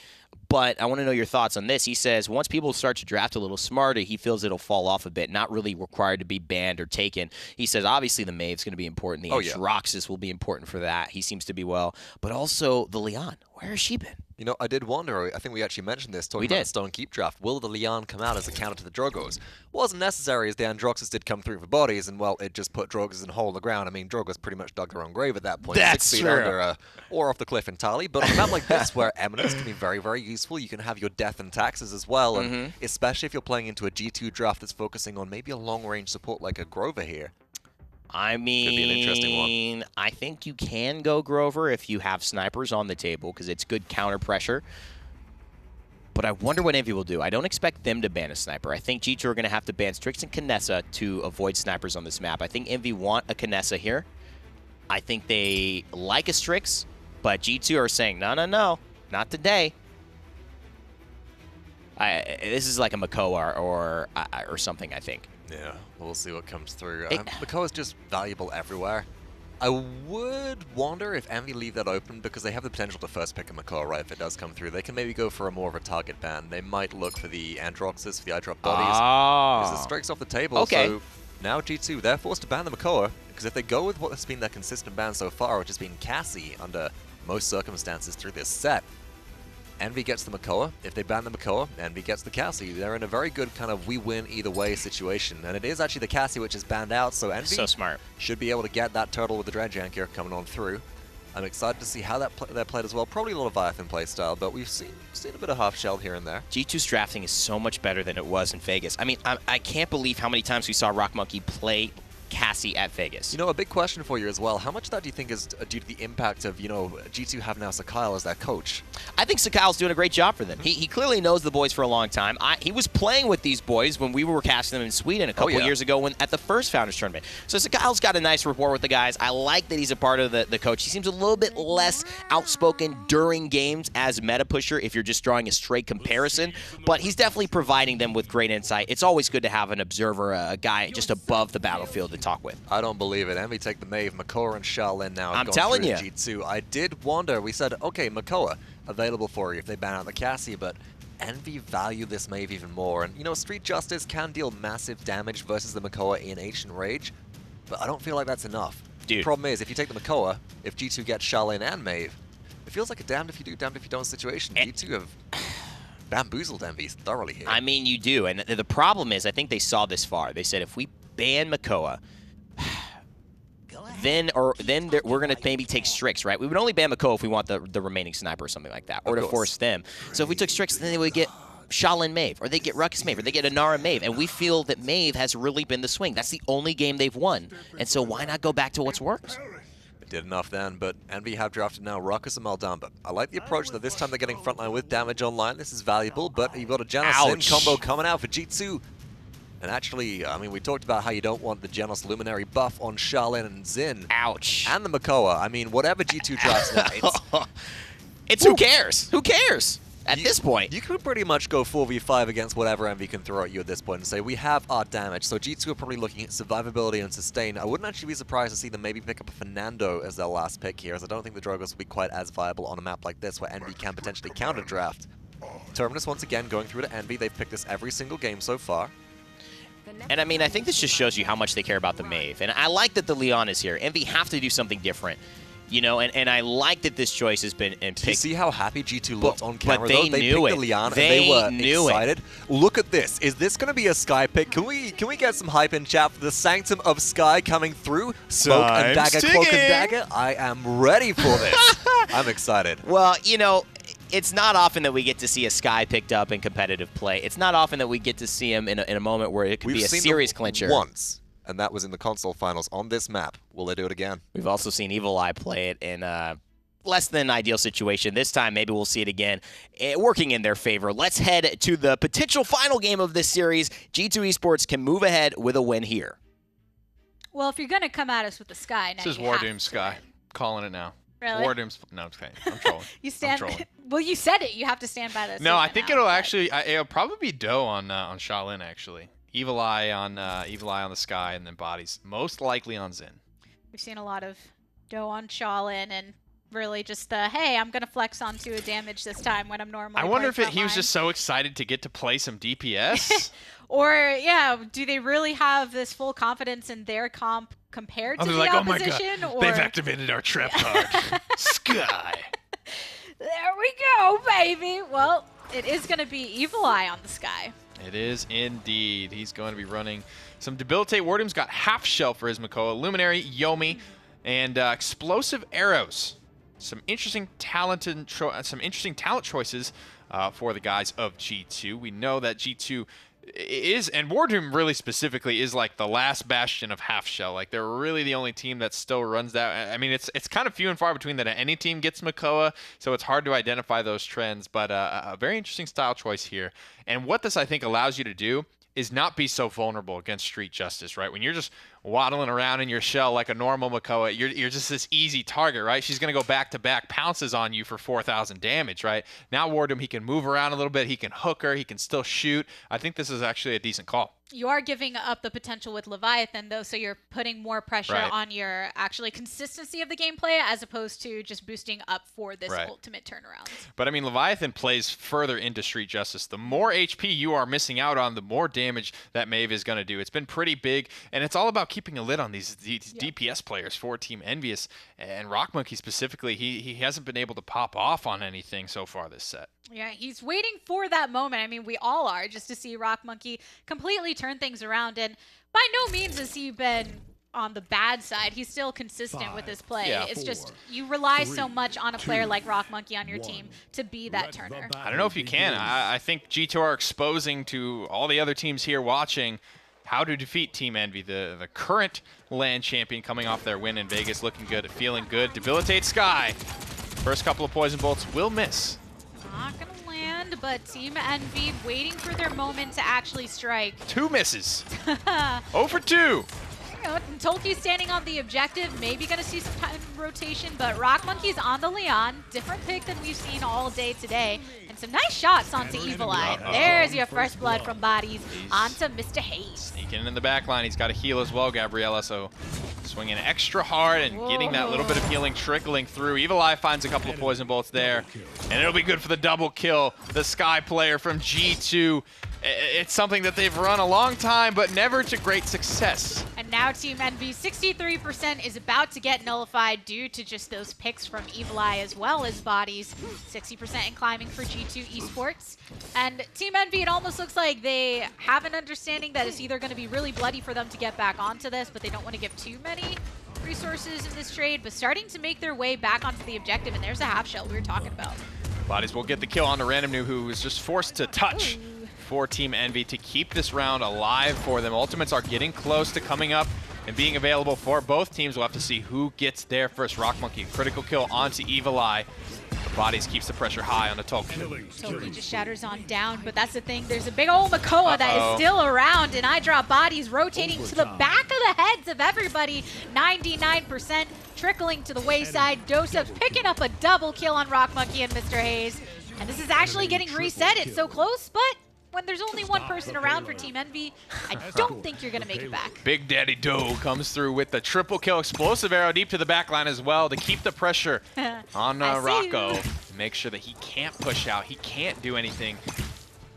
A: But I want to know your thoughts on this. He says once people start to draft a little smarter, he feels it'll fall off a bit, not really required to be banned or taken. He says obviously the Maeve's going to be important. The Roxas will be important for that. He seems to be well. But also the Leon. Where has she been?
B: You know, I did wonder, I think we actually mentioned this, talking about the Stone Keep draft. Will the Leon come out as a counter to the Drogos? Wasn't necessary, as the Androxus did come through for bodies, and, well, it just put Drogos in a hole in the ground. I mean, Drogos pretty much dug their own grave at that point.
A: That's
B: 6 feet
A: true.
B: under, or off the cliff entirely. But on a map like this, where Eminence can be very, very useful, you can have your death and taxes as well, and especially if you're playing into a G2 draft that's focusing on maybe a long-range support like a Grover here.
A: I mean,
B: could be an interesting one.
A: I think you can go Grover if you have snipers on the table because it's good counter pressure. But I wonder what Envy will do. I don't expect them to ban a sniper. I think G2 are going to have to ban Strix and Kinessa to avoid snipers on this map. I think Envy want a Kinessa here. I think they like a Strix, but G2 are saying, no, no, no, not today. This is like a Makoa or something, I think.
B: Yeah, we'll see what comes through. Makoa's just valuable everywhere. I would wonder if Envy leave that open because they have the potential to first pick a Makoa, right, if it does come through. They can maybe go for a more of a target ban. They might look for the Androxus, for the eye-drop bodies. Because the Strike's off the table,
A: okay.
B: So now G2, they're forced to ban the Makoa. Because if they go with what has been their consistent ban so far, which has been Cassie under most circumstances through this set, Envy gets the Makoa. If they ban the Makoa, Envy gets the Cassie. They're in a very good kind of we win either way situation. And it is actually the Cassie which is banned out, so Envy should be able to get that turtle with the Dredge Anchor coming on through. I'm excited to see how they're played as well. Probably a Leviathan playstyle, but we've seen a bit of half-shelled here and there.
A: G2's drafting is so much better than it was in Vegas. I mean, I can't believe how many times we saw Rock Monkey play Cassie at Vegas.
B: You know, a big question for you as well. How much of that do you think is due to the impact of, you know, G2 have now Sakyle as their coach?
A: I think Sakyle's doing a great job for them. He clearly knows the boys for a long time. He was playing with these boys when we were casting them in Sweden a couple years ago at the first Founders Tournament. So Sakyle's got a nice rapport with the guys. I like that he's a part of the coach. He seems a little bit less outspoken during games as meta pusher if you're just drawing a straight comparison, but he's definitely providing them with great insight. It's always good to have an observer, a guy just above the battlefield to talk with.
B: I don't believe it. Envy take the Maeve. Makoa and Shaolin now.
A: I'm telling you.
B: G2. I did wonder. We said, okay, Makoa available for you if they ban out the Cassie, but Envy value this Maeve even more. And, you know, Street Justice can deal massive damage versus the Makoa in Ancient Rage, but I don't feel like that's enough.
A: Dude.
B: The problem is, if you take the Makoa, if G2 gets Shaolin and Maeve, it feels like a damned if you do, damned if you don't situation. G2 have bamboozled Envy thoroughly here.
A: I mean, you do. And the problem is, I think they saw this far. They said, if we ban Makoa, then we're going to maybe take Strix, right? We would only ban Makoa if we want the remaining sniper or something like that, or to force them. So if we took Strix, then they would get Shaolin Maeve, or they get Ruckus Maeve, or they get Inara Maeve, and we feel that Maeve has really been the swing. That's the only game they've won, and so why not go back to what's worked?
B: It did enough then, but Envy have drafted now Ruckus and Maldamba. I like the approach that this time they're getting frontline with damage online. This is valuable, but you've got a Genos combo coming out for G2. And actually, I mean, we talked about how you don't want the Genos Luminary buff on Shaolin and Xin.
A: Ouch.
B: And the Makoa. I mean, whatever G2 drafts now,
A: it's who cares? Who cares? At this point.
B: You could pretty much go 4v5 against whatever Envy can throw at you at this point and say, we have our damage. So G2 are probably looking at survivability and sustain. I wouldn't actually be surprised to see them maybe pick up a Fernando as their last pick here, as I don't think the Drogos will be quite as viable on a map like this where Envy can potentially counter draft. Terminus once again going through to Envy. They've picked this every single game so far.
A: And I mean, I think this just shows you how much they care about the Maeve. And I like that the Leon is here. Envy have to do something different. You know, and I like that this choice has been picked.
B: Do you see how happy G2 looked on camera,
A: though?
B: They picked the Leon, and they were excited. Look at this. Is this going to be a Sky pick? Can we get some hype in chat for the Sanctum of Sky coming through? Smoke and Dagger, Cloak and Dagger. I am ready for this. I'm excited.
A: Well, you know, it's not often that we get to see a Sky picked up in competitive play. It's not often that we get to see him in a moment where it could be a serious clincher.
B: Once, and that was in the console finals on this map. Will they do it again?
A: We've also seen Evil Eye play it in a less than ideal situation. This time, maybe we'll see it again, working in their favor. Let's head to the potential final game of this series. G2 Esports can move ahead with a win here.
D: Well, if you're going to come at us with the Sky, now
I: this is Wardoom Sky. Calling it now.
D: Really?
I: Wardoom's... No, it's okay. I'm trolling.
D: I'm trolling. Well, you said it. You have to stand by this.
I: No, I think it'll probably be Doe on Shaolin, actually. Evil Eye on the Sky, and then Bodies. Most likely on Xin.
D: We've seen a lot of Doe on Shaolin, and really just the, hey, I'm going to flex onto a damage this time when I'm normally
I: I wonder if he was just so excited to get to play some DPS.
D: Or, yeah, do they really have this full confidence in their comp compared to the
I: like,
D: opposition?
I: Oh my God,
D: or...
I: they've activated our trap card. Sky.
D: There we go, baby. Well, it is going to be Evil Eye on the Sky.
I: It is indeed. He's going to be running some Debilitate. Wardoom's got half shell for his Makoa, Luminary, Yomi, and explosive arrows. Some interesting talent choices for the guys of G2. We know that G2 is, and Wardoom really specifically is like the last bastion of half shell. Like they're really the only team that still runs that. I mean, it's kind of few and far between that any team gets Makoa, so it's hard to identify those trends. But a very interesting style choice here. And what this I think allows you to do is not be so vulnerable against Street Justice, right? When you're just waddling around in your shell like a normal Makoa, you're just this easy target, right? She's going to go back-to-back pounces on you for 4,000 damage, right? Now Wardoom, he can move around a little bit. He can hook her. He can still shoot. I think this is actually a decent call.
D: You are giving up the potential with Leviathan, though, so you're putting more pressure on your actually consistency of the gameplay as opposed to just boosting up for this ultimate turnaround.
I: But, I mean, Leviathan plays further into Street Justice. The more HP you are missing out on, the more damage that Maeve is going to do. It's been pretty big, and it's all about keeping a lid on these DPS players for Team Envious. And Rock Monkey specifically, he hasn't been able to pop off on anything so far this set.
D: Yeah, he's waiting for that moment. I mean, we all are, just to see Rock Monkey completely turn things around. And by no means has he been on the bad side. He's still consistent with his play.
I: Yeah.
D: It's just you rely so much on a player like Rock Monkey on your team to be that turner.
I: I don't know if you can. I think G2 are exposing to all the other teams here watching how to defeat Team Envy, the current LAN champion coming off their win in Vegas, looking good, feeling good. Debilitate Sky. First couple of poison bolts will miss.
D: Not going to land, but Team Envy waiting for their moment to actually strike.
I: 2 misses. 0 for 2.
D: You know, Tolkien's standing on the objective, maybe going to see some time rotation, but Rock Monkey's on the Leon. Different pick than we've seen all day today. And some nice shots onto Evil Eye. There's your first blood from Bodies onto Mr. Hayes.
I: Sneaking in the back line. He's got a heal as well, Gabriella, so swinging extra hard and getting that little bit of healing trickling through. Evil Eye finds a couple of poison bolts there, and it'll be good for the double kill. The Sky player from G2. It's something that they've run a long time, but never to great success.
D: And now Team Envy, 63% is about to get nullified due to just those picks from Evil Eye as well as Bodies. 60% in climbing for G2 Esports. And Team Envy, it almost looks like they have an understanding that it's either going to be really bloody for them to get back onto this, but they don't want to give too many resources in this trade, but starting to make their way back onto the objective, and there's a half shell we were talking about.
I: Bodies will get the kill on the Random New, who was just forced to touch for Team Envy to keep this round alive for them. Ultimates are getting close to coming up and being available for both teams. We'll have to see who gets there first. Rock Monkey, critical kill onto Evil Eye. The Bodies keeps the pressure high on the Tolkien.
D: Tolkien just shatters on down, but that's the thing. There's a big old Makoa that is still around, and I drop Bodies rotating to the back of the heads of everybody. 99% trickling to the wayside. Dosef picking up a double kill on Rock Monkey and Mr. Hayes. And this is actually getting reset. It's so close, but when there's only one person around for Team Envy, I don't think you're going to make it back.
I: Big Daddy Doe comes through with the triple kill. Explosive arrow deep to the back line as well to keep the pressure on Rocco. Make sure that he can't push out. He can't do anything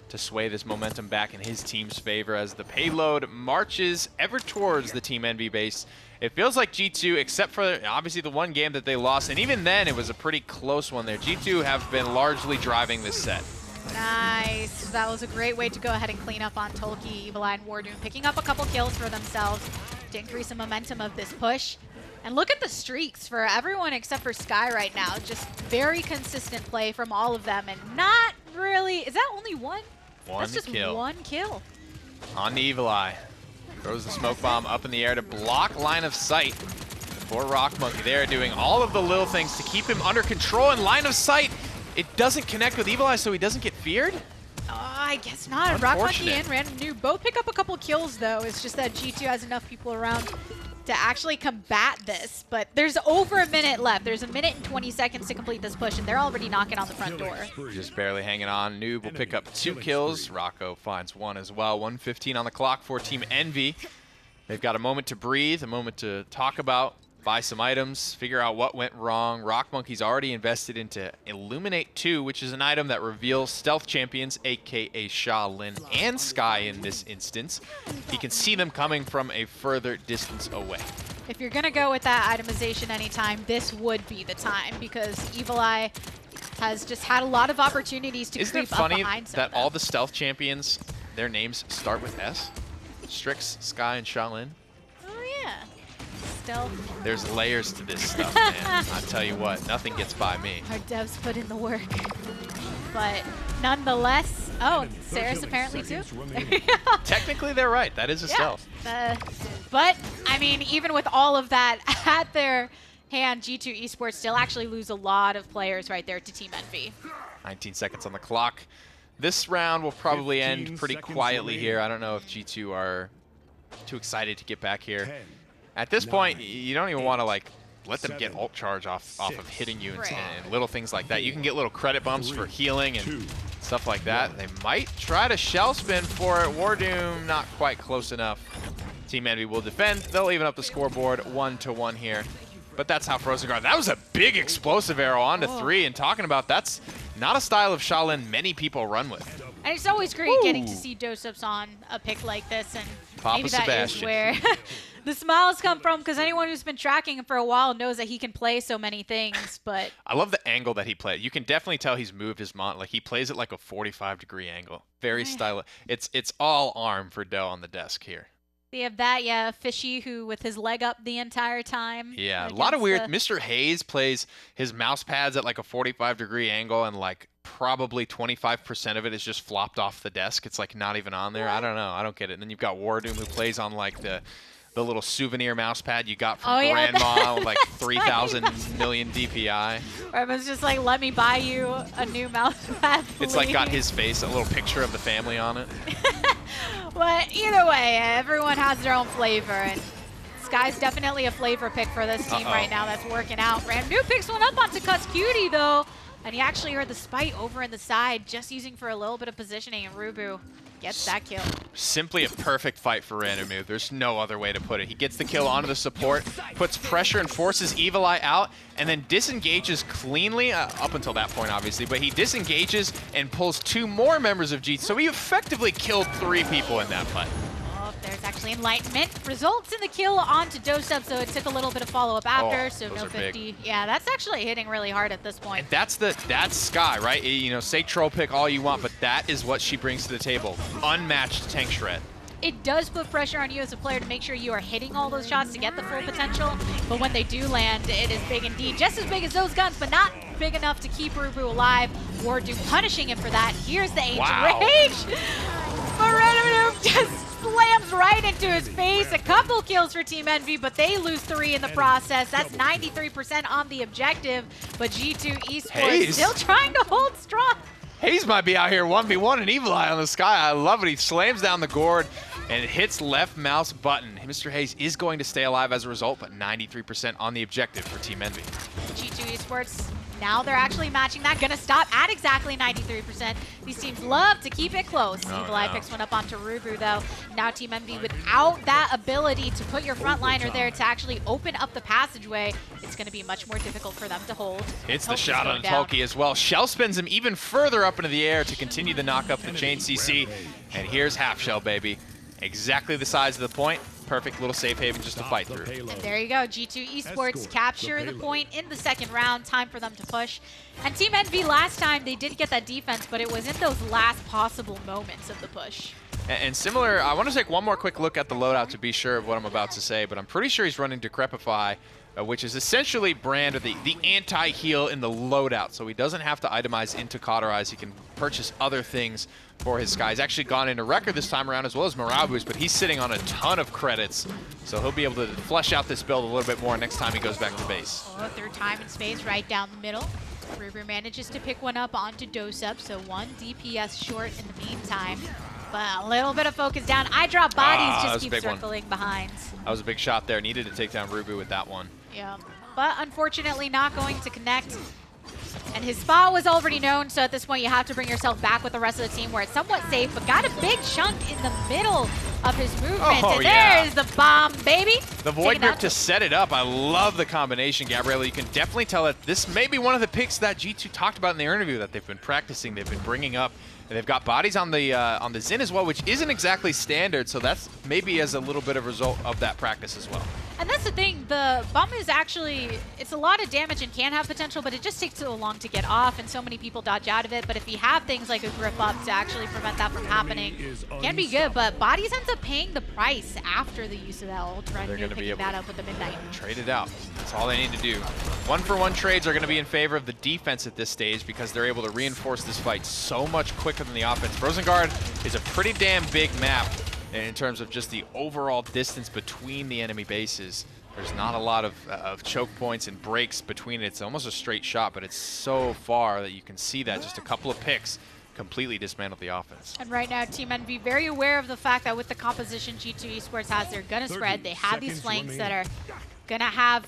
I: to sway this momentum back in his team's favor as the payload marches ever towards the Team Envy base. It feels like G2, except for obviously the one game that they lost, and even then it was a pretty close one there. G2 have been largely driving this set.
D: Nice. That was a great way to go ahead and clean up on Tolkien, Evil Eye, and Wardoom, picking up a couple kills for themselves to increase the momentum of this push. And look at the streaks for everyone except for Sky right now. Just very consistent play from all of them, and not really... Is that only one? That's just
I: kill.
D: One kill.
I: On the Evil Eye. Throws the smoke bomb up in the air to block line of sight for Rock Monkey. They're doing all of the little things to keep him under control and line of sight. It doesn't connect with Evil Eye, so he doesn't get feared?
D: I guess not. Rock Monkey and Random New both pick up a couple kills, though. It's just that G2 has enough people around to actually combat this. But there's over a minute left. There's a minute and 20 seconds to complete this push, and they're already knocking on the front door.
I: Just barely hanging on. Noob will pick up 2 kills. Rocco finds 1 as well. 1:15 on the clock for Team Envy. They've got a moment to breathe, a moment to talk about, buy some items, figure out what went wrong. Rock Monkey's already invested into Illuminate 2, which is an item that reveals stealth champions, aka Sha, Lin, and Sky in this instance. He can see them coming from a further distance away.
D: if you're going to go with that itemization anytime, this would be the time, because Evil Eye has just had a lot of opportunities to creep up behind some of them.
I: Isn't it funny that all the stealth champions, their names start with S? Strix, Sky, and Shaolin.
D: Oh, yeah. Stealth.
I: There's layers to this stuff, man. I tell you what, nothing gets by me.
D: Our devs put in the work. But nonetheless, oh, Sarah's apparently too.
I: Technically, they're right. That is a stealth.
D: But, I mean, even with all of that at their hand, G2 Esports still actually lose a lot of players right there to Team Envy.
I: 19 seconds on the clock. This round will probably end pretty quietly here. I don't know if G2 are too excited to get back here. At this point, you don't even want to like let them get ult charge off of hitting you and little things like that. You can get little credit bumps for healing and stuff like that. They might try to shell spin for it. Wardoom not quite close enough. Team Envy will defend. They'll even up the scoreboard 1-1 here. But that's how Frozen Guard. That was a big explosive arrow onto 3. And talking about that's not a style of Shaolin many people run with.
D: And it's always great getting to see Dosups on a pick like this, and
I: Papa
D: maybe that
I: Sebastian.
D: is where the smiles come from, because anyone who's been tracking him for a while knows that he can play so many things. But
I: I love the angle that he played. You can definitely tell he's moved his mount. Like he plays it like a 45-degree angle. Very stylish. It's all arm for Doe on the desk here.
D: we have that, Fishy, who with his leg up the entire time.
I: Yeah, a lot of weird. Mr. Hayes plays his mouse pads at like a 45-degree angle, and like probably 25% of it is just flopped off the desk. It's like not even on there. I don't know. I don't get it. And then you've got Wardoom, who plays on like the little souvenir mouse pad you got from Grandma with like 3,000 million DPI.
D: Everyone's just like, let me buy you a new mouse pad, please.
I: It's like got his face, a little picture of the family on it.
D: But either way, everyone has their own flavor, and Sky's definitely a flavor pick for this team right now that's working out. Randu picks one up onto Cuss Cutie, though, and he actually heard the spite over in the side, just using for a little bit of positioning, and Rubu gets that kill. Simply
I: a perfect fight for Randu. There's no other way to put it. He gets the kill onto the support, puts pressure and forces Evil Eye out, and then disengages cleanly, up until that point, obviously, but he disengages and pulls 2 more members of G. So he effectively killed 3 people in that fight.
D: Oh, there's actually Enlightenment. Results in the kill onto Dosub, so it took a little bit of follow-up after, so no 50. Big. Yeah, that's actually hitting really hard at this point.
I: And that's Sky, right? You know, say troll pick all you want, but that is what she brings to the table. Unmatched tank shred.
D: It does put pressure on you as a player to make sure you are hitting all those shots to get the full potential, but when they do land, it is big indeed. Just as big as those guns, but not big enough to keep Rubu alive. Wardoom punishing him for that. Here's the Ancient Rage. But Randu just slams right into his face. A couple kills for Team Envy, but they lose 3 in the process. That's 93% on the objective, but G2 Esports still trying to hold strong.
I: Hayes might be out here 1v1 and Evil Eye on the Sky. I love it. He slams down the gourd and hits left mouse button. Mr. Hayes is going to stay alive as a result, but 93% on the objective for Team Envy.
D: G2 Esports, now they're actually matching that. Gonna stop at exactly 93%. These teams love to keep it close. Evil Eye picks one up onto Rubu, though. Now Team Envy, without that ability to put your frontliner there to actually open up the passageway, it's going to be much more difficult for them to hold.
I: It's the shot on Tolkien as well. Shell spins him even further up into the air to continue the knock up the chain CC. And here's Half Shell, baby. Exactly the size of the point. Perfect little safe haven just to fight through.
D: And there you go. G2 Esports capture the point in the second round. Time for them to push. And Team Envy, last time, they did get that defense, but it was in those last possible moments of the push.
I: And similar, I want to take one more quick look at the loadout to be sure of what I'm about to say, but I'm pretty sure he's running Decrepify, which is essentially Brand, or the anti-heal in the loadout, so he doesn't have to itemize into Cauterize. He can purchase other things for his Sky. He's actually gone into Record this time around, as well as Marabu's, but he's sitting on a ton of credits, so he'll be able to flesh out this build a little bit more next time he goes back to base.
D: Oh, through time and space right down the middle. Rubu manages to pick one up onto Dosub, so 1 DPS short in the meantime. But a little bit of focus down. I drop bodies, just keep circling behind.
I: That was a big shot there. Needed to take down Rubu with that one.
D: Yeah, but unfortunately not going to connect. And his spot was already known, so at this point you have to bring yourself back with the rest of the team where it's somewhat safe, but got a big chunk in the middle of his movement. And there is the bomb, baby.
I: The Void Grip to set it up. I love the combination, Gabriella. You can definitely tell that this may be one of the picks that G2 talked about in the interview that they've been practicing, they've been bringing up. And they've got bodies on the Xin as well, which isn't exactly standard, so that's maybe as a little bit of result of that practice as well.
J: And that's the thing, the bomb is actually, it's a lot of damage and can have potential, but it just takes so long to get off, and so many people dodge out of it. But if you have things like a grip up to actually prevent that from happening, can be good. But Bodies ends up paying the price after the use of that ult, right?
I: They're going to be able
J: that up with the midnight.
I: Trade it out. That's all they need to do. 1-for-1 trades are going to be in favor of the defense at this stage because they're able to reinforce this fight so much quicker than the offense. Rosengard is a pretty damn big map in terms of just the overall distance between the enemy bases. There's not a lot of choke points and breaks between it. It's almost a straight shot, but it's so far that you can see that just a couple of picks completely dismantled the offense.
J: And right now, Team Envy very aware of the fact that with the composition G2 Esports has, they're going to spread. They have these flanks that are going to have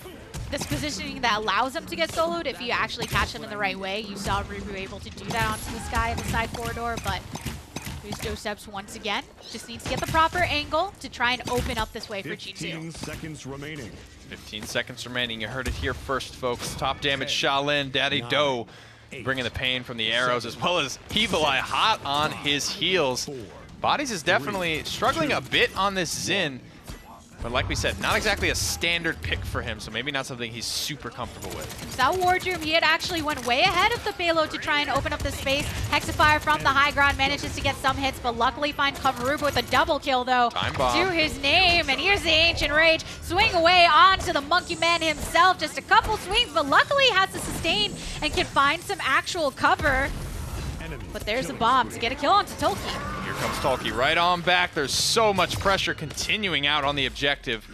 J: this positioning that allows them to get soloed if you actually catch them in the right way. You saw Rubu able to do that onto the sky in the side corridor, but here's Josephs once again. Just needs to get the proper angle to try and open up this way for G2.
K: 15 seconds remaining.
I: 15 seconds remaining. You heard it here first, folks. Top damage, Shaolin, Daddy Doe, bringing the pain from the arrows, as well as Evil Eye hot on his heels. Bodies is definitely struggling a bit on this Xin, but like we said, not exactly a standard pick for him, so maybe not something he's super comfortable with.
J: That Wardroom, he had actually went way ahead of the payload to try and open up the space. Hexafire from the high ground manages to get some hits, but luckily find Coveruba with a double kill, though, to his name. And here's the Ancient Rage, swing away onto the Monkey Man himself. Just a couple swings, but luckily has to sustain and can find some actual cover. But there's a bomb to get a kill onto Tolkien.
I: Here comes Tolkien right on back. There's so much pressure continuing out on the objective.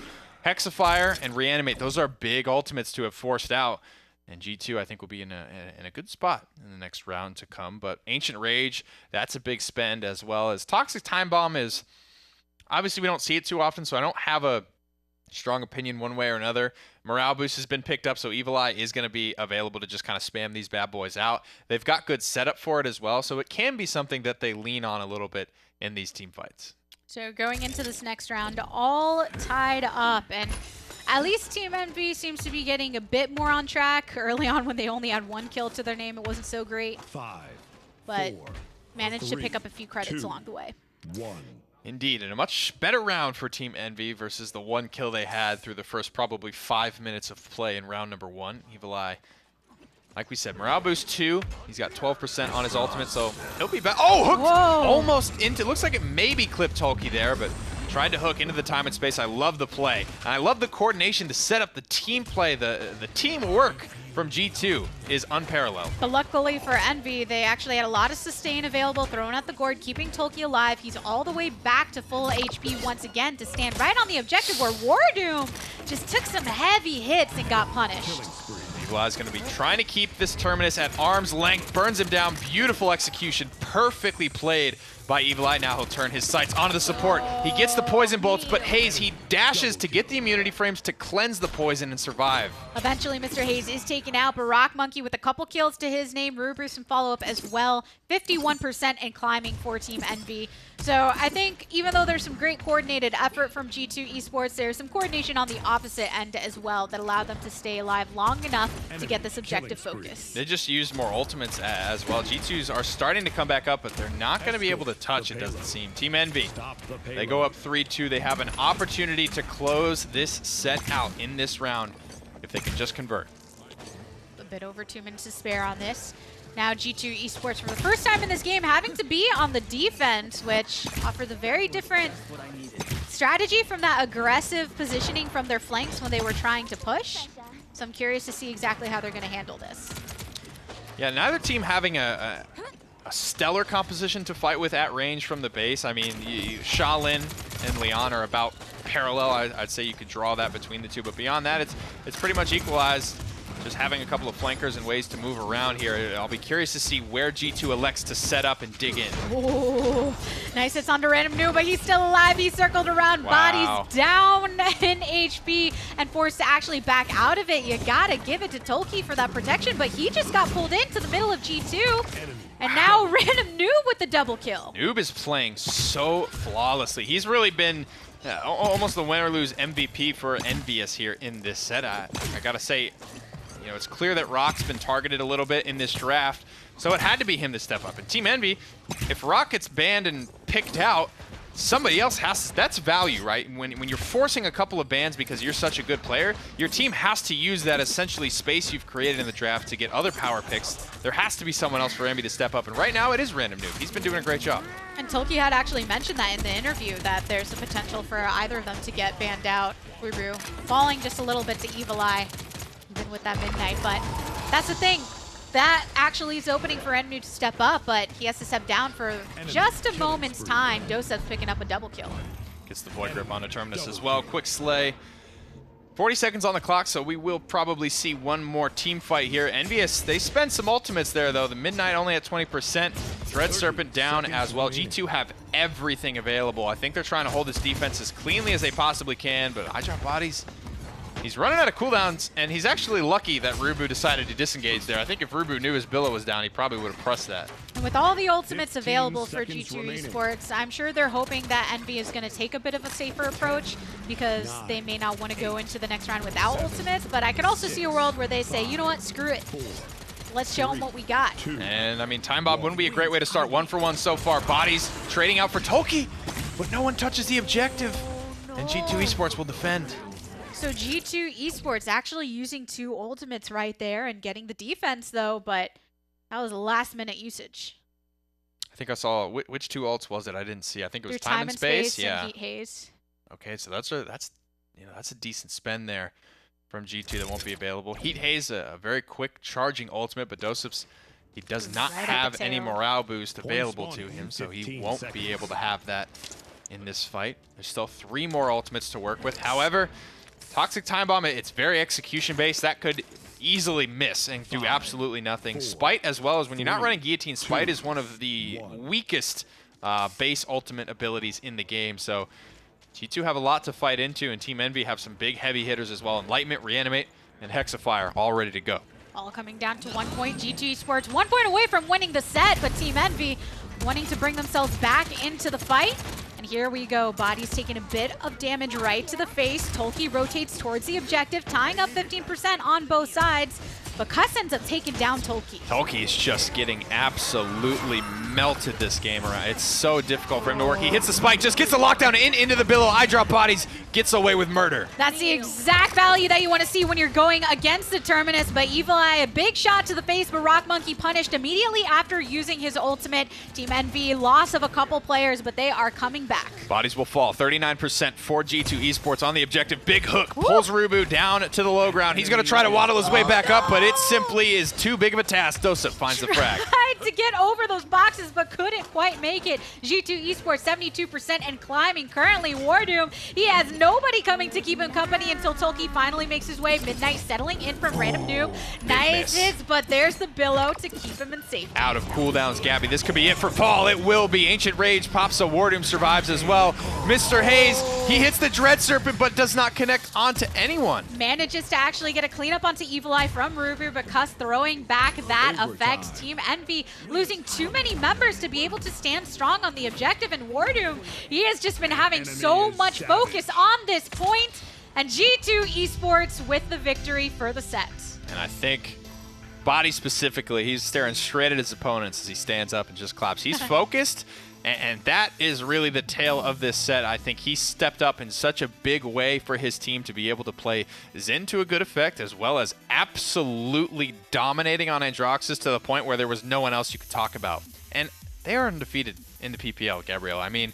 I: Hexafire and Reanimate, those are big ultimates to have forced out. And G2, I think, will be in a good spot in the next round to come. But Ancient Rage, that's a big spend, as well as Toxic Time Bomb is... Obviously, we don't see it too often, so I don't have a strong opinion one way or another. Morale boost has been picked up, so Evil Eye is going to be available to just kind of spam these bad boys out. They've got good setup for it as well, so it can be something that they lean on a little bit in these team fights.
J: So going into this next round, all tied up, and at least Team Envy seems to be getting a bit more on track. Early on, when they only had 1 kill to their name, it wasn't so great.
K: 5,
J: but
K: 4,
J: managed
K: 3,
J: to pick up a few credits
K: 2,
J: along the way.
K: 1.
I: Indeed, and a much better round for Team Envy versus the 1 kill they had through the first probably 5 minutes of play in round number 1. Evil Eye, like we said, morale boost 2. He's got 12% on his ultimate, so he'll be back. Oh, hooked!
J: Whoa.
I: Almost into, looks like it maybe clipped Tolkien there, but tried to hook into the time and space. I love the play. And I love the coordination to set up the team play. The teamwork from G2 is unparalleled.
J: But luckily for Envy, they actually had a lot of sustain available, thrown at the gourd, keeping Tolkien alive. He's all the way back to full HP once again to stand right on the objective where Wardoom just took some heavy hits and got punished.
I: Evil Eye's going to be trying to keep this Terminus at arm's length, burns him down. Beautiful execution, perfectly played by Evil Eye. Now he'll turn his sights onto the support. He gets the poison bolts, but Hayes, he dashes to get the immunity frames to cleanse the poison and survive.
J: Eventually, Mr. Hayes is taken out, but Rock Monkey with a couple kills to his name. Rubu some follow-up as well. 51% and climbing for Team Envy. So I think even though there's some great coordinated effort from G2 Esports, there's some coordination on the opposite end as well that allowed them to stay alive long enough to get this objective focus.
I: They just used more ultimates as well. G2s are starting to come back up, but they're not going to be able to touch, it doesn't seem. Team Envy, they go up 3-2. They have an opportunity to close this set out in this round if they can just convert.
J: A bit over 2 minutes to spare on this. Now G2 Esports for the first time in this game having to be on the defense, which offers a very different strategy from that aggressive positioning from their flanks when they were trying to push. So I'm curious to see exactly how they're going to handle this.
I: Yeah, neither team having a stellar composition to fight with at range from the base. I mean, Shaolin and Leon are about parallel. I'd say you could draw that between the two, but beyond that, it's pretty much equalized. Just having a couple of flankers and ways to move around here. I'll be curious to see where G2 elects to set up and dig in.
J: Ooh, nice hits onto Random Noob, but he's still alive. He's circled around,
I: wow.
J: Bodies down in HP and forced to actually back out of it. You gotta give it to Tolkien for that protection, but he just got pulled into the middle of G2. And now Random Noob with the double kill.
I: Noob is playing so flawlessly. He's really been almost the win or lose MVP for Envious here in this set. I gotta say, you know, it's clear that Rock's been targeted a little bit in this draft, so it had to be him to step up. And Team Envy, if Rock gets banned and picked out, somebody else has to, that's value, right? When you're forcing a couple of bans because you're such a good player, your team has to use that essentially space you've created in the draft to get other power picks. There has to be someone else for Envy to step up, and right now it is Random Noob. He's been doing a great job.
J: And Tolkien had actually mentioned that in the interview, that there's a potential for either of them to get banned out. Rubu falling just a little bit to Evil Eye, even with that Midnight, but that's the thing. That actually is opening for Ennu to step up, but he has to step down for just a moment's time. Dosev's picking up a double kill.
I: Gets the Void Grip onto Terminus as well. Quick slay. 40 seconds on the clock, so we will probably see one more team fight here. Envious, they spend some ultimates there, though. The Midnight only at 20%. Dread Serpent down as well. G2 have everything available. I think they're trying to hold this defense as cleanly as they possibly can, but I-Drop Bodies, he's running out of cooldowns, and he's actually lucky that Rubu decided to disengage there. I think if Rubu knew his Billow was down, he probably would have pressed that.
J: And with all the ultimates available for G2 Esports, I'm sure they're hoping that Envy is going to take a bit of a safer approach because they may not want to go into the next round without ultimates, but I could also see a world where they say, you know what, screw it. Let's show them what we got.
I: And, I mean, Time Bomb wouldn't be a great way to start. 1-for-1 so far. Bodies trading out for Tolki, but no one touches the objective, and G2 Esports will defend.
J: So G2 Esports actually using 2 ultimates right there and getting the defense, though, but that was last-minute usage.
I: I think I saw, which 2 ults was it? I didn't see. I think it was
J: Time and Space
I: yeah.
J: and Heat Haze.
I: Okay, so that's a decent spend there from G2 that won't be available. Heat Haze, a very quick charging ultimate, but Dosev's, he does not have any morale boost available to him, so he won't be able to have that in this fight. There's still 3 more ultimates to work with. However, Toxic Time Bomb, it's very execution-based. That could easily miss and do absolutely nothing. Spite, as well, as when you're not running Guillotine, Spite is one of the weakest base ultimate abilities in the game. So G2 have a lot to fight into, and Team Envy have some big heavy hitters as well. Enlightenment, Reanimate, and Hexafire all ready to go.
J: All coming down to 1 point. G2 Esports 1 point away from winning the set, but Team Envy wanting to bring themselves back into the fight. And here we go. Body's taking a bit of damage right to the face. Tolki rotates towards the objective, tying up 15% on both sides. But Cuss ends up taking down Tolki.
I: Tolki is just getting absolutely melted this game around. It's so difficult for him to work. He hits the spike, just gets the lockdown into the Billow. I-Drop Bodies, gets away with murder.
J: That's the exact value that you want to see when you're going against the Terminus. But Evil Eye, a big shot to the face, but Rock Monkey punished immediately after using his ultimate. Team Envy, loss of a couple players, but they are coming back.
I: Bodies will fall. 39% for G2 Esports on the objective. Big hook pulls Rubu down to the low ground. He's going to try to waddle his way back up, but it simply is too big of a task. Dosa finds the frag.
J: Tried to get over those boxes, but couldn't quite make it. G2 Esports 72% and climbing. Currently, Wardoom, he has nobody coming to keep him company until Tolki finally makes his way. Midnight settling in from Random Noob. Nice hits, but there's the Billow to keep him in safety.
I: Out of cooldowns, Gabby. This could be it for Paul. It will be. Ancient Rage pops, so Wardoom survives as well. Mr. Hayes, he hits the Dread Serpent, but does not connect onto anyone.
J: Manages to actually get a cleanup onto Evil Eye from Rubu, but Cuss throwing back that affects Team Envy, losing too many members to be able to stand strong on the objective. And Wardoom, he has just been having so much focus on this point, and G2 Esports with the victory for the set.
I: And I think Body specifically, he's staring straight at his opponents as he stands up and just claps. He's focused, and that is really the tale of this set. I think he stepped up in such a big way for his team to be able to play Zen to a good effect, as well as absolutely dominating on Androxus to the point where there was no one else you could talk about. And they are undefeated in the PPL, Gabrielle. I mean,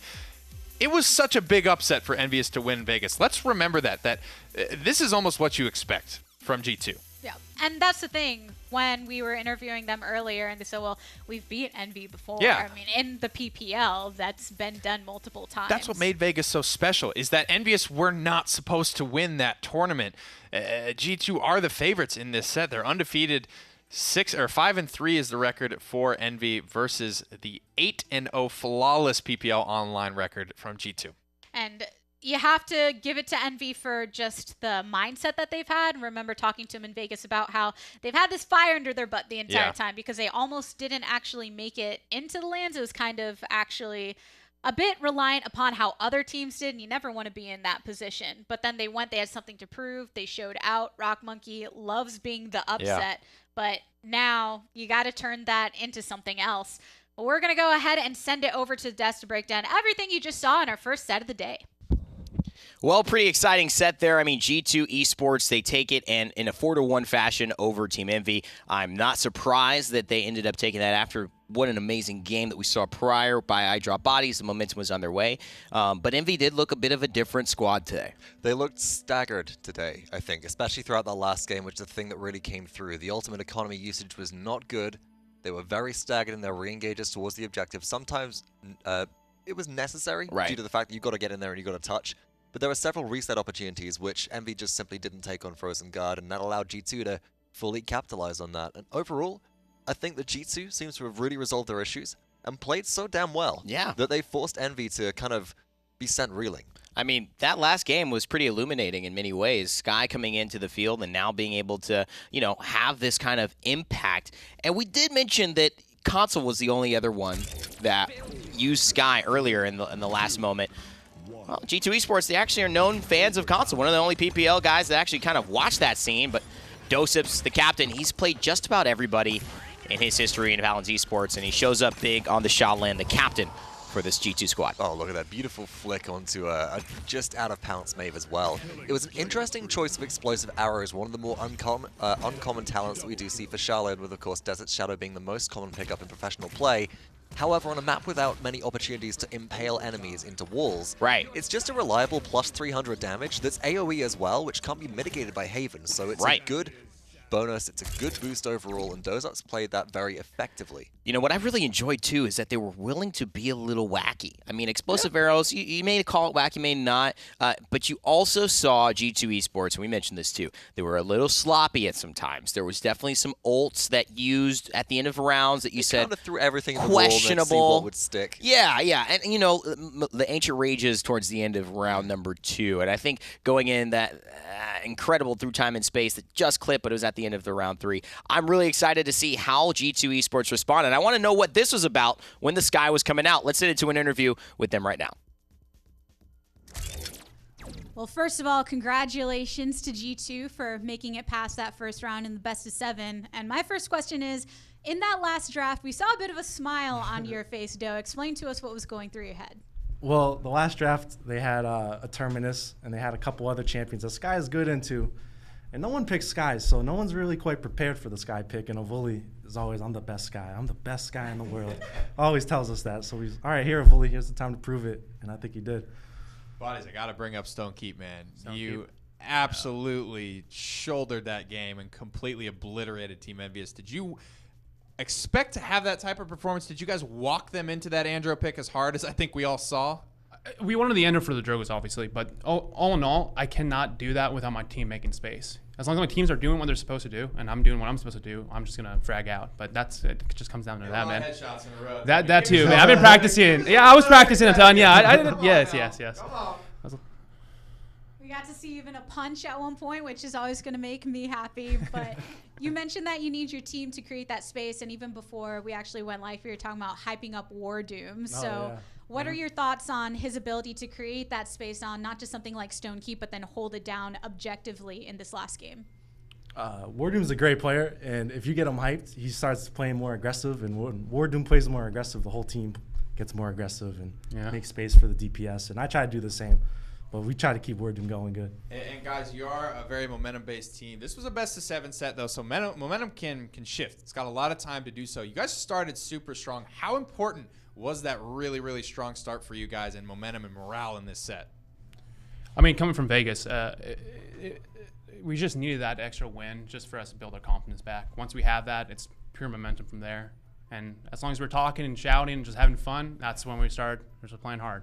I: it was such a big upset for Envious to win Vegas. Let's remember that this is almost what you expect from G2.
J: Yeah, and that's the thing. When we were interviewing them earlier, and they said, well, we've beat Envy before.
I: Yeah.
J: I mean, in the PPL, that's been done multiple times.
I: That's what made Vegas so special, is that Envious were not supposed to win that tournament. G2 are the favorites in this set. They're undefeated. 5-3 is the record for Envy versus the 8-0 flawless PPL online record from G2.
J: And you have to give it to Envy for just the mindset that they've had. Remember talking to them in Vegas about how they've had this fire under their butt the entire time because they almost didn't actually make it into the lands. It was kind of actually a bit reliant upon how other teams did, and you never want to be in that position. But then they had something to prove. They showed out. Rock Monkey loves being the upset, but now you got to turn that into something else. Well, we're going to go ahead and send it over to the desk to break down everything you just saw in our first set of the day.
A: Well, pretty exciting set there. I mean, G2 Esports, they take it and in a 4-1 fashion over Team Envy. I'm not surprised that they ended up taking that after what an amazing game that we saw prior by iDropBodies. The momentum was on their way. But Envy did look a bit of a different squad today.
B: They looked staggered today, I think, especially throughout that last game, which is the thing that really came through. The ultimate economy usage was not good. They were very staggered in their re-engages towards the objective. Sometimes it was necessary due to the fact that you've got to get in there and you've got to touch. But there were several reset opportunities which Envy just simply didn't take on Frozen Guard, and that allowed G2 to fully capitalize on that. And overall, I think that G2 seems to have really resolved their issues and played so damn well that they forced Envy to kind of be sent reeling.
A: I mean, that last game was pretty illuminating in many ways. Sky coming into the field and now being able to, you know, have this kind of impact. And we did mention that Console was the only other one that used Sky earlier in the last moment. Well, G2 Esports, they actually are known fans of Console. One of the only PPL guys that actually kind of watched that scene. But Dosip's the captain. He's played just about everybody in his history in Paladins Esports, and he shows up big on the Shaolin, the captain for this G2 squad.
B: Oh, look at that beautiful flick onto a just out of pounce Maeve as well. It was an interesting choice of explosive arrows, one of the more uncommon talents that we do see for Shaolin, with of course Desert Shadow being the most common pickup in professional play. However, on a map without many opportunities to impale enemies into walls, it's just a reliable plus 300 damage that's AoE as well, which can't be mitigated by Haven, so it's a good bonus, it's a good boost overall, and Dozup's played that very effectively.
A: You know, what I really enjoyed, too, is that they were willing to be a little wacky. I mean, explosive arrows, you may call it wacky, may not, but you also saw G2 Esports, and we mentioned this, too. They were a little sloppy at some times. There was definitely some ults that used at the end of rounds that you said
B: kind of threw everything in the
A: questionable.
B: wall and see what would stick.
A: Yeah, and, you know, the Ancient Rages towards the end of round number 2, and I think going in that incredible through time and space that just clipped, but it was at the end of the round 3. I'm really excited to see how G2 Esports responded. I want to know what this was about when the Sky was coming out. Let's send it to an interview with them right now.
D: Well, first of all, congratulations to G2 for making it past that first round in the best of 7. And my first question is, in that last draft, we saw a bit of a smile on your face, Doe. Explain to us what was going through your head.
K: Well, the last draft, they had a Terminus, and they had a couple other champions that Sky is good into. And no one picks Sky, so no one's really quite prepared for the Sky pick. And Avuli is always, I'm the best Sky. I'm the best Sky in the world. Always tells us that. So he's, all right, here, Avuli, here's the time to prove it. And I think he did.
H: Bodies, I got to bring up Stone Keep, man. You absolutely shouldered that game and completely obliterated Team Envious. Did you expect to have that type of performance? Did you guys walk them into that Andro pick as hard as I think we all saw?
L: We wanted the ender for the Drogas, obviously, but all in all, I cannot do that without my team making space. As long as my teams are doing what they're supposed to do, and I'm doing what I'm supposed to do, I'm just gonna frag out. But it just comes down to that, man.
H: Headshots in a row.
L: That too, man. I've been practicing. Yeah, I was practicing a ton. Yeah, I did. Yes.
D: Come on. We got to see even a punch at one point, which is always going to make me happy. But you mentioned that you need your team to create that space, and even before we actually went live, we were talking about hyping up War Doom. What are your thoughts on his ability to create that space on not just something like Stone Keep, but then hold it down objectively in this last game?
K: War Doom's a great player, and if you get him hyped, he starts playing more aggressive. And when War Doom plays more aggressive, the whole team gets more aggressive and makes space for the DPS. And I try to do the same. But we try to keep War Doom going good.
H: And guys, you are a very momentum-based team. This was a best-of-7 set, though, so momentum can shift. It's got a lot of time to do so. You guys started super strong. How important was that really, really strong start for you guys and momentum and morale in this set?
L: I mean, coming from Vegas, we just needed that extra win just for us to build our confidence back. Once we have that, it's pure momentum from there. And as long as we're talking and shouting and just having fun, that's when we start playing hard.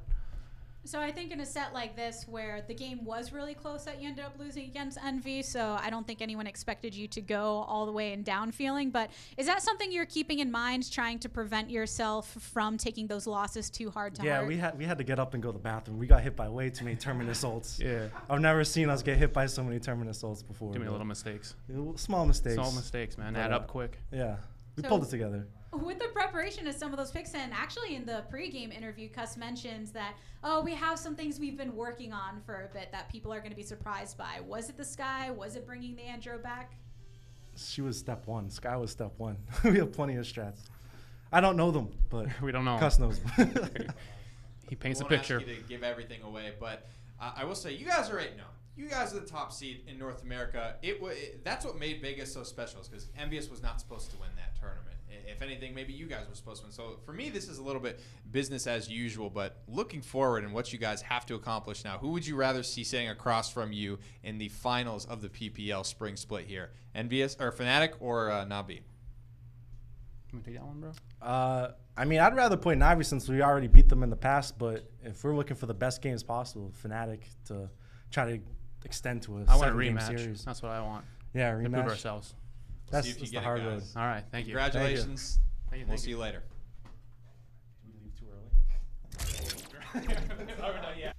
D: So I think in a set like this where the game was really close that you ended up losing against Envy, so I don't think anyone expected you to go all the way and down feeling, but is that something you're keeping in mind, trying to prevent yourself from taking those losses too hard to heart?
K: Yeah, we had to get up and go to the bathroom. We got hit by way too many Terminus ults.
L: Yeah.
K: I've never seen us get hit by so many Terminus ults before.
L: Too many little mistakes.
K: Small mistakes.
L: Small mistakes, man. Add up quick.
K: Yeah. We pulled it together.
D: With the preparation of some of those picks, and actually in the pregame interview, Cuss mentions that, we have some things we've been working on for a bit that people are going to be surprised by. Was it the Sky? Was it bringing the Andro back?
K: She was step 1. Sky was step 1. We have plenty of strats. I don't know them, but
L: we don't know.
K: Cuss knows them.
L: He paints a
H: won't
L: picture.
H: Ask you to give everything away, but I will say you guys are 8-0. You guys are the top seed in North America. That's what made Vegas so special, is because Envious was not supposed to win that tournament. If anything, maybe you guys were supposed to win. So for me, this is a little bit business as usual. But looking forward and what you guys have to accomplish now, who would you rather see sitting across from you in the finals of the PPL spring split here? Envious or Fnatic or Navi?
L: Can we take that one, bro?
K: I mean, I'd rather play Navi since we already beat them in the past. But if we're looking for the best games possible, Fnatic to try to extend to a
L: I want a
K: 7-game
L: rematch.
K: series.
L: That's what I want.
K: Yeah,
L: To prove
K: rematch.
L: ourselves.
K: That's
H: See if you
K: the
H: get it,
K: hard road.
H: guys.
L: All right, thank you.
H: Congratulations.
L: Thank you.
H: We'll see you later.
K: Did we leave too early?
L: Are we done yet?